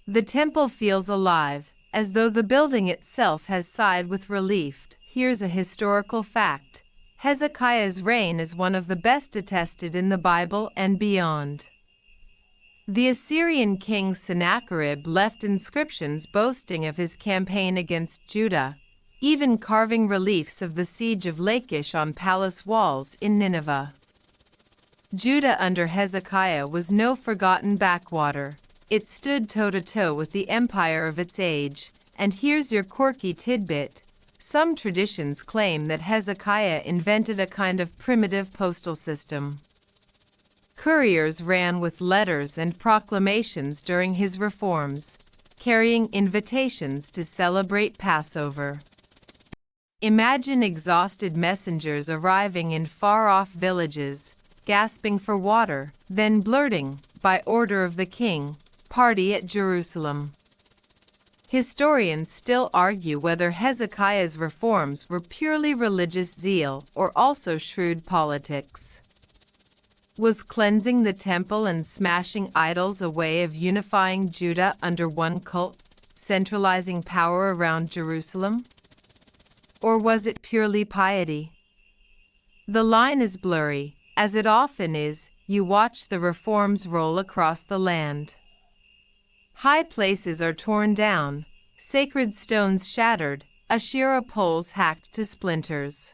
The temple feels alive, as though the building itself has sighed with relief. Here's a historical fact. Hezekiah's reign is one of the best attested in the Bible and beyond. The Assyrian king Sennacherib left inscriptions boasting of his campaign against Judah, even carving reliefs of the siege of Lachish on palace walls in Nineveh. Judah under Hezekiah was no forgotten backwater. It stood toe-to-toe with the empire of its age. And here's your quirky tidbit. Some traditions claim that Hezekiah invented a kind of primitive postal system. Couriers ran with letters and proclamations during his reforms, carrying invitations to celebrate Passover. Imagine exhausted messengers arriving in far-off villages, gasping for water, then blurting, by order of the king, "Party at Jerusalem." Historians still argue whether Hezekiah's reforms were purely religious zeal or also shrewd politics. Was cleansing the temple and smashing idols a way of unifying Judah under one cult, centralizing power around Jerusalem? Or was it purely piety? The line is blurry, as it often is. You watch the reforms roll across the land. High places are torn down, sacred stones shattered, Asherah poles hacked to splinters.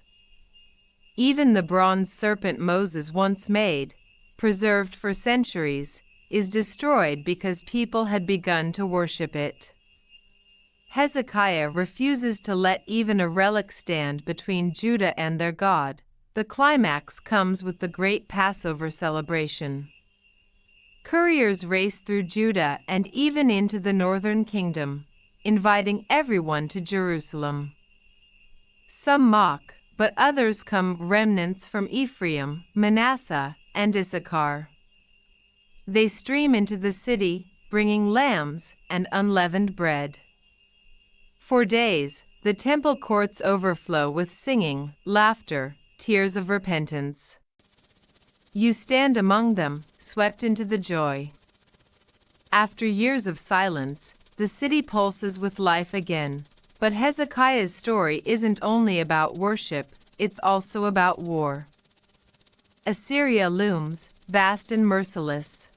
Even the bronze serpent Moses once made, preserved for centuries, is destroyed because people had begun to worship it. Hezekiah refuses to let even a relic stand between Judah and their God. The climax comes with the great Passover celebration. Couriers race through Judah and even into the northern kingdom, inviting everyone to Jerusalem. Some mock, but others come, remnants from Ephraim, Manasseh, and Issachar. They stream into the city, bringing lambs and unleavened bread. For days, the temple courts overflow with singing, laughter, tears of repentance. You stand among them, swept into the joy. After years of silence, the city pulses with life again. But Hezekiah's story isn't only about worship, it's also about war. Assyria looms, vast and merciless.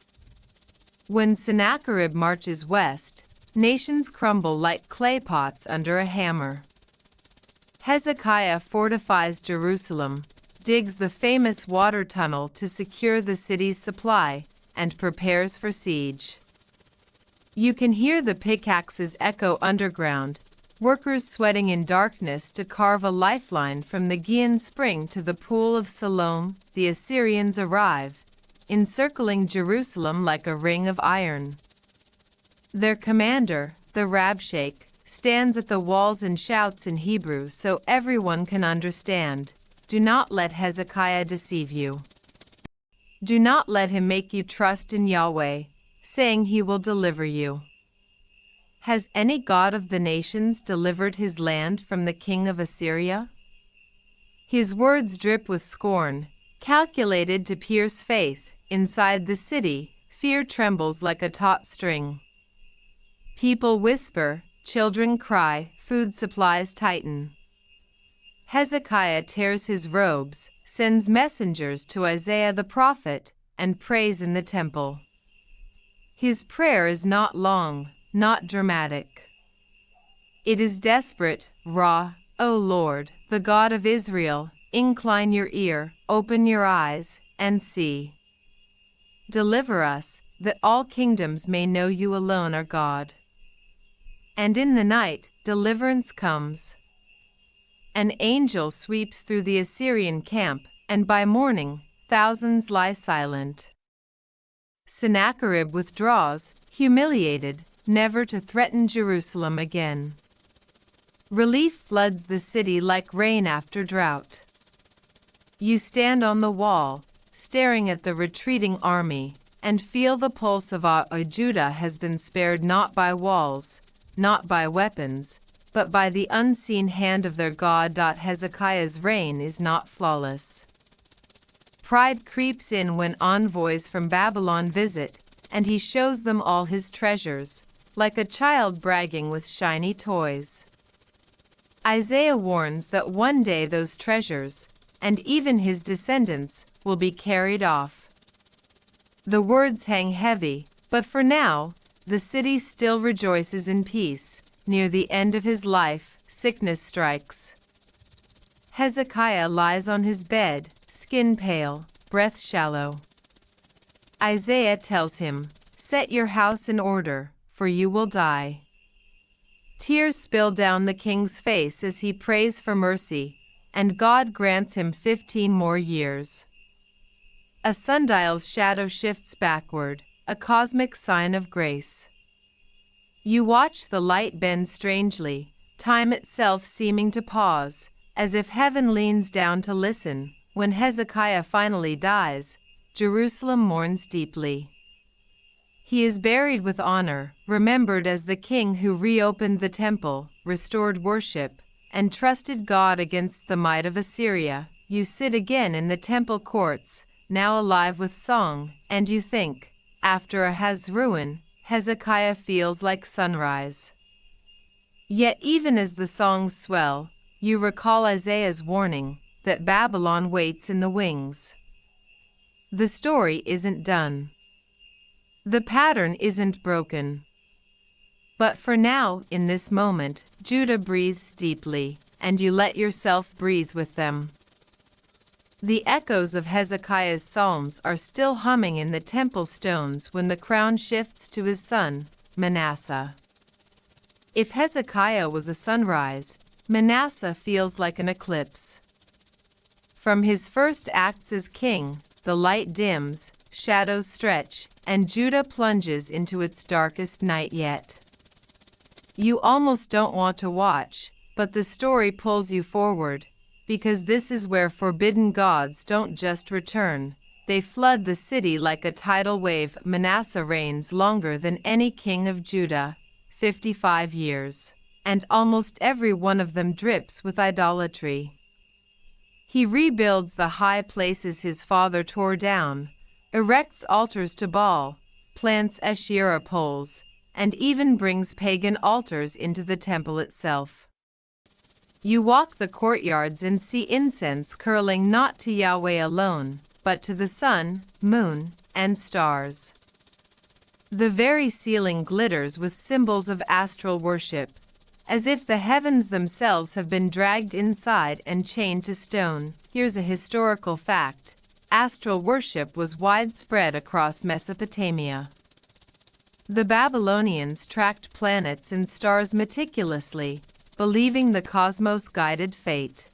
When Sennacherib marches west, nations crumble like clay pots under a hammer. Hezekiah fortifies Jerusalem, digs the famous water tunnel to secure the city's supply, and prepares for siege. You can hear the pickaxes echo underground, workers sweating in darkness to carve a lifeline from the Gihon spring to the pool of Siloam. The Assyrians arrive, encircling Jerusalem like a ring of iron. Their commander, the Rabshakeh, stands at the walls and shouts in Hebrew so everyone can understand. Do not let Hezekiah deceive you. Do not let him make you trust in Yahweh, saying he will deliver you. Has any god of the nations delivered his land from the king of Assyria? His words drip with scorn, calculated to pierce faith. Inside the city, fear trembles like a taut string. People whisper, children cry, food supplies tighten. Hezekiah tears his robes, sends messengers to Isaiah the prophet, and prays in the temple. His prayer is not long, not dramatic. It is desperate, raw. O Lord, the God of Israel, incline your ear, open your eyes, and see. Deliver us, that all kingdoms may know you alone are God. And in the night, deliverance comes. An angel sweeps through the Assyrian camp, and by morning, thousands lie silent. Sennacherib withdraws, humiliated, never to threaten Jerusalem again. Relief floods the city like rain after drought. You stand on the wall, staring at the retreating army, and feel the pulse of Judah has been spared not by walls, not by weapons, but by the unseen hand of their God. Hezekiah's reign is not flawless. Pride creeps in when envoys from Babylon visit, and he shows them all his treasures, like a child bragging with shiny toys. Isaiah warns that one day those treasures, and even his descendants, will be carried off. The words hang heavy, but for now, the city still rejoices in peace. Near the end of his life, sickness strikes. Hezekiah lies on his bed, skin pale, breath shallow. Isaiah tells him, "Set your house in order, for you will die." Tears spill down the king's face as he prays for mercy, and God grants him 15 more years. A sundial's shadow shifts backward, a cosmic sign of grace. You watch the light bend strangely, time itself seeming to pause, as if heaven leans down to listen. When Hezekiah finally dies, Jerusalem mourns deeply. He is buried with honor, remembered as the king who reopened the temple, restored worship, and trusted God against the might of Assyria. You sit again in the temple courts, now alive with song, and you think, after Ahaz's ruin, Hezekiah feels like sunrise. Yet even as the songs swell, you recall Isaiah's warning that Babylon waits in the wings. The story isn't done. The pattern isn't broken. But for now, in this moment, Judah breathes deeply, and you let yourself breathe with them. The echoes of Hezekiah's psalms are still humming in the temple stones when the crown shifts to his son, Manasseh. If Hezekiah was a sunrise, Manasseh feels like an eclipse. From his first acts as king, the light dims, shadows stretch, and Judah plunges into its darkest night yet. You almost don't want to watch, but the story pulls you forward, because this is where forbidden gods don't just return, they flood the city like a tidal wave. Manasseh reigns longer than any king of Judah, 55 years, and almost every one of them drips with idolatry. He rebuilds the high places his father tore down, erects altars to Baal, plants Asherah poles, and even brings pagan altars into the temple itself. You walk the courtyards and see incense curling not to Yahweh alone, but to the sun, moon, and stars. The very ceiling glitters with symbols of astral worship, as if the heavens themselves have been dragged inside and chained to stone. Here's a historical fact. Astral worship was widespread across Mesopotamia. The Babylonians tracked planets and stars meticulously, believing the cosmos guided fate.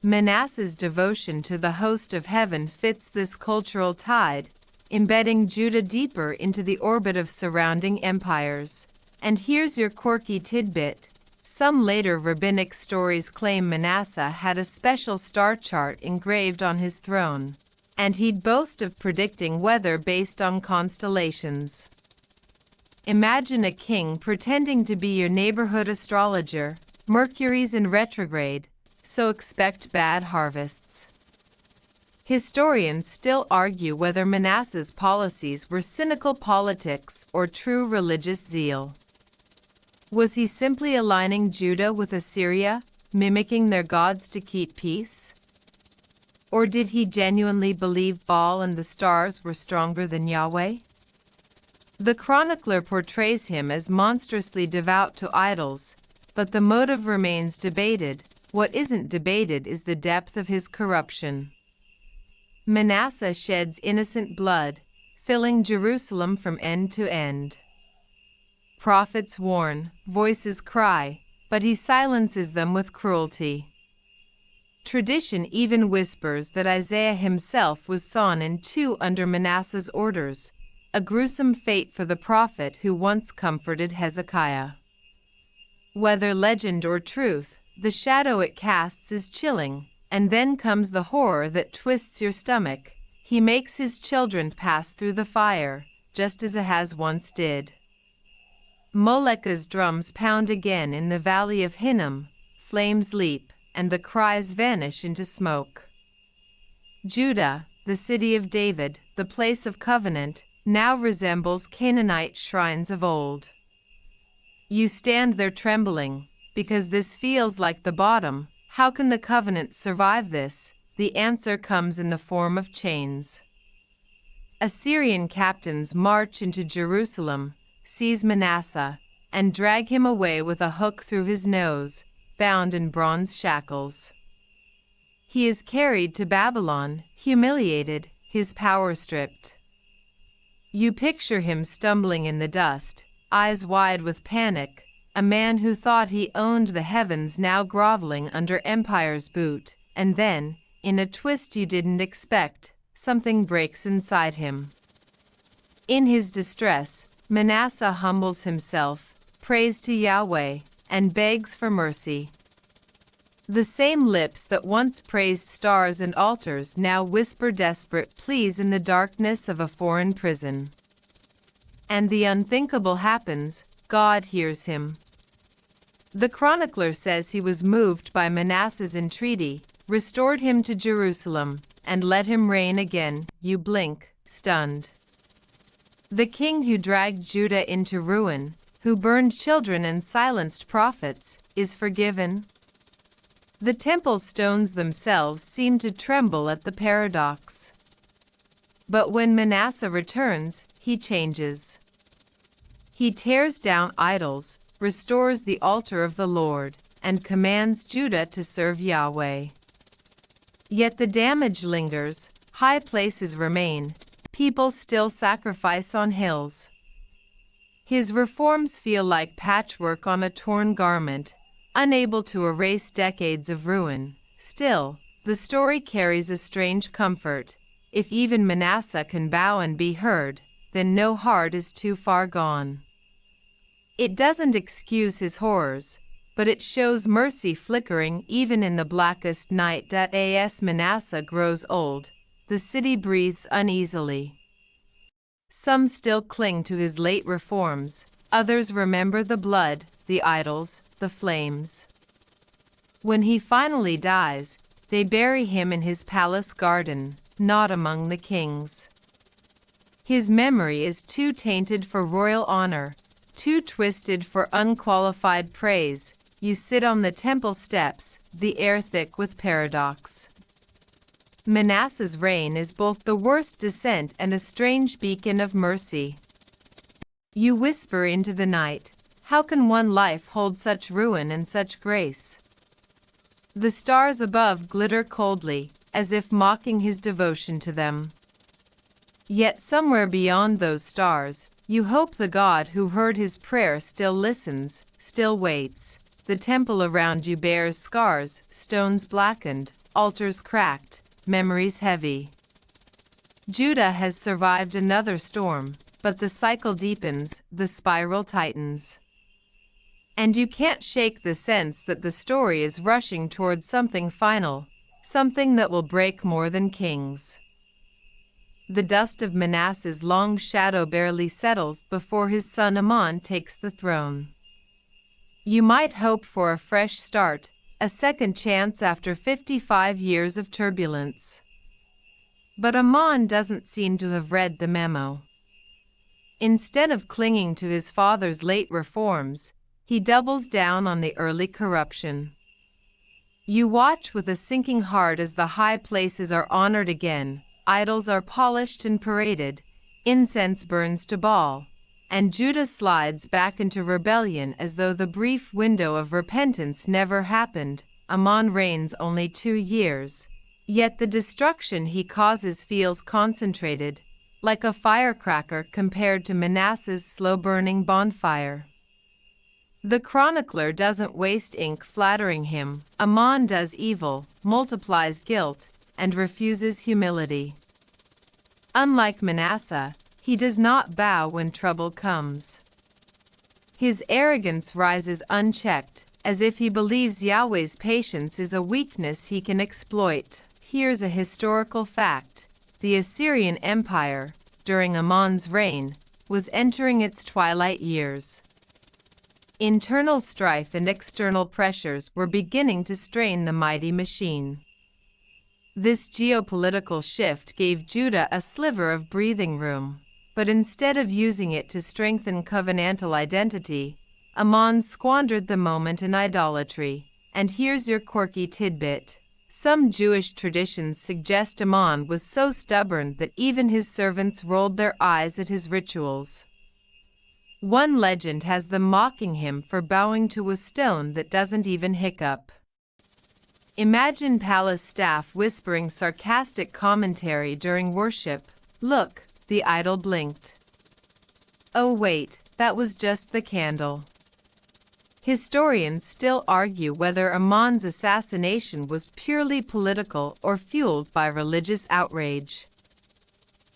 Manasseh's devotion to the host of heaven fits this cultural tide, embedding Judah deeper into the orbit of surrounding empires. And here's your quirky tidbit. Some later rabbinic stories claim Manasseh had a special star chart engraved on his throne, and he'd boast of predicting weather based on constellations. Imagine a king pretending to be your neighborhood astrologer. Mercury's in retrograde, so expect bad harvests. Historians still argue whether Manasseh's policies were cynical politics or true religious zeal. Was he simply aligning Judah with Assyria, mimicking their gods to keep peace? Or did he genuinely believe Baal and the stars were stronger than Yahweh? The chronicler portrays him as monstrously devout to idols, but the motive remains debated. What isn't debated is the depth of his corruption. Manasseh sheds innocent blood, filling Jerusalem from end to end. Prophets warn, voices cry, but he silences them with cruelty. Tradition even whispers that Isaiah himself was sawn in two under Manasseh's orders, a gruesome fate for the prophet who once comforted Hezekiah. Whether legend or truth, the shadow it casts is chilling, and then comes the horror that twists your stomach. He makes his children pass through the fire, just as Ahaz once did. Molech's drums pound again in the valley of Hinnom, flames leap, and the cries vanish into smoke. Judah, the city of David, the place of covenant, now resembles Canaanite shrines of old. You stand there trembling, because this feels like the bottom. How can the covenant survive this? The answer comes in the form of chains. Assyrian captains march into Jerusalem, seize Manasseh, and drag him away with a hook through his nose, bound in bronze shackles. He is carried to Babylon, humiliated, his power stripped. You picture him stumbling in the dust, eyes wide with panic, a man who thought he owned the heavens now groveling under Empire's boot, and then, in a twist you didn't expect, something breaks inside him. In his distress, Manasseh humbles himself, prays to Yahweh, and begs for mercy. The same lips that once praised stars and altars now whisper desperate pleas in the darkness of a foreign prison. And the unthinkable happens, God hears him. The chronicler says he was moved by Manasseh's entreaty, restored him to Jerusalem, and let him reign again. You blink, stunned. The king who dragged Judah into ruin, who burned children and silenced prophets, is forgiven. The temple stones themselves seem to tremble at the paradox. But when Manasseh returns, he changes. He tears down idols, restores the altar of the Lord, and commands Judah to serve Yahweh. Yet the damage lingers, high places remain, people still sacrifice on hills. His reforms feel like patchwork on a torn garment, unable to erase decades of ruin. Still, the story carries a strange comfort. If even Manasseh can bow and be heard, then no heart is too far gone. It doesn't excuse his horrors, but it shows mercy flickering even in the blackest night. As Manasseh grows old, the city breathes uneasily. Some still cling to his late reforms, others remember the blood, the idols, the flames. When he finally dies, they bury him in his palace garden, not among the kings. His memory is too tainted for royal honor, too twisted for unqualified praise. You sit on the temple steps, the air thick with paradox. Manasseh's reign is both the worst descent and a strange beacon of mercy. You whisper into the night, how can one life hold such ruin and such grace? The stars above glitter coldly, as if mocking his devotion to them. Yet somewhere beyond those stars, you hope the God who heard his prayer still listens, still waits. The temple around you bears scars, stones blackened, altars cracked, memories heavy. Judah has survived another storm, but the cycle deepens, the spiral tightens. And you can't shake the sense that the story is rushing towards something final, something that will break more than kings. The dust of Manasseh's long shadow barely settles before his son Amon takes the throne. You might hope for a fresh start, a second chance after 55 years of turbulence. But Amon doesn't seem to have read the memo. Instead of clinging to his father's late reforms, he doubles down on the early corruption. You watch with a sinking heart as the high places are honored again, idols are polished and paraded, incense burns to Baal, and Judah slides back into rebellion as though the brief window of repentance never happened. Amon reigns only 2 years, yet the destruction he causes feels concentrated, like a firecracker compared to Manasseh's slow-burning bonfire. The chronicler doesn't waste ink flattering him. Amon does evil, multiplies guilt, and refuses humility. Unlike Manasseh, he does not bow when trouble comes. His arrogance rises unchecked, as if he believes Yahweh's patience is a weakness he can exploit. Here's a historical fact. The Assyrian Empire, during Amon's reign, was entering its twilight years. Internal strife and external pressures were beginning to strain the mighty machine. This geopolitical shift gave Judah a sliver of breathing room, but instead of using it to strengthen covenantal identity, Amon squandered the moment in idolatry. And here's your quirky tidbit. Some Jewish traditions suggest Amon was so stubborn that even his servants rolled their eyes at his rituals. One legend has them mocking him for bowing to a stone that doesn't even hiccup. Imagine palace staff whispering sarcastic commentary during worship. "Look, the idol blinked. Oh wait, that was just the candle." Historians still argue whether Amon's assassination was purely political or fueled by religious outrage.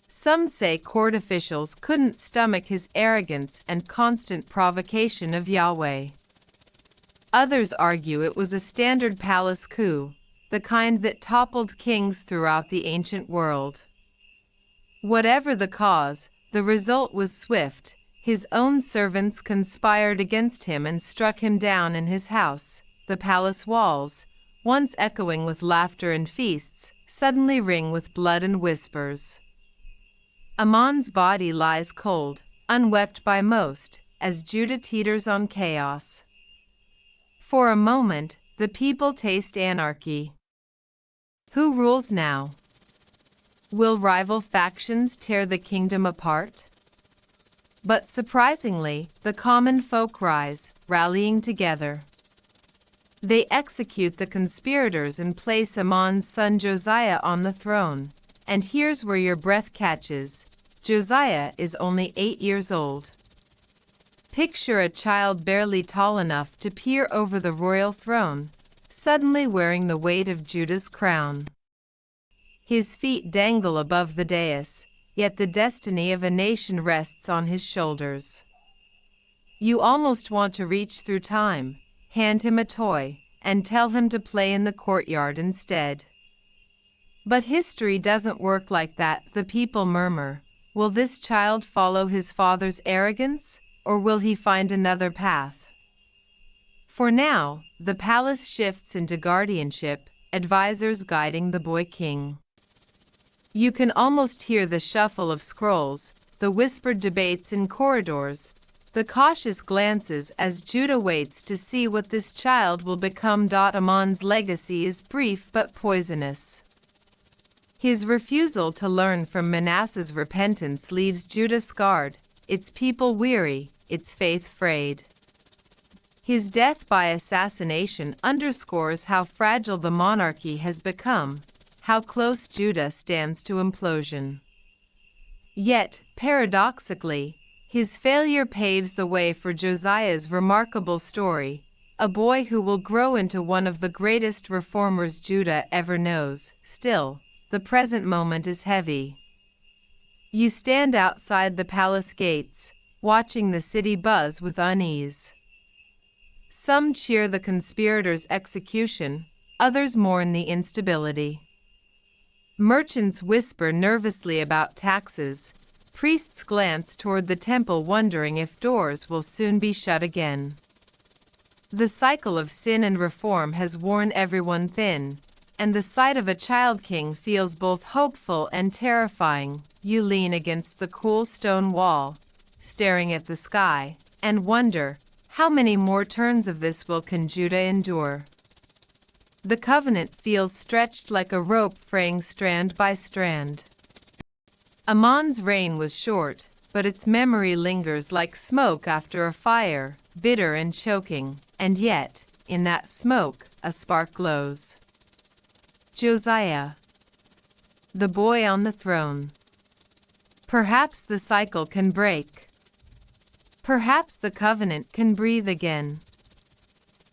Some say court officials couldn't stomach his arrogance and constant provocation of Yahweh. Others argue it was a standard palace coup, the kind that toppled kings throughout the ancient world. Whatever the cause, the result was swift. His own servants conspired against him and struck him down in his house. The palace walls, once echoing with laughter and feasts, suddenly ring with blood and whispers. Amon's body lies cold, unwept by most, as Judah teeters on chaos. For a moment, the people taste anarchy. Who rules now? Will rival factions tear the kingdom apart? But surprisingly, the common folk rise, rallying together. They execute the conspirators and place Amon's son Josiah on the throne. And here's where your breath catches. Josiah is only 8 years old. Picture a child barely tall enough to peer over the royal throne, suddenly wearing the weight of Judah's crown. His feet dangle above the dais, yet the destiny of a nation rests on his shoulders. You almost want to reach through time, hand him a toy, and tell him to play in the courtyard instead. But history doesn't work like that. The people murmur, will this child follow his father's arrogance, or will he find another path? For now, the palace shifts into guardianship, advisors guiding the boy king. You can almost hear the shuffle of scrolls, the whispered debates in corridors, the cautious glances as Judah waits to see what this child will become. Amon's legacy is brief but poisonous. His refusal to learn from Manasseh's repentance leaves Judah scarred, its people weary, its faith frayed. His death by assassination underscores how fragile the monarchy has become, how close Judah stands to implosion. Yet, paradoxically, his failure paves the way for Josiah's remarkable story, a boy who will grow into one of the greatest reformers Judah ever knows. Still, the present moment is heavy. You stand outside the palace gates, watching the city buzz with unease. Some cheer the conspirators' execution, others mourn the instability. Merchants whisper nervously about taxes. Priests glance toward the temple wondering if doors will soon be shut again. The cycle of sin and reform has worn everyone thin, and the sight of a child king feels both hopeful and terrifying. You lean against the cool stone wall, staring at the sky, and wonder, how many more turns of this will Judah endure? The covenant feels stretched like a rope fraying strand by strand. Amon's reign was short, but its memory lingers like smoke after a fire, bitter and choking, and yet, in that smoke, a spark glows. Josiah, the boy on the throne. Perhaps the cycle can break. Perhaps the covenant can breathe again.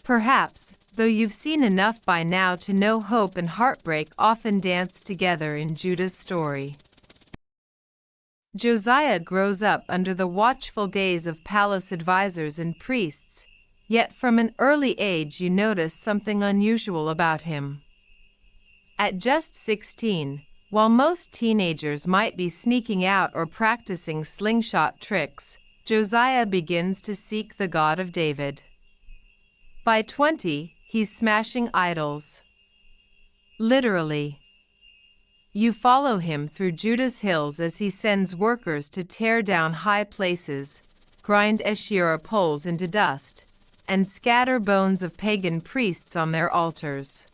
Perhaps, though you've seen enough by now to know hope and heartbreak often dance together in Judah's story. Josiah grows up under the watchful gaze of palace advisors and priests, yet from an early age you notice something unusual about him. At just 16, while most teenagers might be sneaking out or practicing slingshot tricks, Josiah begins to seek the God of David. By 20, he's smashing idols. Literally. You follow him through Judah's hills as he sends workers to tear down high places, grind Asherah poles into dust, and scatter bones of pagan priests on their altars.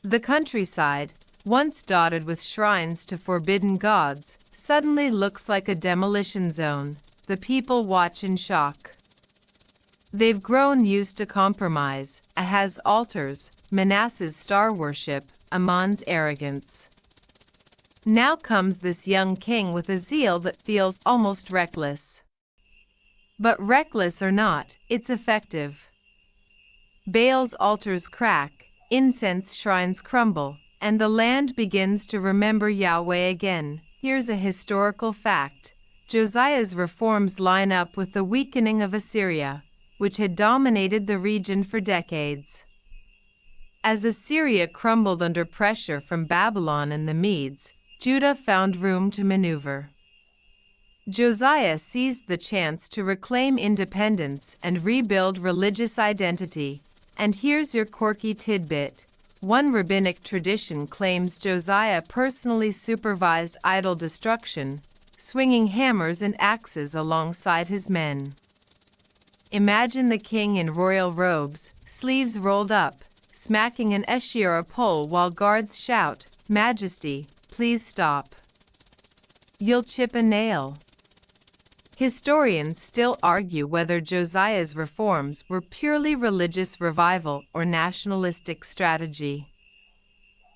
The countryside, once dotted with shrines to forbidden gods, suddenly looks like a demolition zone. the people watch in shock. They've grown used to compromise, Ahaz's altars, Manasseh's star worship, Amon's arrogance. Now comes this young king with a zeal that feels almost reckless. But reckless or not, it's effective. Baal's altars crack, incense shrines crumble, and the land begins to remember Yahweh again. Here's a historical fact. Josiah's reforms line up with the weakening of Assyria, which had dominated the region for decades. As Assyria crumbled under pressure from Babylon and the Medes, Judah found room to maneuver. Josiah seized the chance to reclaim independence and rebuild religious identity. And here's your quirky tidbit. One rabbinic tradition claims Josiah personally supervised idol destruction, swinging hammers and axes alongside his men. Imagine the king in royal robes, sleeves rolled up, smacking an Asherah pole while guards shout, "Majesty, please stop. You'll chip a nail." Historians still argue whether Josiah's reforms were purely religious revival or nationalistic strategy.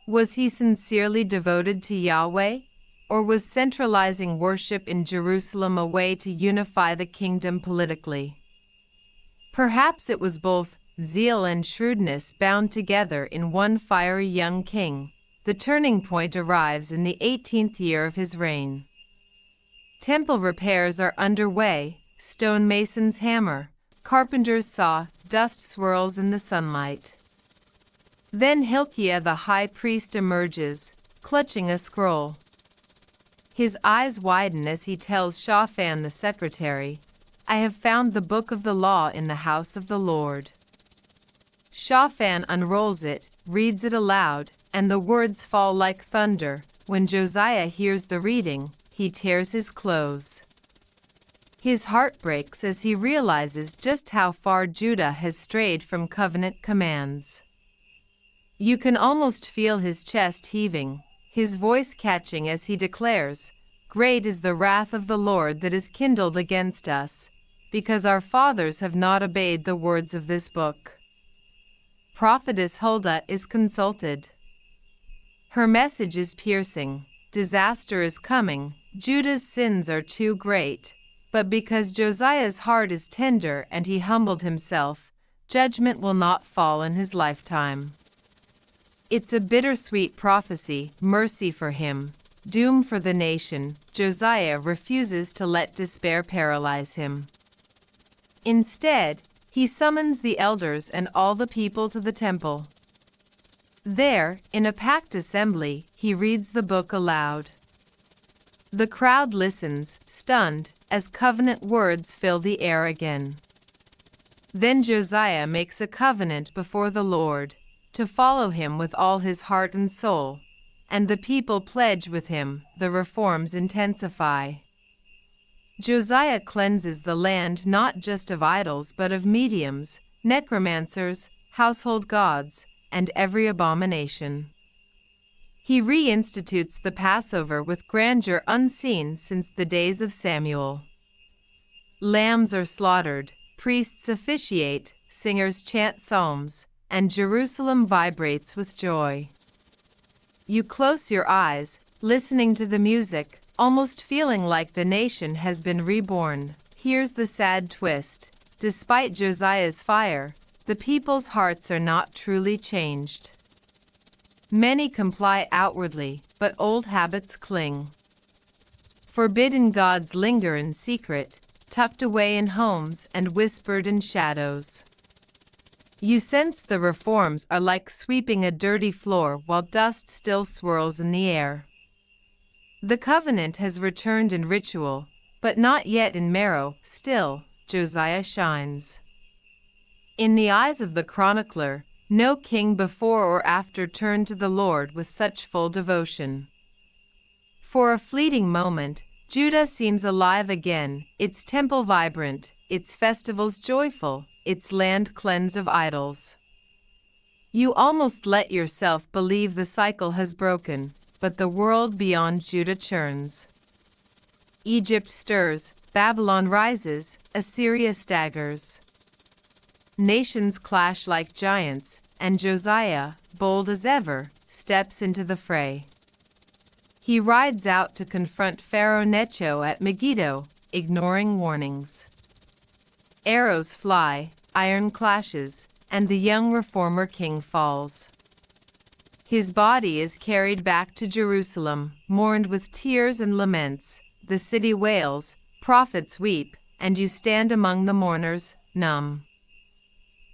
Was he sincerely devoted to Yahweh, or was centralizing worship in Jerusalem a way to unify the kingdom politically? Perhaps it was both, zeal and shrewdness bound together in one fiery young king. The turning point arrives in the 18th year of his reign. Temple repairs are underway, stonemasons hammer, carpenters saw, dust swirls in the sunlight. Then Hilkiah the high priest emerges, clutching a scroll. His eyes widen as he tells Shaphan the secretary, "I have found the book of the law in the house of the Lord." Shaphan unrolls it, reads it aloud, and the words fall like thunder. When Josiah hears the reading, he tears his clothes. His heart breaks as he realizes just how far Judah has strayed from covenant commands. You can almost feel his chest heaving, his voice catching as he declares, "Great is the wrath of the Lord that is kindled against us, because our fathers have not obeyed the words of this book." Prophetess Huldah is consulted. Her message is piercing. Disaster is coming. Judah's sins are too great. But because Josiah's heart is tender and he humbled himself, judgment will not fall in his lifetime. It's a bittersweet prophecy, mercy for him, doom for the nation. Josiah refuses to let despair paralyze him. Instead, he summons the elders and all the people to the temple. There, in a packed assembly, he reads the book aloud. The crowd listens, stunned, as covenant words fill the air again. Then Josiah makes a covenant before the Lord, to follow him with all his heart and soul, and the people pledge with him. The reforms intensify. Josiah cleanses the land not just of idols but of mediums, necromancers, household gods, and every abomination. He reinstitutes the Passover with grandeur unseen since the days of Samuel. Lambs are slaughtered, priests officiate, singers chant psalms, and Jerusalem vibrates with joy. You close your eyes, listening to the music, almost feeling like the nation has been reborn. Here's the sad twist. Despite Josiah's fire, the people's hearts are not truly changed. Many comply outwardly, but old habits cling. Forbidden gods linger in secret, tucked away in homes and whispered in shadows. You sense the reforms are like sweeping a dirty floor while dust still swirls in the air. The covenant has returned in ritual, but not yet in marrow. Still, Josiah shines. In the eyes of the chronicler, no king before or after turned to the Lord with such full devotion. For a fleeting moment, Judah seems alive again, its temple vibrant, its festivals joyful, its land cleansed of idols. You almost let yourself believe the cycle has broken, but the world beyond Judah churns. Egypt stirs, Babylon rises, Assyria staggers. Nations clash like giants, and Josiah, bold as ever, steps into the fray. He rides out to confront Pharaoh Necho at Megiddo, ignoring warnings. Arrows fly, iron clashes, and the young reformer king falls. His body is carried back to Jerusalem, mourned with tears and laments. The city wails, prophets weep, and you stand among the mourners, numb.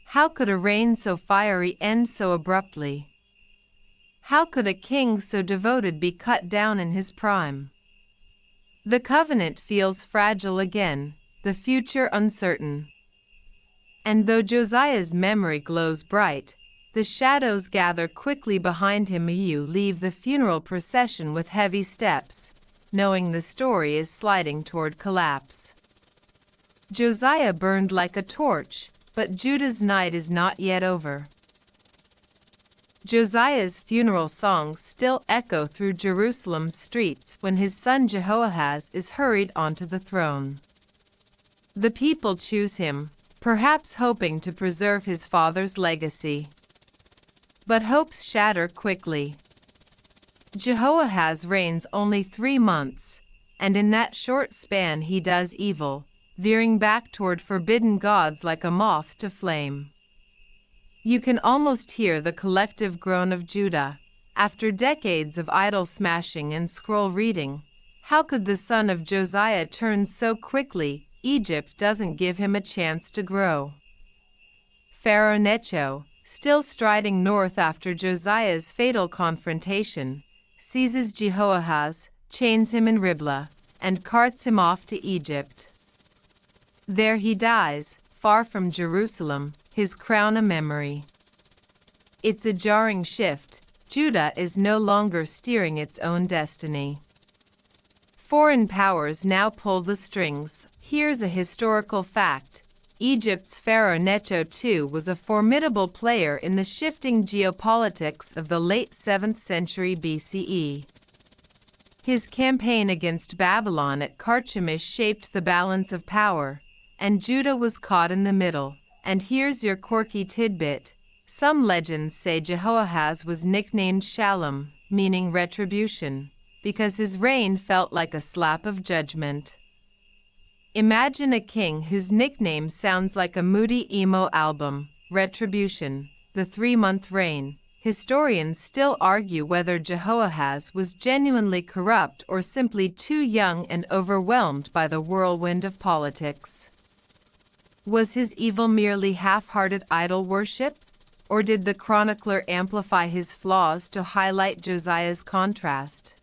How could a reign so fiery end so abruptly? How could a king so devoted be cut down in his prime? The covenant feels fragile again, the future uncertain. And though Josiah's memory glows bright, the shadows gather quickly behind him. You leave the funeral procession with heavy steps, knowing the story is sliding toward collapse. Josiah burned like a torch, but Judah's night is not yet over. Josiah's funeral songs still echo through Jerusalem's streets when his son Jehoahaz is hurried onto the throne. The people choose him, perhaps hoping to preserve his father's legacy. But hopes shatter quickly. Jehoahaz reigns only 3 months, and in that short span he does evil, veering back toward forbidden gods like a moth to flame. You can almost hear the collective groan of Judah. After decades of idol smashing and scroll reading, how could the son of Josiah turn so quickly? Egypt doesn't give him a chance to grow. Pharaoh Necho, still striding north after Josiah's fatal confrontation, seizes Jehoahaz, chains him in Riblah, and carts him off to Egypt. There he dies, far from Jerusalem, his crown a memory. It's a jarring shift. Judah is no longer steering its own destiny. Foreign powers now pull the strings. Here's a historical fact. Egypt's Pharaoh Necho II was a formidable player in the shifting geopolitics of the late 7th century BCE. His campaign against Babylon at Carchemish shaped the balance of power, and Judah was caught in the middle. And here's your quirky tidbit. Some legends say Jehoahaz was nicknamed Shalom, meaning retribution, because his reign felt like a slap of judgment. Imagine a king whose nickname sounds like a moody emo album, Retribution, the 3-month reign. Historians still argue whether Jehoahaz was genuinely corrupt or simply too young and overwhelmed by the whirlwind of politics. Was his evil merely half-hearted idol worship, or did the chronicler amplify his flaws to highlight Josiah's contrast?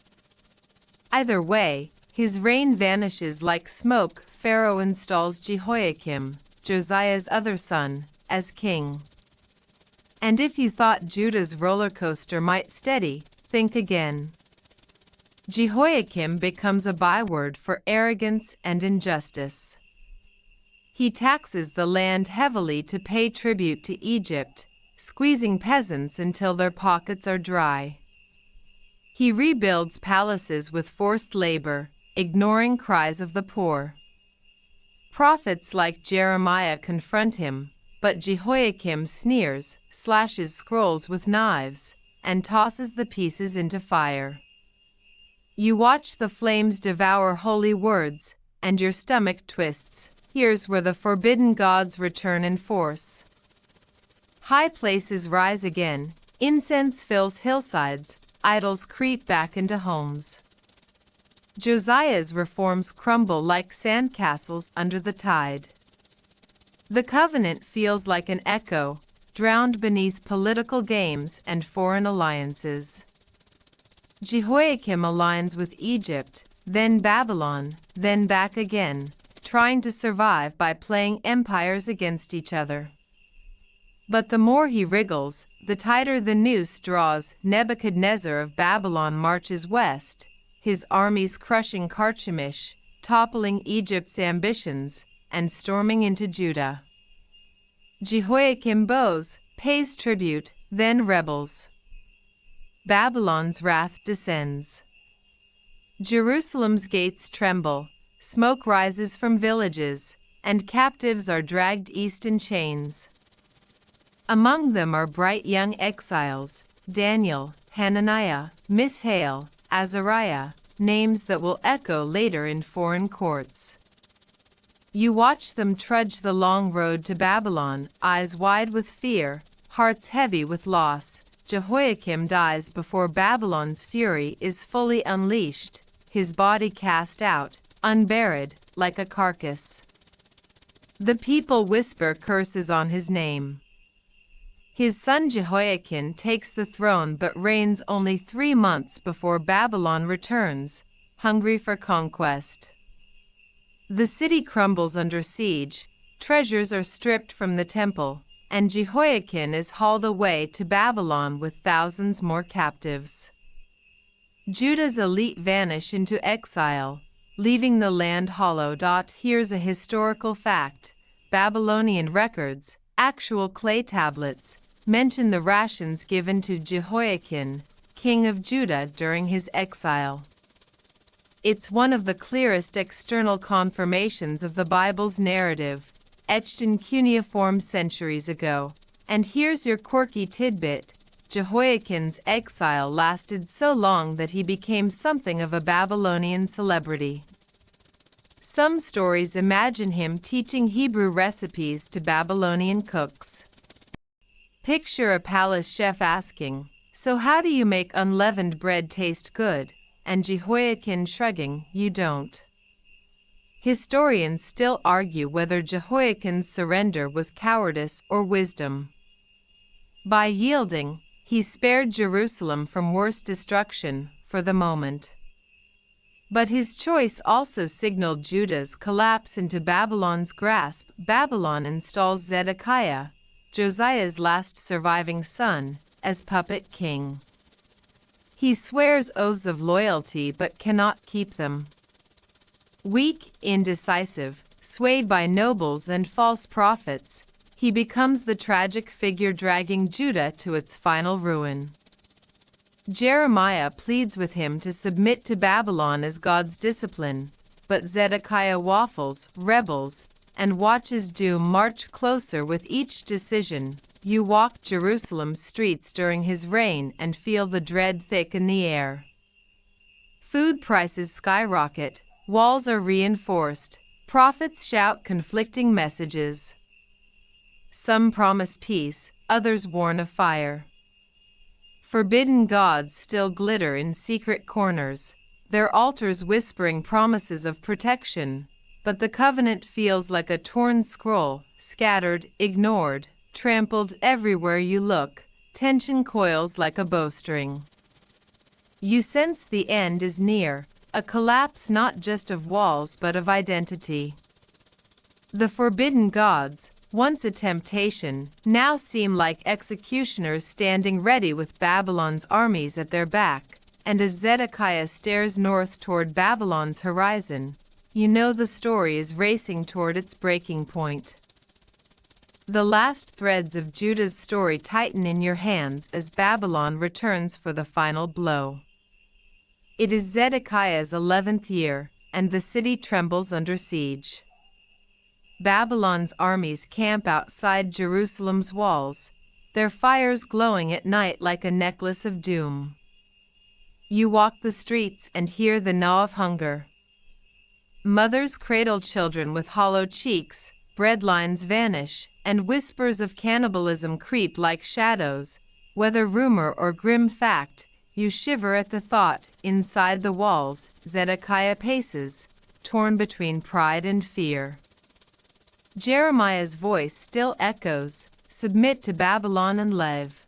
Either way, his reign vanishes like smoke. Pharaoh installs Jehoiakim, Josiah's other son, as king. And if you thought Judah's roller coaster might steady, think again. Jehoiakim becomes a byword for arrogance and injustice. He taxes the land heavily to pay tribute to Egypt, squeezing peasants until their pockets are dry. He rebuilds palaces with forced labor, ignoring cries of the poor. Prophets like Jeremiah confront him, but Jehoiakim sneers, slashes scrolls with knives, and tosses the pieces into fire. You watch the flames devour holy words, and your stomach twists. Here's where the forbidden gods return in force. High places rise again, incense fills hillsides, idols creep back into homes. Josiah's reforms crumble like sandcastles under the tide. The covenant feels like an echo, drowned beneath political games and foreign alliances. Jehoiakim aligns with Egypt, then Babylon, then back again, trying to survive by playing empires against each other. But the more he wriggles, the tighter the noose draws. Nebuchadnezzar of Babylon marches west, his armies crushing Carchemish, toppling Egypt's ambitions, and storming into Judah. Jehoiakim bows, pays tribute, then rebels. Babylon's wrath descends. Jerusalem's gates tremble, smoke rises from villages, and captives are dragged east in chains. Among them are bright young exiles, Daniel, Hananiah, Mishael, Azariah, names that will echo later in foreign courts. You watch them trudge the long road to Babylon, eyes wide with fear, hearts heavy with loss. Jehoiakim dies before Babylon's fury is fully unleashed, his body cast out, unburied, like a carcass. The people whisper curses on his name. His son Jehoiakim takes the throne but reigns only 3 months before Babylon returns, hungry for conquest. The city crumbles under siege, treasures are stripped from the temple, and Jehoiakim is hauled away to Babylon with thousands more captives. Judah's elite vanish into exile, leaving the land hollow. Here's a historical fact: Babylonian records, actual clay tablets, mention the rations given to Jehoiakim, king of Judah, during his exile. It's one of the clearest external confirmations of the Bible's narrative, etched in cuneiform centuries ago. And here's your quirky tidbit: Jehoiakim's exile lasted so long that he became something of a Babylonian celebrity. Some stories imagine him teaching Hebrew recipes to Babylonian cooks. Picture a palace chef asking, "So how do you make unleavened bread taste good?" And Jehoiakim shrugging, "You don't." Historians still argue whether Jehoiakim's surrender was cowardice or wisdom. By yielding, he spared Jerusalem from worse destruction, for the moment. But his choice also signaled Judah's collapse into Babylon's grasp. Babylon installs Zedekiah, Josiah's last surviving son, as puppet king. He swears oaths of loyalty but cannot keep them. Weak, indecisive, swayed by nobles and false prophets, he becomes the tragic figure dragging Judah to its final ruin. Jeremiah pleads with him to submit to Babylon as God's discipline, but Zedekiah waffles, rebels, and watches doom march closer with each decision. You walk Jerusalem's streets during his reign and feel the dread thick in the air. Food prices skyrocket, walls are reinforced, prophets shout conflicting messages. Some promise peace, others warn of fire. Forbidden gods still glitter in secret corners, their altars whispering promises of protection, but the covenant feels like a torn scroll, scattered, ignored, trampled everywhere you look. Tension coils like a bowstring. You sense the end is near, a collapse not just of walls but of identity. The forbidden gods, once a temptation, now seem like executioners standing ready with Babylon's armies at their back, and as Zedekiah stares north toward Babylon's horizon, you know the story is racing toward its breaking point. The last threads of Judah's story tighten in your hands as Babylon returns for the final blow. It is Zedekiah's 11th year, and the city trembles under siege. Babylon's armies camp outside Jerusalem's walls, their fires glowing at night like a necklace of doom. You walk the streets and hear the gnaw of hunger. Mothers cradle children with hollow cheeks, breadlines vanish, and whispers of cannibalism creep like shadows. Whether rumor or grim fact, you shiver at the thought. Inside the walls, Zedekiah paces, torn between pride and fear. Jeremiah's voice still echoes, "Submit to Babylon and live.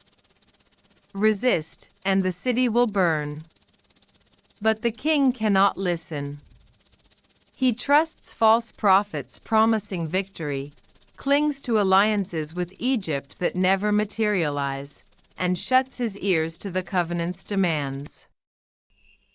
Resist, and the city will burn." But the king cannot listen. He trusts false prophets promising victory, clings to alliances with Egypt that never materialize, and shuts his ears to the covenant's demands.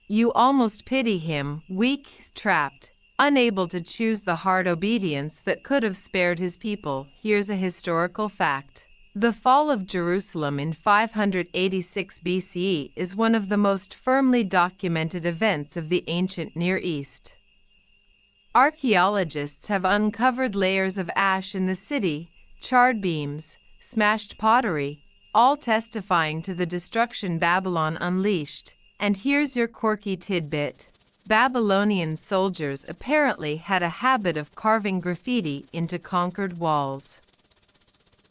You almost pity him, weak, trapped, unable to choose the hard obedience that could have spared his people. Here's a historical fact. The fall of Jerusalem in 586 BCE is one of the most firmly documented events of the ancient Near East. Archaeologists have uncovered layers of ash in the city, charred beams, smashed pottery, all testifying to the destruction Babylon unleashed. And here's your quirky tidbit. Babylonian soldiers apparently had a habit of carving graffiti into conquered walls.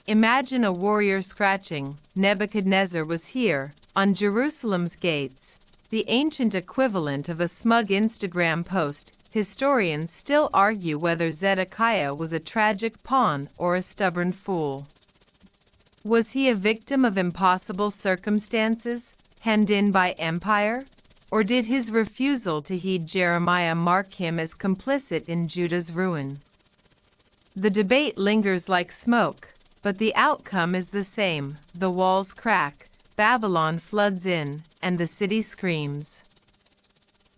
Imagine a warrior scratching, "Nebuchadnezzar was here," on Jerusalem's gates, the ancient equivalent of a smug Instagram post. Historians still argue whether Zedekiah was a tragic pawn or a stubborn fool. Was he a victim of impossible circumstances, hemmed in by empire? Or did his refusal to heed Jeremiah mark him as complicit in Judah's ruin? The debate lingers like smoke, but the outcome is the same. The walls crack, Babylon floods in, and the city screams.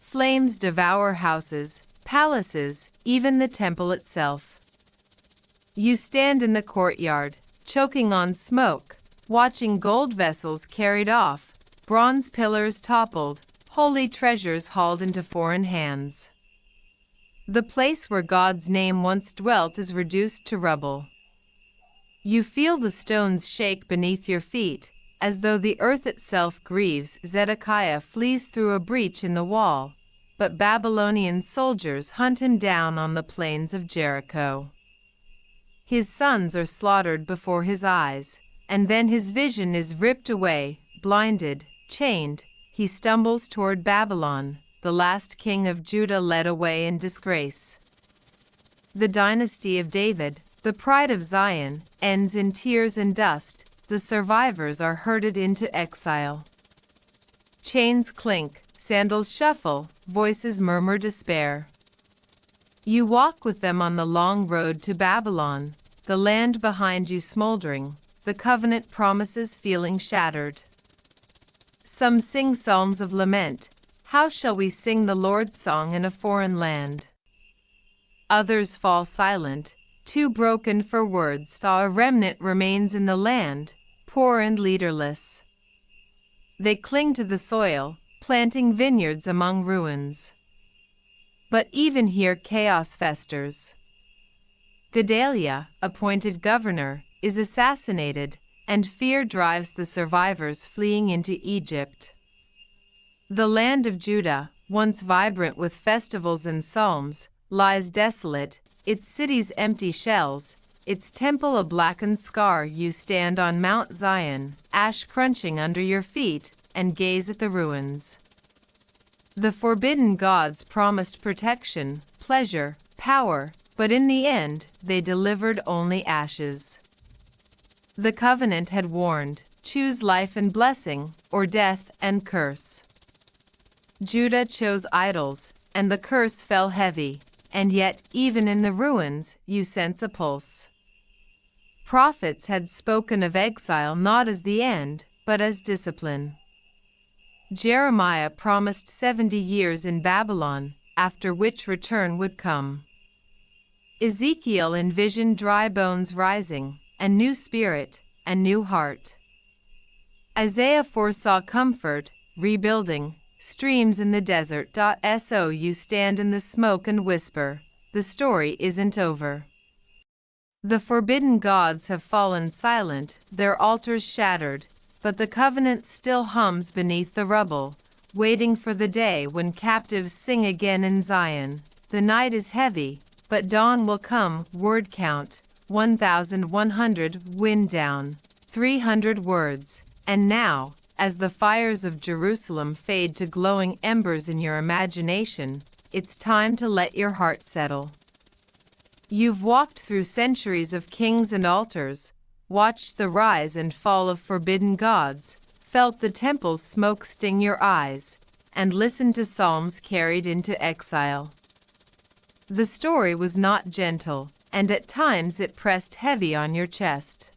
Flames devour houses, palaces, even the temple itself. You stand in the courtyard, choking on smoke, watching gold vessels carried off, bronze pillars toppled, holy treasures hauled into foreign hands. The place where God's name once dwelt is reduced to rubble. You feel the stones shake beneath your feet, as though the earth itself grieves. Zedekiah flees through a breach in the wall, but Babylonian soldiers hunt him down on the plains of Jericho. His sons are slaughtered before his eyes, and then his vision is ripped away. Blinded, chained, he stumbles toward Babylon, the last king of Judah led away in disgrace. The dynasty of David, the pride of Zion, ends in tears and dust. The survivors are herded into exile. Chains clink, sandals shuffle, voices murmur despair. You walk with them on the long road to Babylon, the land behind you smoldering, the covenant promises feeling shattered. Some sing psalms of lament. How shall we sing the Lord's song in a foreign land? Others fall silent, too broken for words. A remnant remains in the land, poor and leaderless. They cling to the soil, planting vineyards among ruins. But even here chaos festers. Gedaliah, appointed governor, is assassinated, and fear drives the survivors fleeing into Egypt. The land of Judah, once vibrant with festivals and psalms, lies desolate, its cities empty shells, its temple a blackened scar. You stand on Mount Zion, ash crunching under your feet, and gaze at the ruins. The forbidden gods promised protection, pleasure, power, but in the end, they delivered only ashes. The covenant had warned, choose life and blessing, or death and curse. Judah chose idols, and the curse fell heavy, and yet, even in the ruins, you sense a pulse. Prophets had spoken of exile not as the end, but as discipline. Jeremiah promised 70 years in Babylon, after which return would come. Ezekiel envisioned dry bones rising, a new spirit, a new heart. Isaiah foresaw comfort, rebuilding, streams in the desert. So you stand in the smoke and whisper, the story isn't over. The forbidden gods have fallen silent, their altars shattered, but the covenant still hums beneath the rubble, waiting for the day when captives sing again in Zion. The night is heavy, but dawn will come. Word count, 1,100. Wind down, 300 words. And now, as the fires of Jerusalem fade to glowing embers in your imagination, it's time to let your heart settle. You've walked through centuries of kings and altars, watched the rise and fall of forbidden gods, felt the temple's smoke sting your eyes, and listened to psalms carried into exile. The story was not gentle, and at times it pressed heavy on your chest.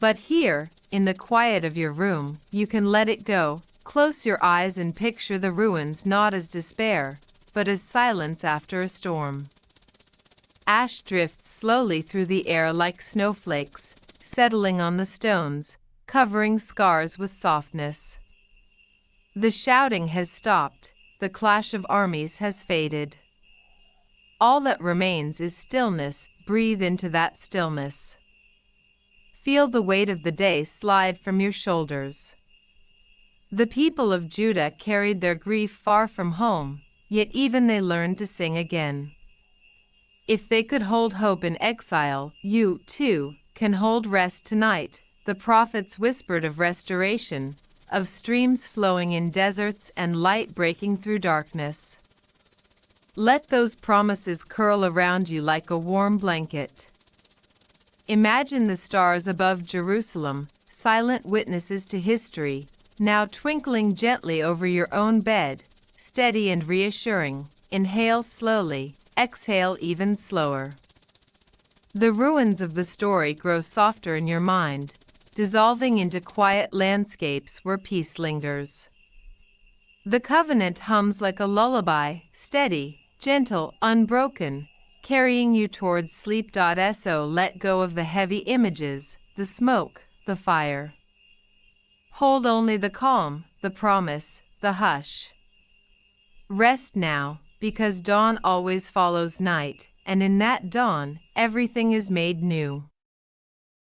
But here, in the quiet of your room, you can let it go, close your eyes and picture the ruins not as despair, but as silence after a storm. Ash drifts slowly through the air like snowflakes, settling on the stones, covering scars with softness. The shouting has stopped, the clash of armies has faded. All that remains is stillness. Breathe into that stillness. Feel the weight of the day slide from your shoulders. The people of Judah carried their grief far from home, yet even they learned to sing again. If they could hold hope in exile, you, too, can hold rest tonight. The prophets whispered of restoration, of streams flowing in deserts and light breaking through darkness. Let those promises curl around you like a warm blanket. Imagine the stars above Jerusalem, silent witnesses to history, now twinkling gently over your own bed, steady and reassuring. Inhale slowly, exhale even slower. The ruins of the story grow softer in your mind, dissolving into quiet landscapes where peace lingers. The covenant hums like a lullaby, steady, gentle, unbroken, carrying you towards sleep. So let go of the heavy images, the smoke, the fire. Hold only the calm, the promise, the hush. Rest now, because dawn always follows night, and in that dawn, everything is made new.